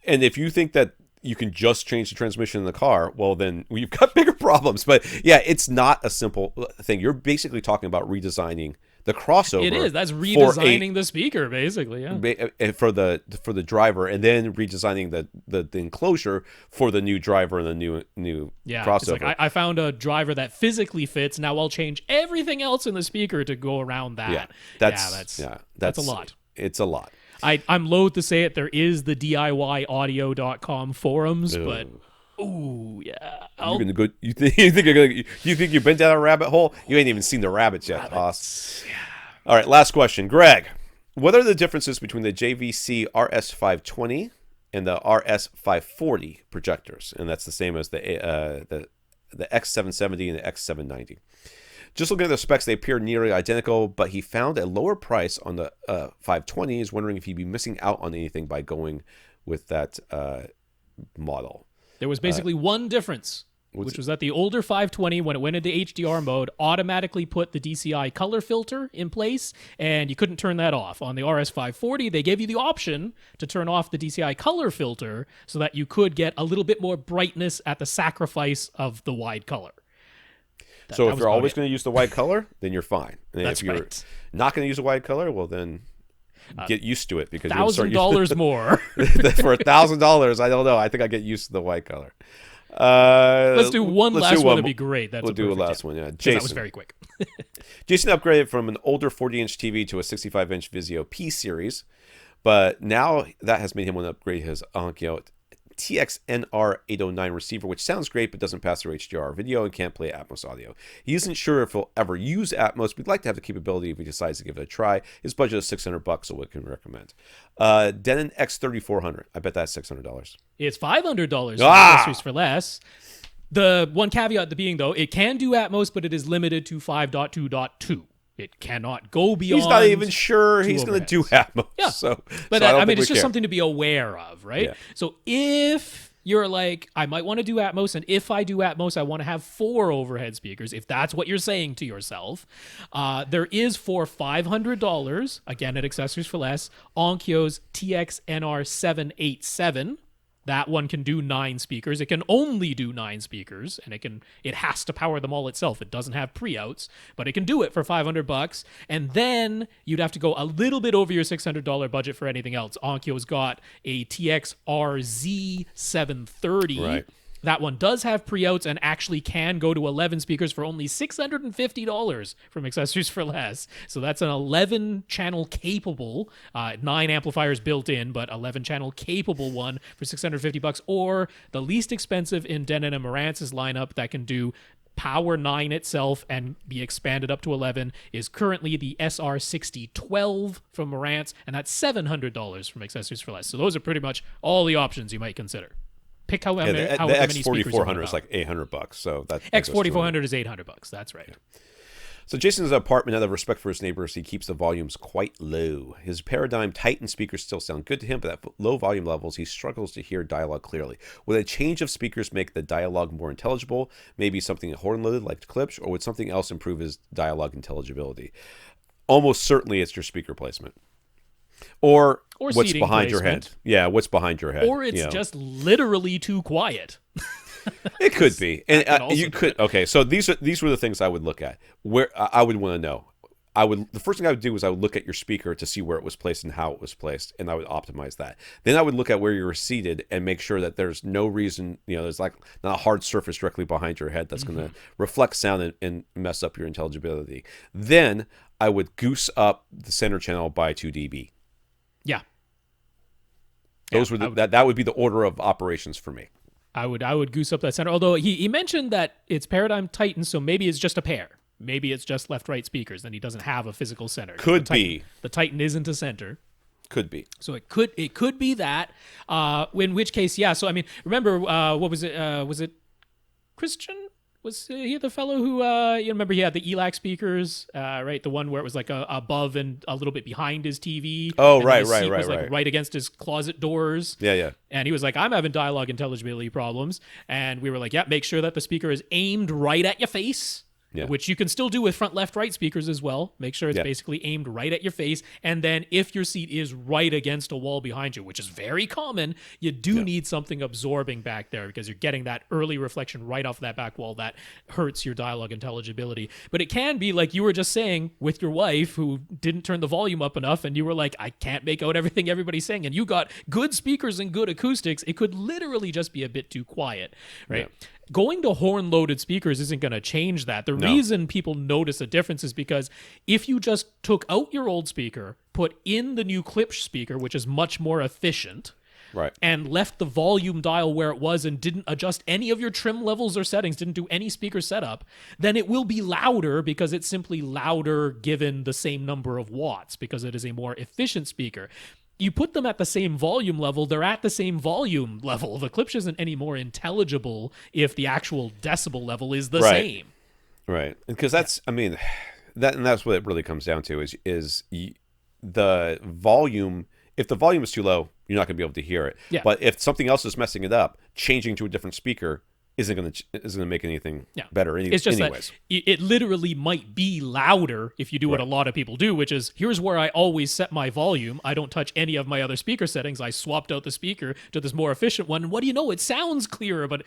if you think that you can just change the transmission in the car, well, then you've got bigger problems. But yeah, it's not a simple thing. You're basically talking about redesigning the crossover. It is. That's redesigning the speaker, basically. Yeah. For the driver, and then redesigning the enclosure for the new driver and the new crossover. I found a driver that physically fits. Now I'll change everything else in the speaker to go around that. Yeah, that's a lot. It's a lot. I'm loath to say it. There is the DIYaudio.com forums, but you're gonna go. You think you've been down a rabbit hole? You ain't even seen the rabbits yet, Hoss. Yeah. All right, last question, Greg. What are the differences between the JVC RS520 and the RS540 projectors, and that's the same as the X770 and the X790. Just looking at the specs, they appear nearly identical, but he found a lower price on the 520. He's wondering if he'd be missing out on anything by going with that model. There was basically one difference, which was that the older 520, when it went into HDR mode, automatically put the DCI color filter in place, and you couldn't turn that off. On the RS540, they gave you the option to turn off the DCI color filter so that you could get a little bit more brightness at the sacrifice of the wide color. So if you're always going to use the white color, then you're fine. And That's if you're right. not going to use the white color, well then get used to it, because $1,000 more. For $1,000, I don't know. I think I get used to the white color. Let's do one last one. That'd be great. We'll do a last one. Yeah, Jason. That was very quick. Jason upgraded from an older 40-inch TV to a 65-inch Vizio P series, but now that has made him want to upgrade his Onkyo TXNR809 receiver, which sounds great but doesn't pass through HDR video and can't play Atmos audio. He isn't sure if he'll ever use Atmos, but he'd like to have the capability if he decides to give it a try. His budget is $600, so what can we recommend? Denon X3400. I bet that's $600. It's $500 accessories for less. The one caveat being, though, it can do Atmos, but it is limited to 5.2.2. It cannot go beyond. He's not even sure he's going to do Atmos. Yeah. But I mean, it's just something to be aware of, right? Yeah. So if you're like, I might want to do Atmos, and if I do Atmos, I want to have 4 overhead speakers, if that's what you're saying to yourself, there is for $500, again at accessories for less, Onkyo's TXNR787. That one can do 9 speakers. It can only do 9 speakers, and it has to power them all itself. It doesn't have pre-outs, but it can do it for $500. And then you'd have to go a little bit over your $600 budget for anything else. Onkyo's got a TXRZ730. Right. That one does have pre-outs and actually can go to 11 speakers for only $650 from accessories for less. So that's an 11-channel capable, 9 amplifiers built in, but 11-channel capable one for $650, or the least expensive in Denon and Marantz's lineup that can do power 9 itself and be expanded up to 11 is currently the SR6012 from Marantz, and that's $700 from accessories for less. So those are pretty much all the options you might consider. Pick how many the X4400 is like $800, so that X4400 is $800. That's right. Yeah. So Jason's apartment, out of respect for his neighbors, he keeps the volumes quite low. His Paradigm Titan speakers still sound good to him, but at low volume levels, he struggles to hear dialogue clearly. Would a change of speakers make the dialogue more intelligible? Maybe something horn-loaded like clips, or would something else improve his dialogue intelligibility? Almost certainly, it's your speaker placement. Or what's behind your head. Yeah, what's behind your head. Or it's just literally too quiet. It could be. And you could. Okay, so these were the things I would look at. Where I would want to know. The first thing I would do is I would look at your speaker to see where it was placed and how it was placed, and I would optimize that. Then I would look at where you were seated and make sure that there's no reason, there's like not a hard surface directly behind your head that's going to reflect sound and mess up your intelligibility. Then I would goose up the center channel by 2 dB. Yeah. Those were that would be the order of operations for me. I would goose up that center. Although he mentioned that it's Paradigm Titan, so maybe it's just a pair. Maybe it's just left-right speakers, then he doesn't have a physical center. Could be. The Titan isn't a center. Could be. So it could be that. In which case, yeah. So I mean, remember what was it? Was it Christian? Was he the fellow who you remember he had the ELAC speakers, right? The one where it was like above and a little bit behind his TV. Oh, and right. Was like right against his closet doors. Yeah. And he was like, I'm having dialogue intelligibility problems. And we were like, yeah, make sure that the speaker is aimed right at your face. Yeah. Which you can still do with front left-right speakers as well. Make sure it's basically aimed right at your face. And then if your seat is right against a wall behind you, which is very common, you do need something absorbing back there because you're getting that early reflection right off that back wall that hurts your dialogue intelligibility. But it can be like you were just saying with your wife who didn't turn the volume up enough and you were like, I can't make out everything everybody's saying. And you got good speakers and good acoustics. It could literally just be a bit too quiet, right? Yeah. Going to horn-loaded speakers isn't going to change that. The reason people notice a difference is because if you just took out your old speaker, put in the new Klipsch speaker, which is much more efficient, right, and left the volume dial where it was and didn't adjust any of your trim levels or settings, didn't do any speaker setup, then it will be louder because it's simply louder given the same number of watts because it is a more efficient speaker. you put them at the same volume level, they're at the same volume level. The clip isn't any more intelligible if the actual decibel level is the same. Right. Because that's, I mean, that's what it really comes down to is the volume. If the volume is too low, you're not going to be able to hear it. Yeah. But if something else is messing it up, changing to a different speaker isn't going to make anything better. It's just anyways. that it literally might be louder if you do what a lot of people do, which is, here's where I always set my volume. I don't touch any of my other speaker settings. I swapped out the speaker to this more efficient one. And what do you know? It sounds clearer, but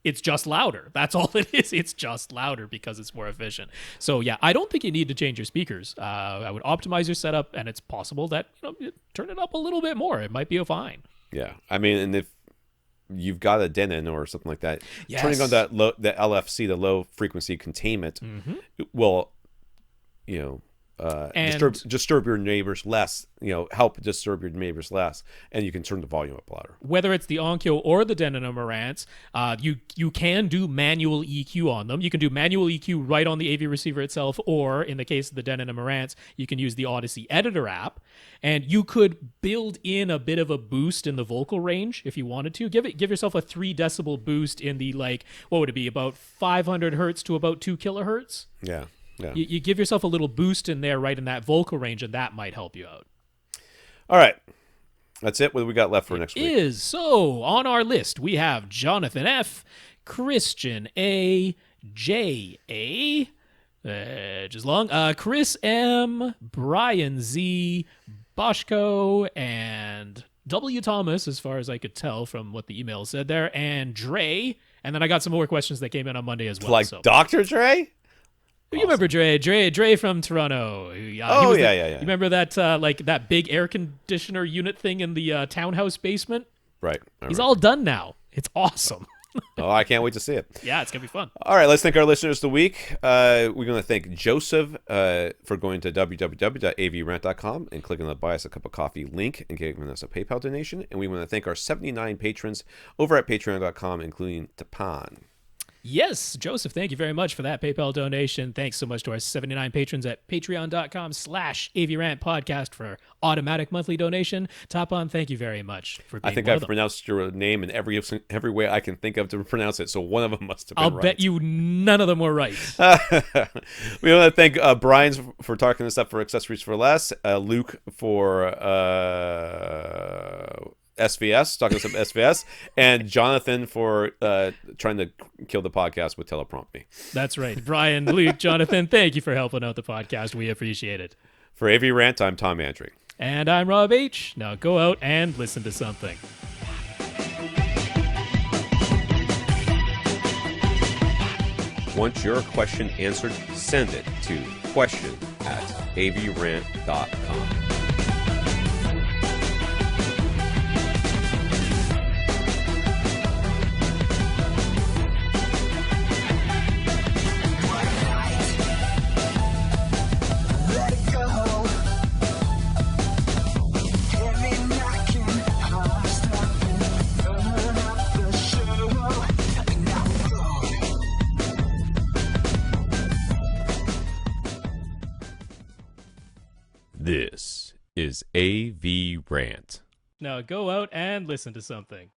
it's just louder. That's all it is. It's just louder because it's more efficient. So yeah, I don't think you need to change your speakers. I would optimize your setup, and it's possible that turn it up a little bit more. It might be fine. Yeah, I mean, and if you've got a Denon or something like that, yes. turning on the LFC, the low frequency containment, will, disturb your neighbors less. Help disturb your neighbors less, and you can turn the volume up louder. Whether it's the Onkyo or the Denon or Marantz, you can do manual EQ on them. You can do manual EQ right on the AV receiver itself, or in the case of the Denon and Marantz, you can use the Odyssey Editor app, and you could build in a bit of a boost in the vocal range if you wanted to. Give yourself a 3 decibel boost in the, what would it be, about 500 hertz to about 2 kilohertz? Yeah. Yeah. You give yourself a little boost in there, right in that vocal range, and that might help you out. All right. That's it. What do we got left for next week? So, on our list, we have Jonathan F., Christian A., J. A., just long, Chris M., Brian Z., Boschko, and W. Thomas, as far as I could tell from what the email said there, and Dre. And then I got some more questions that came in on Monday as well. Like Dr. Dre? You remember Dre from Toronto? Yeah. You remember that that big air conditioner unit thing in the townhouse basement? Right. He's all done now. It's awesome. Oh, I can't wait to see it. Yeah, it's gonna be fun. All right, let's thank our listeners of the week. We're going to thank Joseph for going to www.avrant.com and clicking the Buy Us a Cup of Coffee link and giving us a PayPal donation. And we want to thank our 79 patrons over at patreon.com, including Tapan. Yes, Joseph, thank you very much for that PayPal donation. Thanks so much to our 79 patrons at patreon.com/AVRant podcast for automatic monthly donation. Tapan, thank you very much for being I think I've pronounced your name in every way I can think of to pronounce it, so one of them must have been right. I'll bet you none of them were right. We want to thank Brian for talking us up for Accessories for Less, Luke for SVS, talking some SVS, and Jonathan for trying to kill the podcast with teleprompt me. That's right. Brian, Luke, Jonathan, thank you for helping out the podcast. We appreciate it. For AV Rant, I'm Tom Antry. And I'm Rob H. Now go out and listen to something. Want your question answered? Send it to question@avrant.com. This is AV Rant. Now go out and listen to something.